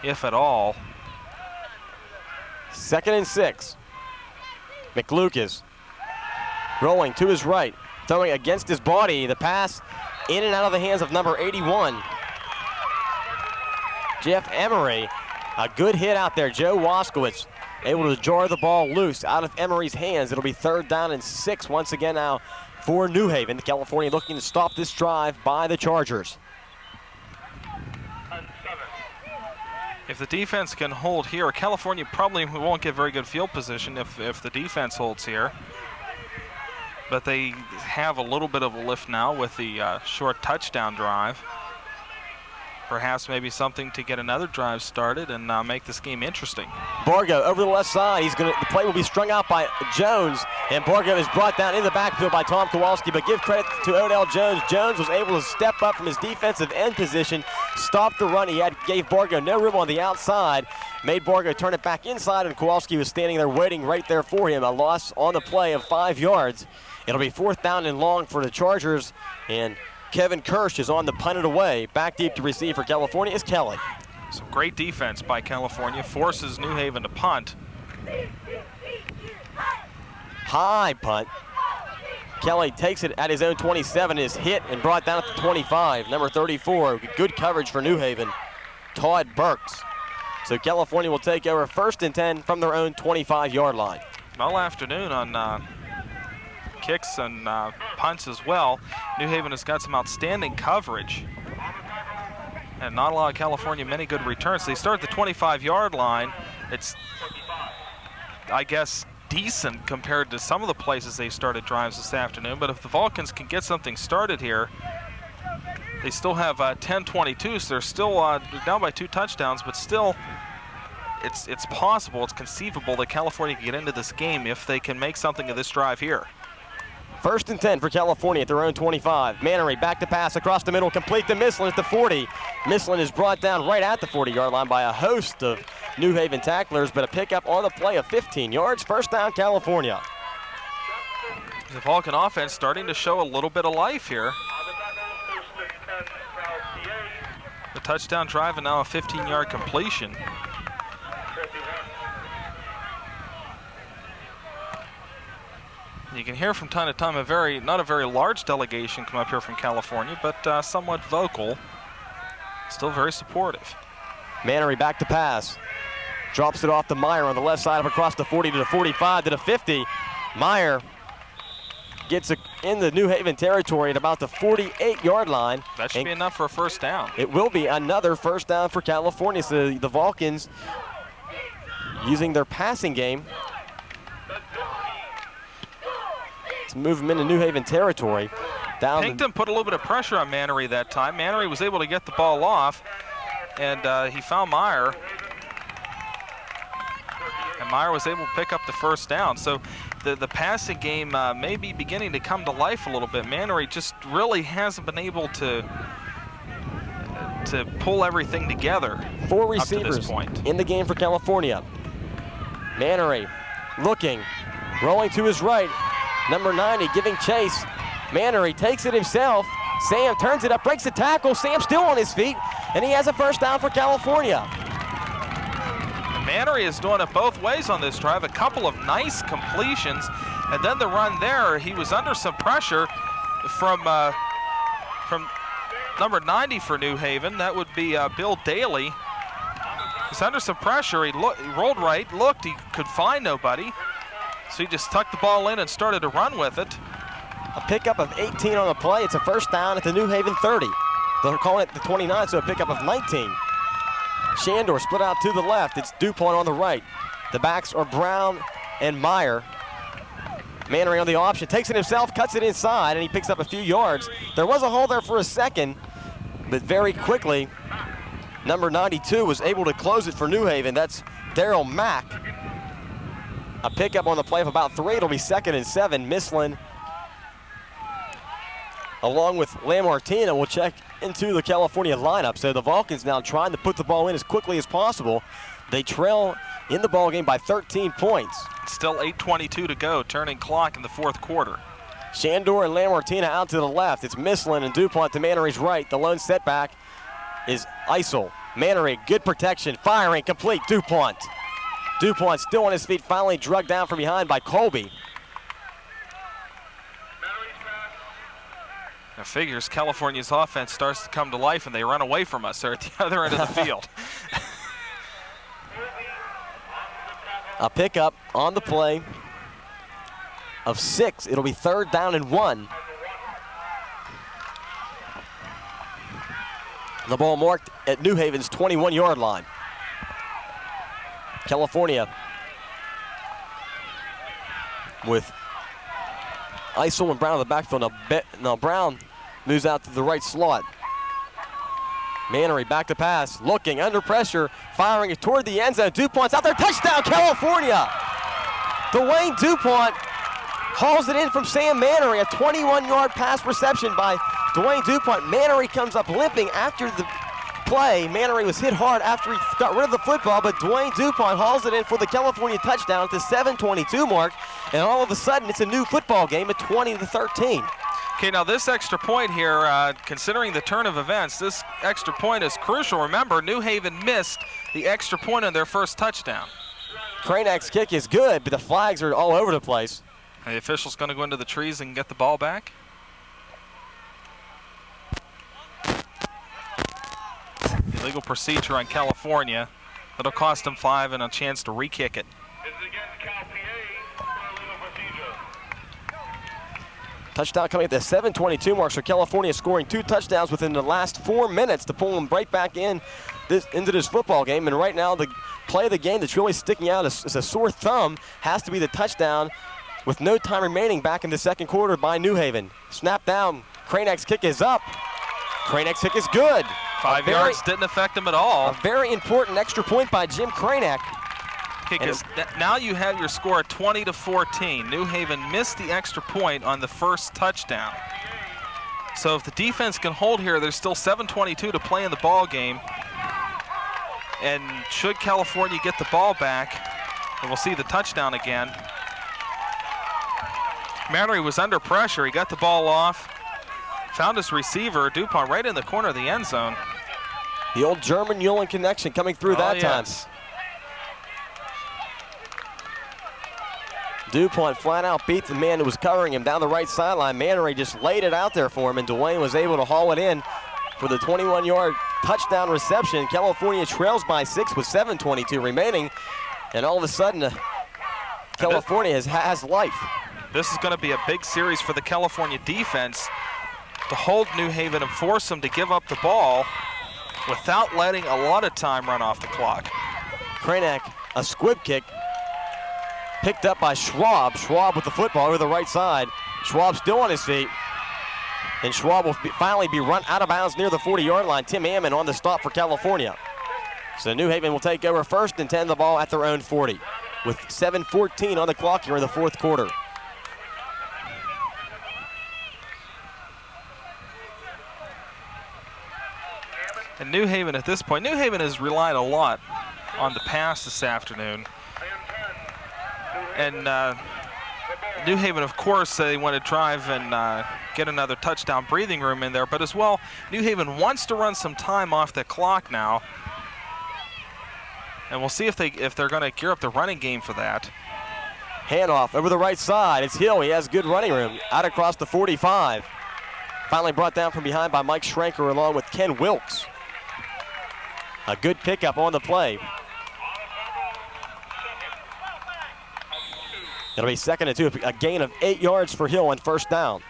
if at all. Second and 6. McLucas rolling to his right, throwing against his body. The pass in and out of the hands of number 81. Jeff Emery, a good hit out there. Joe Waskowitz able to jar the ball loose out of Emery's hands. It'll be third down and 6 once again now for New Haven. California looking to stop this drive by the Chargers. If the defense can hold here, California probably won't get very good field position if the defense holds here. But they have a little bit of a lift now with the short touchdown drive. Perhaps maybe something to get another drive started and make this game interesting. Bargo over the left side. The play will be strung out by Jones, and Bargo is brought down in the backfield by Tom Kowalski. But give credit to Odell Jones. Jones was able to step up from his defensive end position, stop the run. Gave Bargo no room on the outside, made Bargo turn it back inside, and Kowalski was standing there waiting right there for him. A loss on the play of 5 yards. It'll be fourth down and long for the Chargers, and Kevin Kirsch is on the punt it away. Back deep to receive for California is Kelly. Some great defense by California, forces New Haven to punt. High punt. Kelly takes it at his own 27, is hit and brought down at the 25. Number 34, good coverage for New Haven, Todd Burks. So California will take over first and 10 from their own 25-yard line. All afternoon on kicks and punts as well. New Haven has got some outstanding coverage and not a lot of California many good returns. They start at the 25-yard line. It's, I guess, decent compared to some of the places they started drives this afternoon, but if the Vulcans can get something started here, they still have 10-22, so they're still down by 2 touchdowns, but still it's possible, it's conceivable that California can get into this game if they can make something of this drive here. First and 10 for California at their own 25. Mannery back to pass across the middle, complete to Mislin at the 40. Mislin is brought down right at the 40-yard line by a host of New Haven tacklers, but a pickup on the play of 15 yards. First down, California. The Vulcan offense starting to show a little bit of life here. The touchdown drive and now a 15-yard completion. You can hear from time to time not a very large delegation come up here from California, but somewhat vocal, still very supportive. Mannery back to pass. Drops it off to Meyer on the left side, up across the 40 to the 45 to the 50. Meyer gets it in the New Haven territory at about the 48-yard line. That should be enough for a first down. It will be another first down for California. So the Vulcans using their passing game to move them into New Haven territory. Pinkton put a little bit of pressure on Mannery that time. Mannery was able to get the ball off, and he found Meyer. And Meyer was able to pick up the first down. So the passing game may be beginning to come to life a little bit. Mannery just really hasn't been able to pull everything together. 4 receivers up to this point in the game for California. Mannery looking, rolling to his right. Number 90 giving chase. Mannery takes it himself. Sam turns it up, breaks the tackle. Sam still on his feet, and he has a first down for California. Mannery is doing it both ways on this drive. A couple of nice completions, and then the run there, he was under some pressure from number 90 for New Haven. That would be Bill Daly. He's under some pressure. He rolled right, looked, he could find nobody. So he just tucked the ball in and started to run with it. A pickup of 18 on the play. It's a first down at the New Haven 30. They're calling it the 29, so a pickup of 19. Shandor split out to the left. It's DuPont on the right. The backs are Brown and Meyer. Mannery on the option, takes it himself, cuts it inside, and he picks up a few yards. There was a hole there for a second, but very quickly, number 92 was able to close it for New Haven. That's Daryl Mack. A pickup on the play of about 3. It'll be 2nd and 7. Mislin, along with Lamartina, will check into the California lineup. So the Vulcans now trying to put the ball in as quickly as possible. They trail in the ball game by 13 points. Still 8:22 to go, turning clock in the 4th quarter. Shandor and Lamartina out to the left. It's Mislin and DuPont to Mannery's right. The lone setback is Isel. Mannery, good protection, firing, complete, DuPont. DuPont still on his feet, finally drugged down from behind by Colby. Now figures California's offense starts to come to life and they run away from us. They're at the other end of the field. A pickup on the play of 6. It'll be 3rd down and 1. The ball marked at New Haven's 21-yard line. California with Isel and Brown in the backfield. Now Brown moves out to the right slot. Mannery back to pass, looking, under pressure, firing it toward the end zone. DuPont's out there, touchdown California! Dwayne DuPont hauls it in from Sam Mannery, a 21-yard pass reception by Dwayne DuPont. Mannery comes up limping after the play. Mannery was hit hard after he got rid of the football, but Dwayne DuPont hauls it in for the California touchdown at the 7:22 mark, and all of a sudden it's a new football game at 20-13. Okay, now this extra point here, considering the turn of events, this extra point is crucial. Remember, New Haven missed the extra point on their first touchdown. Kranak's kick is good, but the flags are all over the place. The official's going to go into the trees and get the ball back. Illegal procedure on California. That'll cost them 5 and a chance to re-kick it. Touchdown coming at the 7:22 mark, so California scoring 2 touchdowns within the last 4 minutes to pull them right back into this football game. And right now, the play of the game that's really sticking out as a sore thumb has to be the touchdown with no time remaining back in the 2nd quarter by New Haven. Snap down, Kranak's kick is up. Kranak's kick is good. 5 yards didn't affect him at all. A very important extra point by Jim Kranak. Because now you have your score at 20-14. New Haven missed the extra point on the first touchdown. So if the defense can hold here, there's still 7:22 to play in the ball game. And should California get the ball back, and we'll see the touchdown again. Mannery was under pressure. He got the ball off, found his receiver, DuPont, right in the corner of the end zone. The old German-Ullin connection coming through that time. DuPont flat out beat the man who was covering him down the right sideline. Mannery just laid it out there for him, and Dwayne was able to haul it in for the 21-yard touchdown reception. California trails by 6 with 7:22 remaining, and all of a sudden, California has life. This is going to be a big series for the California defense to hold New Haven and force them to give up the ball without letting a lot of time run off the clock. Kranak, a squib kick, picked up by Schwab. Schwab with the football over the right side. Schwab still on his feet. And Schwab will finally be run out of bounds near the 40-yard line. Tim Ammon on the stop for California. So New Haven will take over first and 10 the ball at their own 40 with 7:14 on the clock here in the fourth quarter. And New Haven at this point, New Haven has relied a lot on the pass this afternoon. And New Haven, of course, they want to drive and get another touchdown breathing room in there, but as well, New Haven wants to run some time off the clock now. And we'll see if they're going to gear up the running game for that. Handoff over the right side. It's Hill. He has good running room out across the 45. Finally brought down from behind by Mike Schranker along with Ken Wilkes. A good pickup on the play. It'll be 2nd and 2, a gain of 8 yards for Hill on first down.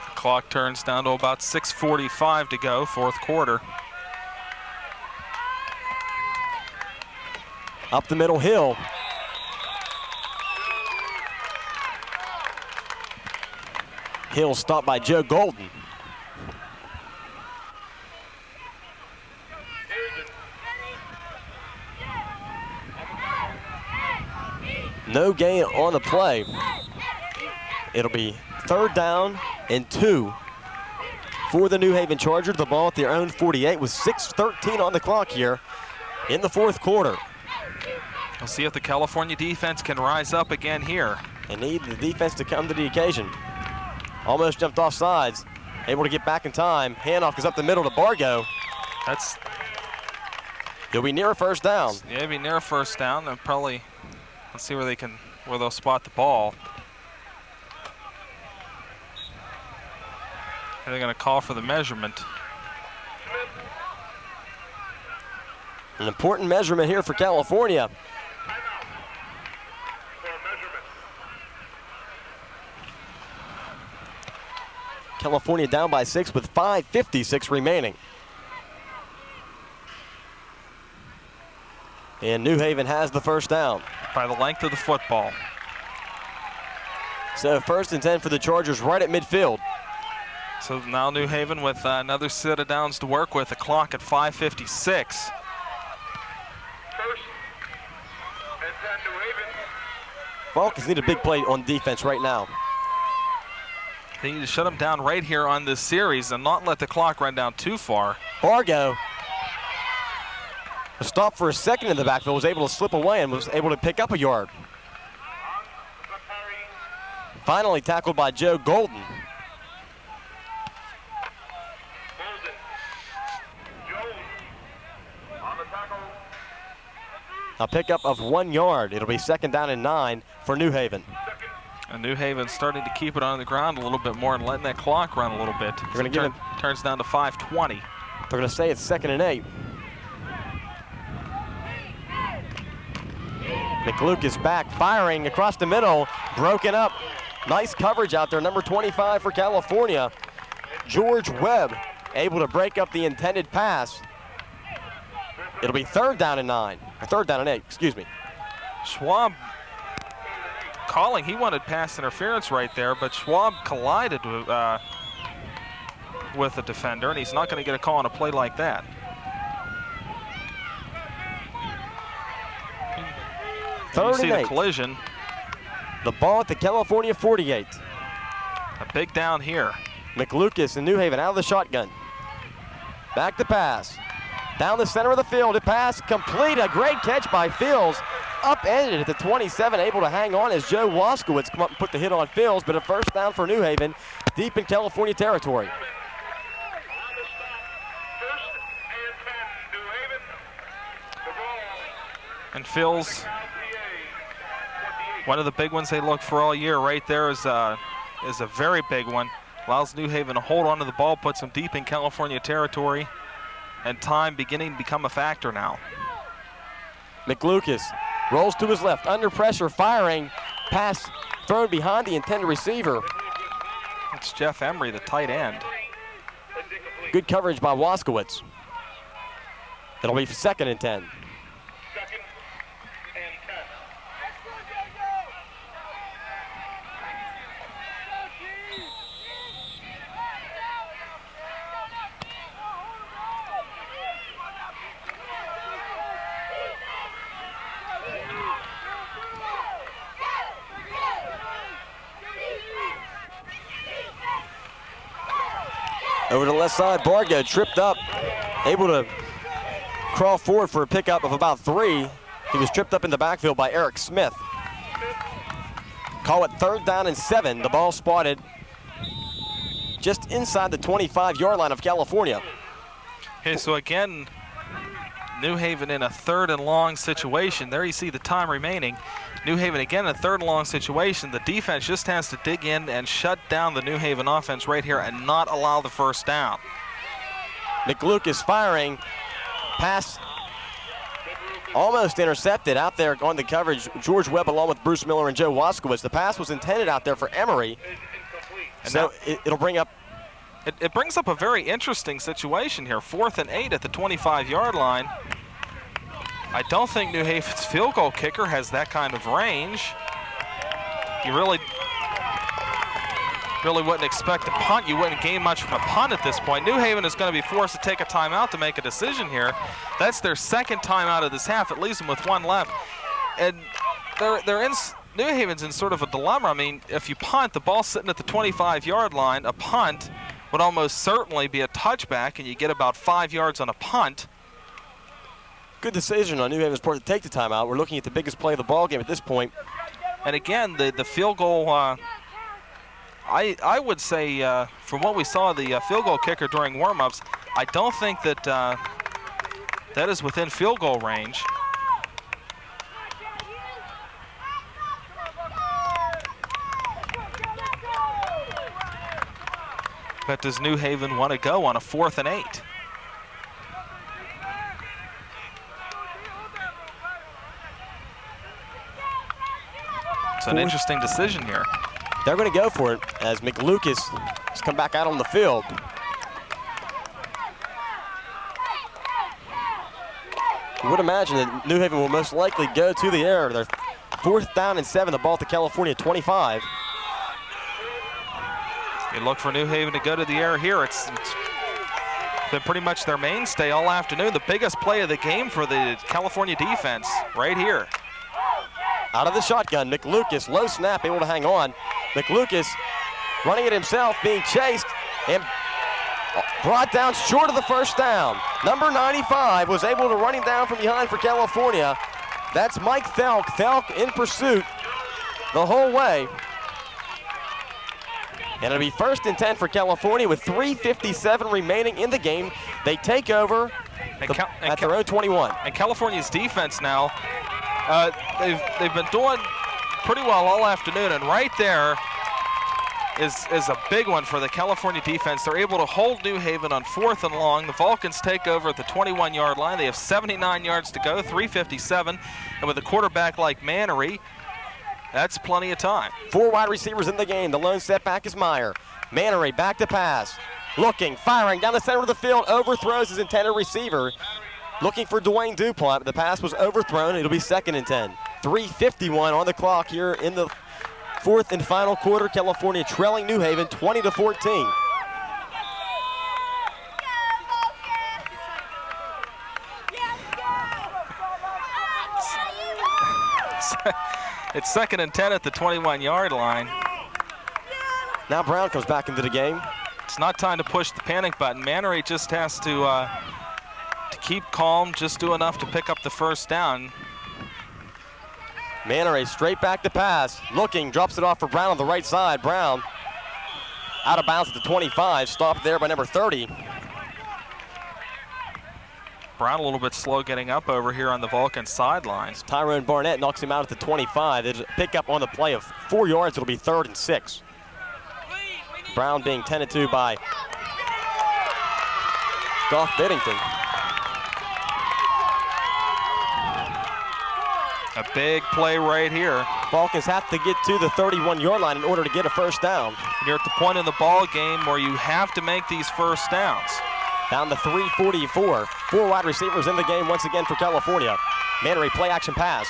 The clock turns down to about 6:45 to go, fourth quarter. Up the middle, Hill. Hill stopped by Joe Golden. No gain on the play. It'll be 3rd down and 2 for the New Haven Chargers. The ball at their own 48 with 6:13 on the clock here in the fourth quarter. We'll see if the California defense can rise up again here. They need the defense to come to the occasion. Almost jumped off sides. Able to get back in time. Handoff goes up the middle to Bargo. He'll be near a first down. Yeah, he'll be near a first down. They'll probably, let's see where they'll spot the ball. And they're going to call for the measurement. An important measurement here for California. California down by 6 with 5:56 remaining. And New Haven has the first down. By the length of the football. So 1st and 10 for the Chargers right at midfield. So now New Haven with another set of downs to work with, the clock at 5:56. Vulcans need a big play on defense right now. They need to shut them down right here on this series and not let the clock run down too far. Bargo, a stop for a second in the backfield, was able to slip away and was able to pick up a yard. Finally tackled by Joe Golden. A pickup of 1 yard. It'll be 2nd down and 9 for New Haven. And New Haven starting to keep it on the ground a little bit more and letting that clock run a little bit. They're going to turns down to 5:20. They're going to say it's 2nd and 8. McLuke is back, firing across the middle, broken up. Nice coverage out there, number 25 for California. George Webb able to break up the intended pass. It'll be 3rd down and 9, or 3rd down and 8, excuse me. Schwab calling, he wanted pass interference right there, but Schwab collided with a defender, and he's not going to get a call on a play like that. You see the collision. The ball at the California 48. A big down here. McLucas and New Haven out of the shotgun. Back to pass. Down the center of the field, a pass complete, a great catch by Fields. Upended at the 27, able to hang on as Joe Waskowitz come up and put the hit on Fields, but a first down for New Haven, deep in California territory. And Fields, one of the big ones they look for all year right there is a very big one. Allows New Haven to hold onto the ball, puts them deep in California territory, and time beginning to become a factor now. McLucas rolls to his left, under pressure, firing, pass thrown behind the intended receiver. It's Jeff Emery, the tight end. Good coverage by Waskowitz. It'll be 2nd and 10. Over to the left side, Bargo tripped up, able to crawl forward for a pickup of about 3. He was tripped up in the backfield by Eric Smith. Call it 3rd down and 7. The ball spotted just inside the 25-yard line of California. Okay, so again, New Haven in a 3rd and long situation. There you see the time remaining. New Haven again in a 3rd and long situation. The defense just has to dig in and shut down the New Haven offense right here and not allow the first down. McLucas firing. Pass almost intercepted out there on the coverage. George Webb along with Bruce Miller and Joe Waskowitz. The pass was intended out there for Emery. And so it'll bring up. It brings up a very interesting situation here. 4th and 8 at the 25-yard line. I don't think New Haven's field goal kicker has that kind of range. You really wouldn't expect a punt. You wouldn't gain much from a punt at this point. New Haven is going to be forced to take a timeout to make a decision here. That's their 2nd timeout of this half. It leaves them with 1 left. And New Haven's in sort of a dilemma. I mean, if you punt, the ball's sitting at the 25-yard line. A punt would almost certainly be a touchback, and you get about 5 yards on a punt. Good decision on New Haven's part to take the timeout. We're looking at the biggest play of the ball game at this point. And again, the field goal, I would say, from what we saw, the field goal kicker during warm-ups, I don't think that that is within field goal range. But does New Haven want to go on a 4th and 8? It's an interesting decision here. They're going to go for it as McLucas has come back out on the field. You would imagine that New Haven will most likely go to the air. They're 4th down and 7, the ball at the California 25. You look for New Haven to go to the air here. It's been pretty much their mainstay all afternoon. The biggest play of the game for the California defense right here. Out of the shotgun, McLucas, low snap, able to hang on. McLucas running it himself, being chased, and brought down short of the first down. Number 95 was able to run him down from behind for California. That's Mike Thelk. Thelk in pursuit the whole way. And it'll be 1st and 10 for California with 3:57 remaining in the game. They take over at their own 21. And California's defense now, they've been doing pretty well all afternoon, and right there is a big one for the California defense. They're able to hold New Haven on 4th and long. The Vulcans take over at the 21-yard line. They have 79 yards to go, 3:57, and with a quarterback like Mannery, that's plenty of time. 4 wide receivers in the game. The lone setback is Meyer. Mannery back to pass. Looking, firing down the center of the field, overthrows his intended receiver. Looking for Dwayne DuPont. The pass was overthrown. It'll be 2nd and 10. 3:51 on the clock here in the 4th and final quarter. California trailing New Haven 20-14. It's 2nd and 10 at the 21-yard line. Now Brown comes back into the game. It's not time to push the panic button. Mannery just has to keep calm, just do enough to pick up the first down. Mannery straight back to pass. Looking, drops it off for Brown on the right side. Brown out of bounds at the 25, stopped there by number 30. Brown a little bit slow getting up over here on the Vulcan sidelines. Tyrone Barnett knocks him out at the 25. There's a pickup on the play of 4 yards. It'll be 3rd and 6. Brown being tended to by Goff Biddington. A big play right here. Vulcans have to get to the 31-yard line in order to get a first down. You're at the point in the ball game where you have to make these first downs. Down to 3:44. 4 wide receivers in the game once again for California. Mannery play action pass.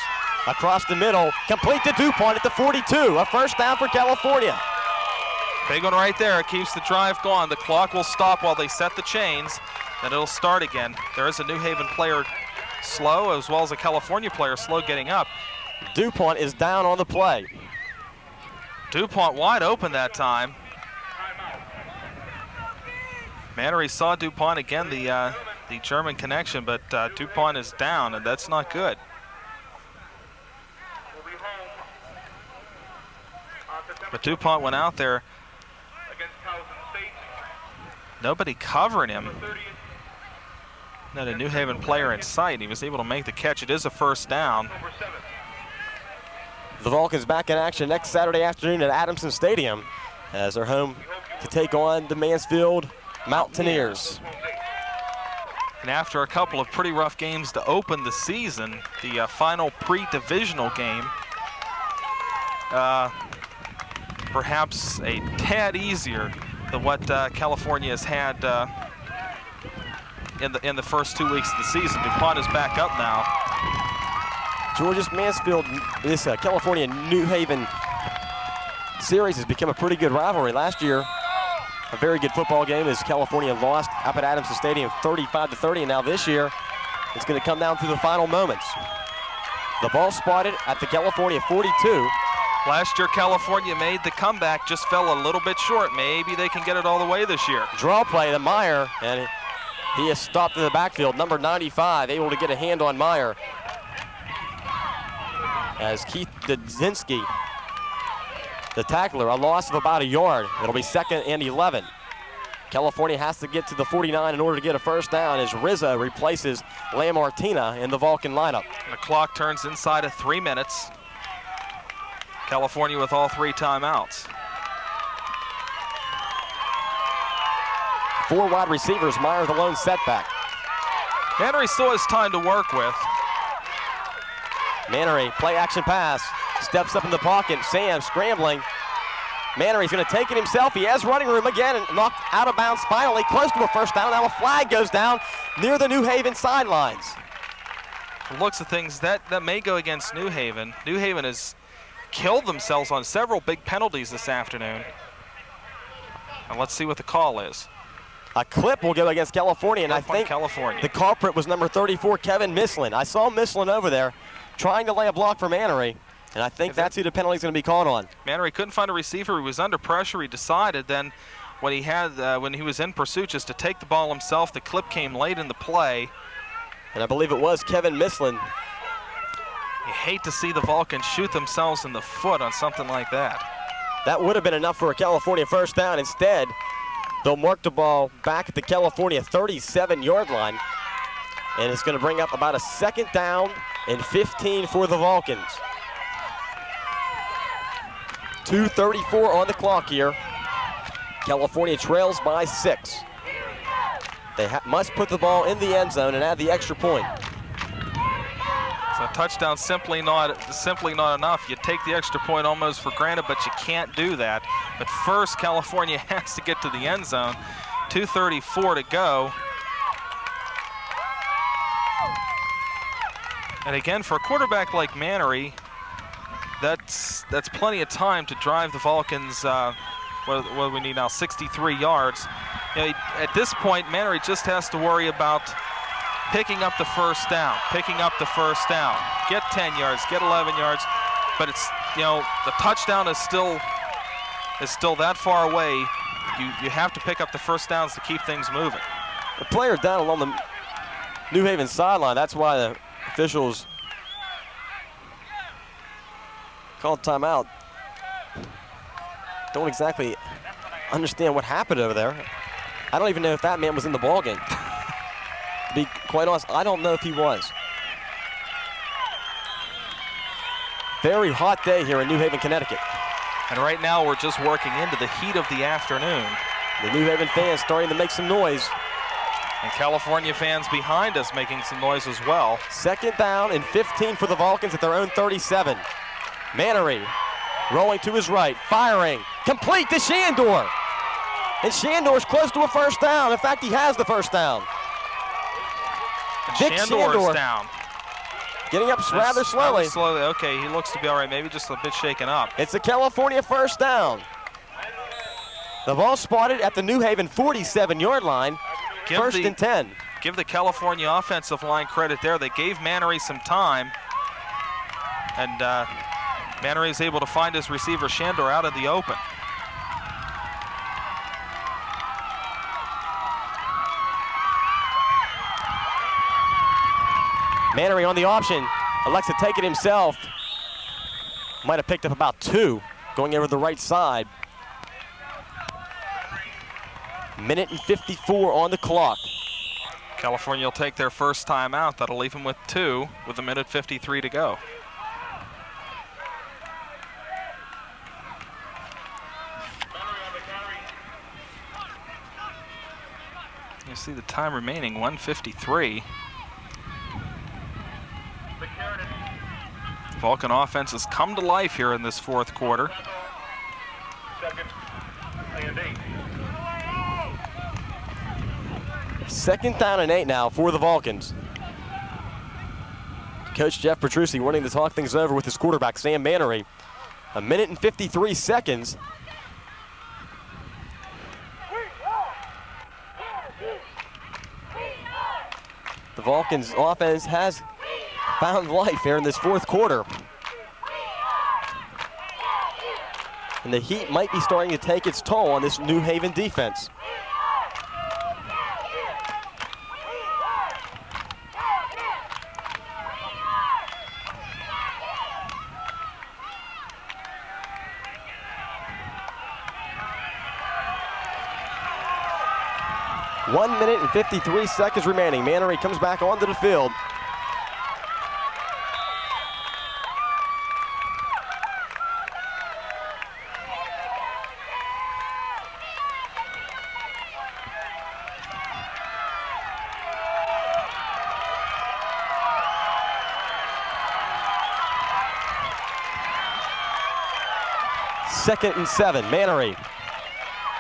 Across the middle, complete to DuPont at the 42. A first down for California. Big one right there. It keeps the drive going. The clock will stop while they set the chains. Then it'll start again. There is a New Haven player slow as well as a California player slow getting up. DuPont is down on the play. DuPont wide open that time. Mannery saw DuPont again, the German connection, but DuPont is down, and that's not good. But DuPont went out there. Nobody covering him. Not a New Haven player in sight. He was able to make the catch. It is a first down. The Vulcans back in action next Saturday afternoon at Adamson Stadium as they're home to take on the Mansfield Mountaineers. And after a couple of pretty rough games to open the season, the final pre-divisional game, perhaps a tad easier than what California has had in the first 2 weeks of the season. DuPont is back up now. Georges Mansfield, this California New Haven series has become a pretty good rivalry. Last year, a very good football game as California lost up at Adamson Stadium 35-30, and now this year it's going to come down to the final moments. The ball spotted at the California 42. Last year, California made the comeback, just fell a little bit short. Maybe they can get it all the way this year. Draw play to Meyer, and he is stopped in the backfield. Number 95, able to get a hand on Meyer. As Keith Dudzinski, the tackler, a loss of about a yard. It'll be 2nd and 11. California has to get to the 49 in order to get a first down as Rizza replaces Lamartina in the Vulcan lineup. The clock turns inside of 3 minutes. California with all 3 timeouts. 4 wide receivers, Meyer the lone setback. Mannery still has time to work with. Mannery, play action pass, steps up in the pocket, Sam scrambling. Mannery's gonna take it himself. He has running room again and knocked out of bounds finally, close to a first down. Now a flag goes down near the New Haven sidelines. Looks of things, that may go against New Haven. New Haven has killed themselves on several big penalties this afternoon. And let's see what the call is. A clip will go against California, and I think California. The culprit was number 34, Kevin Mislin. I saw Mislin over there trying to lay a block for Mannery, and I think that's who the penalty is going to be called on. Mannery couldn't find a receiver. He was under pressure. He decided then when he was in pursuit just to take the ball himself. The clip came late in the play. And I believe it was Kevin Mislin. You hate to see the Vulcans shoot themselves in the foot on something like that. That would have been enough for a California first down. Instead, they'll mark the ball back at the California 37-yard line. And it's going to bring up about a 2nd down and 15 for the Vulcans. 2:34 on the clock here. California trails by 6. They must put the ball in the end zone and add the extra point. So a touchdown simply not enough. You take the extra point almost for granted, but you can't do that. But first, California has to get to the end zone. 2:34 to go. And again, for a quarterback like Mannery, that's plenty of time to drive the Vulcans. What do we need now? 63 yards. You know, at this point, Mannery just has to worry about picking up the first down, Get 10 yards, get 11 yards, but it's, you know, the touchdown is still that far away. You have to pick up the first downs to keep things moving. The player's down along the New Haven sideline. That's why the officials called timeout. Don't exactly understand what happened over there. I don't even know if that man was in the ballgame. To be quite honest, I don't know if he was. Very hot day here in New Haven, Connecticut. And right now we're just working into the heat of the afternoon. The New Haven fans starting to make some noise. And California fans behind us making some noise as well. 2nd down and 15 for the Vulcans at their own 37. Mannery rolling to his right, firing, complete to Shandor. And Shandor's close to a first down. In fact, he has the first down. Dick Shandor down. Getting up rather slowly. Okay, he looks to be all right, maybe just a bit shaken up. It's a California first down. The ball spotted at the New Haven 47-yard line, 1st and 10. Give the California offensive line credit there. They gave Mannery some time. And Mannery is able to find his receiver Shandor out in the open. Mannery on the option, elects to take it himself. Might have picked up about 2 going over the right side. Minute and 54 on the clock. California will take their first time out. That'll leave them with 2 with 1:53 to go. You see the time remaining, 1:53. Vulcan offense has come to life here in this fourth quarter. Second down and 8 now for the Vulcans. Coach Jeff Petrucci wanting to talk things over with his quarterback, Sam Mannery. 1:53. The Vulcans offense has found life here in this fourth quarter. And the heat might be starting to take its toll on this New Haven defense. One minute and 53 seconds remaining. Mannery comes back onto the field. Second and 7, Mannery.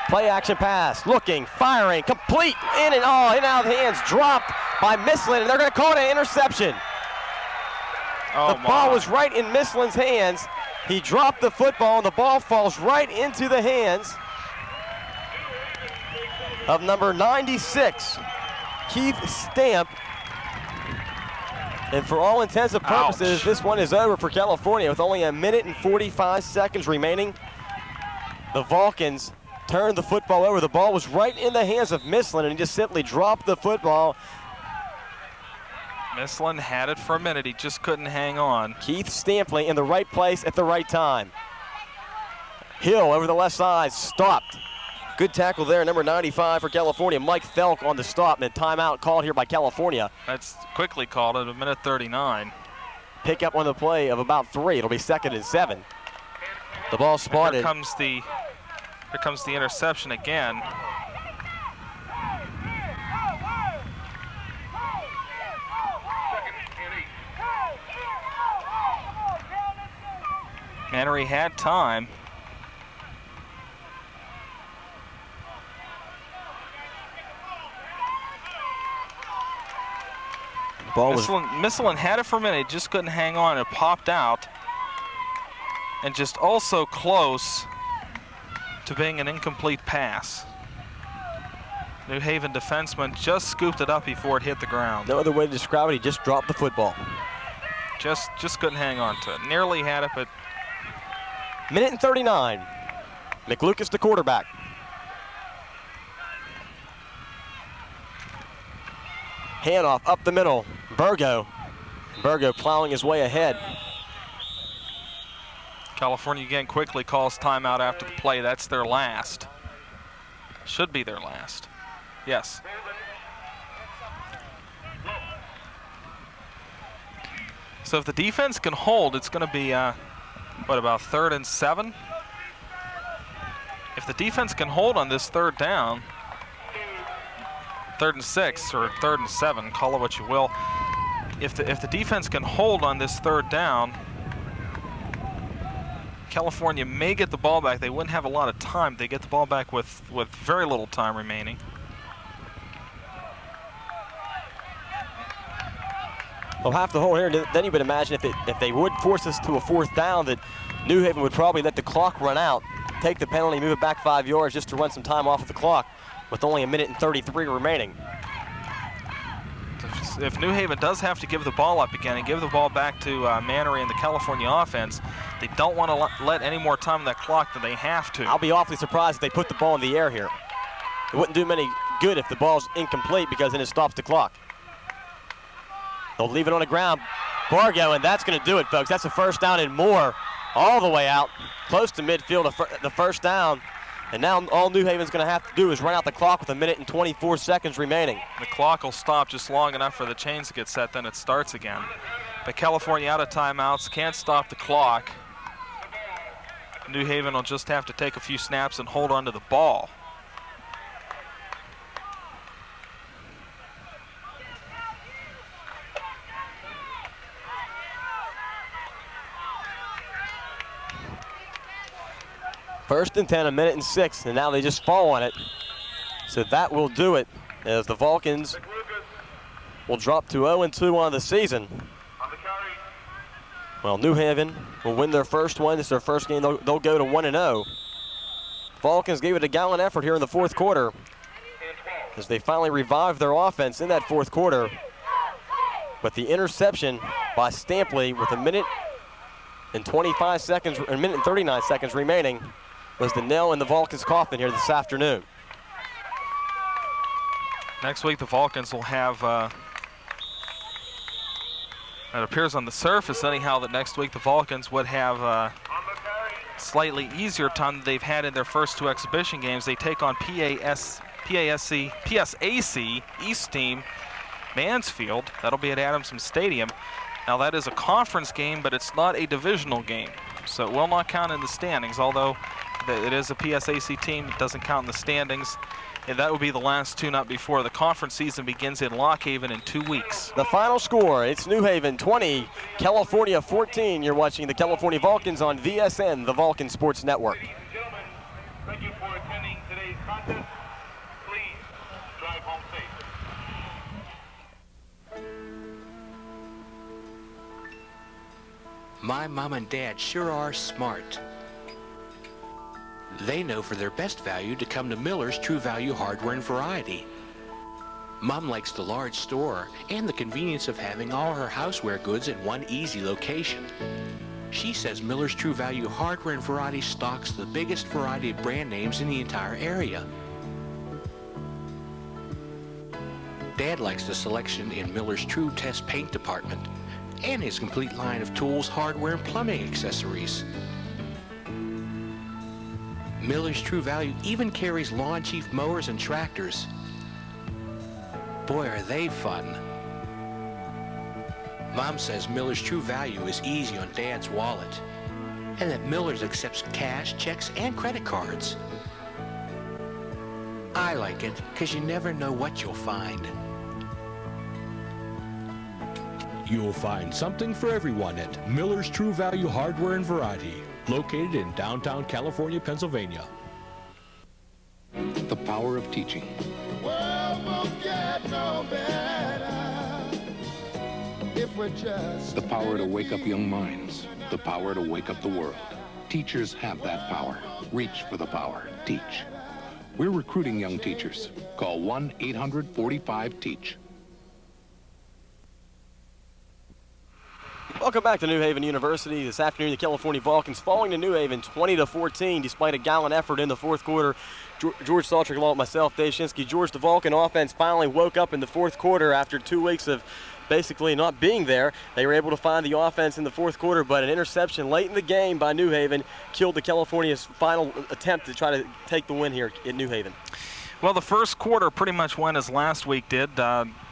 Play action pass, looking, firing, complete, in and all, in and out of hands, dropped by Mislin, and they're gonna call it an interception. Oh, the ball was right in Mislin's hands. He dropped the football, and the ball falls right into the hands of number 96, Keith Stamp. And for all intents and purposes, this one is over for California with only 1 minute and 45 seconds remaining. The Vulcans turned the football over. The ball was right in the hands of Mislin, and he just simply dropped the football. Mislin had it for a minute. He just couldn't hang on. Keith Stampley in the right place at the right time. Hill over the left side, stopped. Good tackle there, number 95 for California. Mike Thelk on the stop, and timeout called here by California. That's quickly called at 1:39. Pick up on the play of about 3. It'll be 2nd and 7. The ball spotted. Here comes the interception again. Mannery had time. Mislin had it for a minute, just couldn't hang on. It popped out. And just also close to being an incomplete pass. New Haven defenseman just scooped it up before it hit the ground. No other way to describe it, he just dropped the football. Just couldn't hang on to it. Nearly had it, but... Minute and 39. McLucas, the quarterback. Handoff up the middle. Burgo plowing his way ahead. California again quickly calls timeout after the play. That's their last. Should be their last. Yes. So if the defense can hold, it's going to be, about 3rd and 7? If the defense can hold on this 3rd down, 3rd and 6 or 3rd and 7, call it what you will. If the defense can hold on this 3rd down, California may get the ball back. They wouldn't have a lot of time. They get the ball back with very little time remaining. They'll have to hold here. Then you would imagine if they would force us to a 4th down, that New Haven would probably let the clock run out, take the penalty, move it back 5 yards just to run some time off of the clock with only 1 minute and 33 remaining. If New Haven does have to give the ball up again and give the ball back to Mannery and the California offense, they don't want to let any more time on that clock than they have to. I'll be awfully surprised if they put the ball in the air here. It wouldn't do them any good if the ball's incomplete, because then it stops the clock. They'll leave it on the ground. Bargo, and that's going to do it, folks. That's a first down and more, all the way out, close to midfield, the first down. And now all New Haven's going to have to do is run out the clock with 1 minute and 24 seconds remaining. The clock will stop just long enough for the chains to get set, then it starts again. But California out of timeouts, can't stop the clock. New Haven will just have to take a few snaps and hold on to the ball. First and 10, 1 minute and 6, and now they just fall on it. So that will do it as the Vulcans will drop to 0-2 on the season. Well, New Haven will win their first one. This is their first game. They'll go to 1-0. Vulcans gave it a gallant effort here in the fourth quarter as they finally revived their offense in that fourth quarter. But the interception by Stampley with 1 minute and 25 seconds, 1 minute and 39 seconds remaining was the nail in the Vulcans' coffin here this afternoon. Next week, the Vulcans will have, it appears on the surface anyhow, that next week the Vulcans would have a slightly easier time than they've had in their first two exhibition games. They take on PSAC East team, Mansfield. That'll be at Adamson Stadium. Now that is a conference game, but it's not a divisional game, so it will not count in the standings, although it is a PSAC team. It doesn't count in the standings. And that will be the last tune-up before the conference season begins in Lock Haven in 2 weeks. The final score, it's New Haven 20, California 14. You're watching the California Vulcans on VSN, the Vulcan Sports Network. Ladies and gentlemen, thank you for attending today's contest. Please drive home safe. My mom and dad sure are smart. They know for their best value to come to Miller's True Value Hardware and Variety. Mom likes the large store and the convenience of having all her houseware goods in one easy location. She says Miller's True Value Hardware and Variety stocks the biggest variety of brand names in the entire area. Dad likes the selection in Miller's True Test Paint department and his complete line of tools, hardware, and plumbing accessories. Miller's True Value even carries Lawn Chief mowers and tractors. Boy, are they fun. Mom says Miller's True Value is easy on Dad's wallet, and that Miller's accepts cash, checks, and credit cards. I like it because you never know what you'll find. You'll find something for everyone at Miller's True Value Hardware and Variety, located in downtown California, Pennsylvania. The power of teaching. The power to wake up young minds. The power to wake up the world. Teachers have that power. Reach for the power. Teach. We're recruiting young teachers. Call 1-800-45-TEACH. Welcome back to New Haven University. This afternoon, the California Vulcans falling to New Haven 20-14 despite a gallant effort in the fourth quarter. George Saltrick along with myself, Dave Shinsky. George, the Vulcan offense finally woke up in the fourth quarter after 2 weeks of basically not being there. They were able to find the offense in the fourth quarter, but an interception late in the game by New Haven killed the California's final attempt to try to take the win here in New Haven. Well, the first quarter pretty much went as last week did.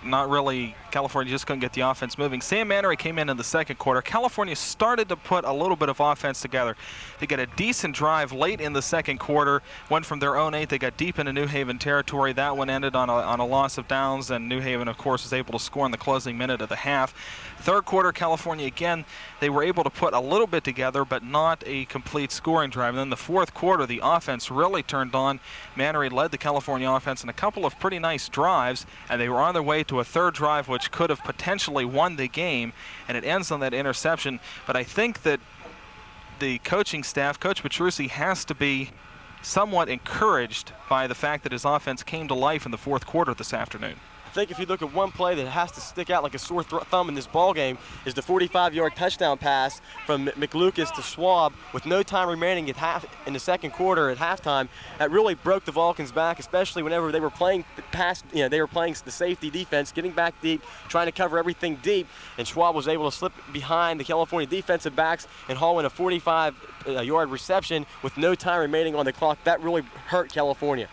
Not really, California just couldn't get the offense moving. Sam Mannery came in the second quarter. California started to put a little bit of offense together. They got a decent drive late in the second quarter. Went from their own 8. They got deep into New Haven territory. That one ended on a loss of downs, and New Haven, of course, was able to score in the closing minute of the half. Third quarter, California, again, they were able to put a little bit together, but not a complete scoring drive. And then the fourth quarter, the offense really turned on. Mannery led the California offense in a couple of pretty nice drives, and they were on their way to a third drive which could have potentially won the game, and it ends on that interception. But I think that the coaching staff, Coach Petrucci, has to be somewhat encouraged by the fact that his offense came to life in the fourth quarter this afternoon. think if you look at one play that has to stick out like a sore thumb in this ball game is the 45-yard touchdown pass from McLucas to Schwab with no time remaining in the second quarter at halftime. That really broke the Vulcans back, especially whenever they were playing they were playing the safety defense, getting back deep, trying to cover everything deep, and Schwab was able to slip behind the California defensive backs and haul in a 45-yard reception with no time remaining on the clock. That really hurt California.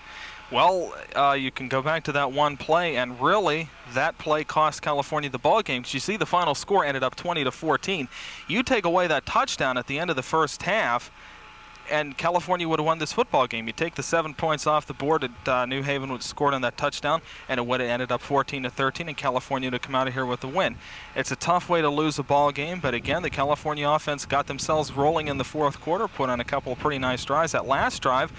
Well, you can go back to that one play, and really, that play cost California the ball game. You see the final score ended up 20-14. You take away that touchdown at the end of the first half, and California would have won this football game. You take the 7 points off the board that New Haven would have scored on that touchdown, and it would have ended up 14-13, and California would have come out of here with a win. It's a tough way to lose a ball game, but again, the California offense got themselves rolling in the fourth quarter, put on a couple of pretty nice drives. That last drive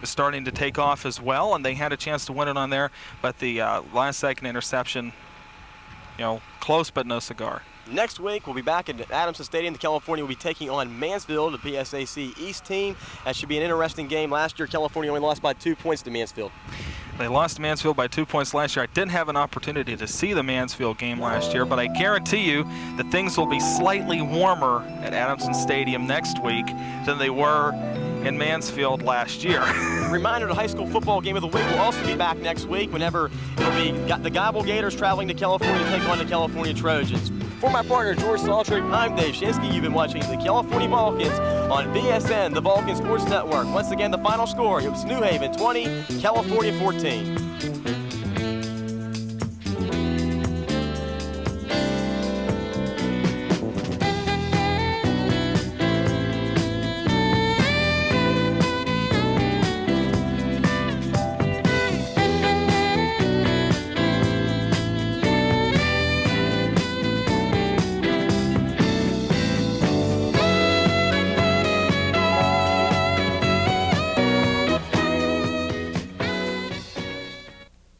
was starting to take off as well, and they had a chance to win it on there, but the last-second interception, close but no cigar. Next week, we'll be back at Adamson Stadium. The California will be taking on Mansfield, the PSAC East team. That should be an interesting game. Last year, California only lost by 2 points to Mansfield. They lost to Mansfield by 2 points last year. I didn't have an opportunity to see the Mansfield game last year, but I guarantee you that things will be slightly warmer at Adamson Stadium next week than they were in Mansfield last year. Reminder, the high school football game of the week will also be back next week whenever it'll be the Gobble Gators traveling to California to take on the California Trojans. For my partner, George Saltrick, I'm Dave Shinsky. You've been watching the California Vulcans on VSN, the Vulcan Sports Network. Once again, the final score, it was New Haven 20, California 14.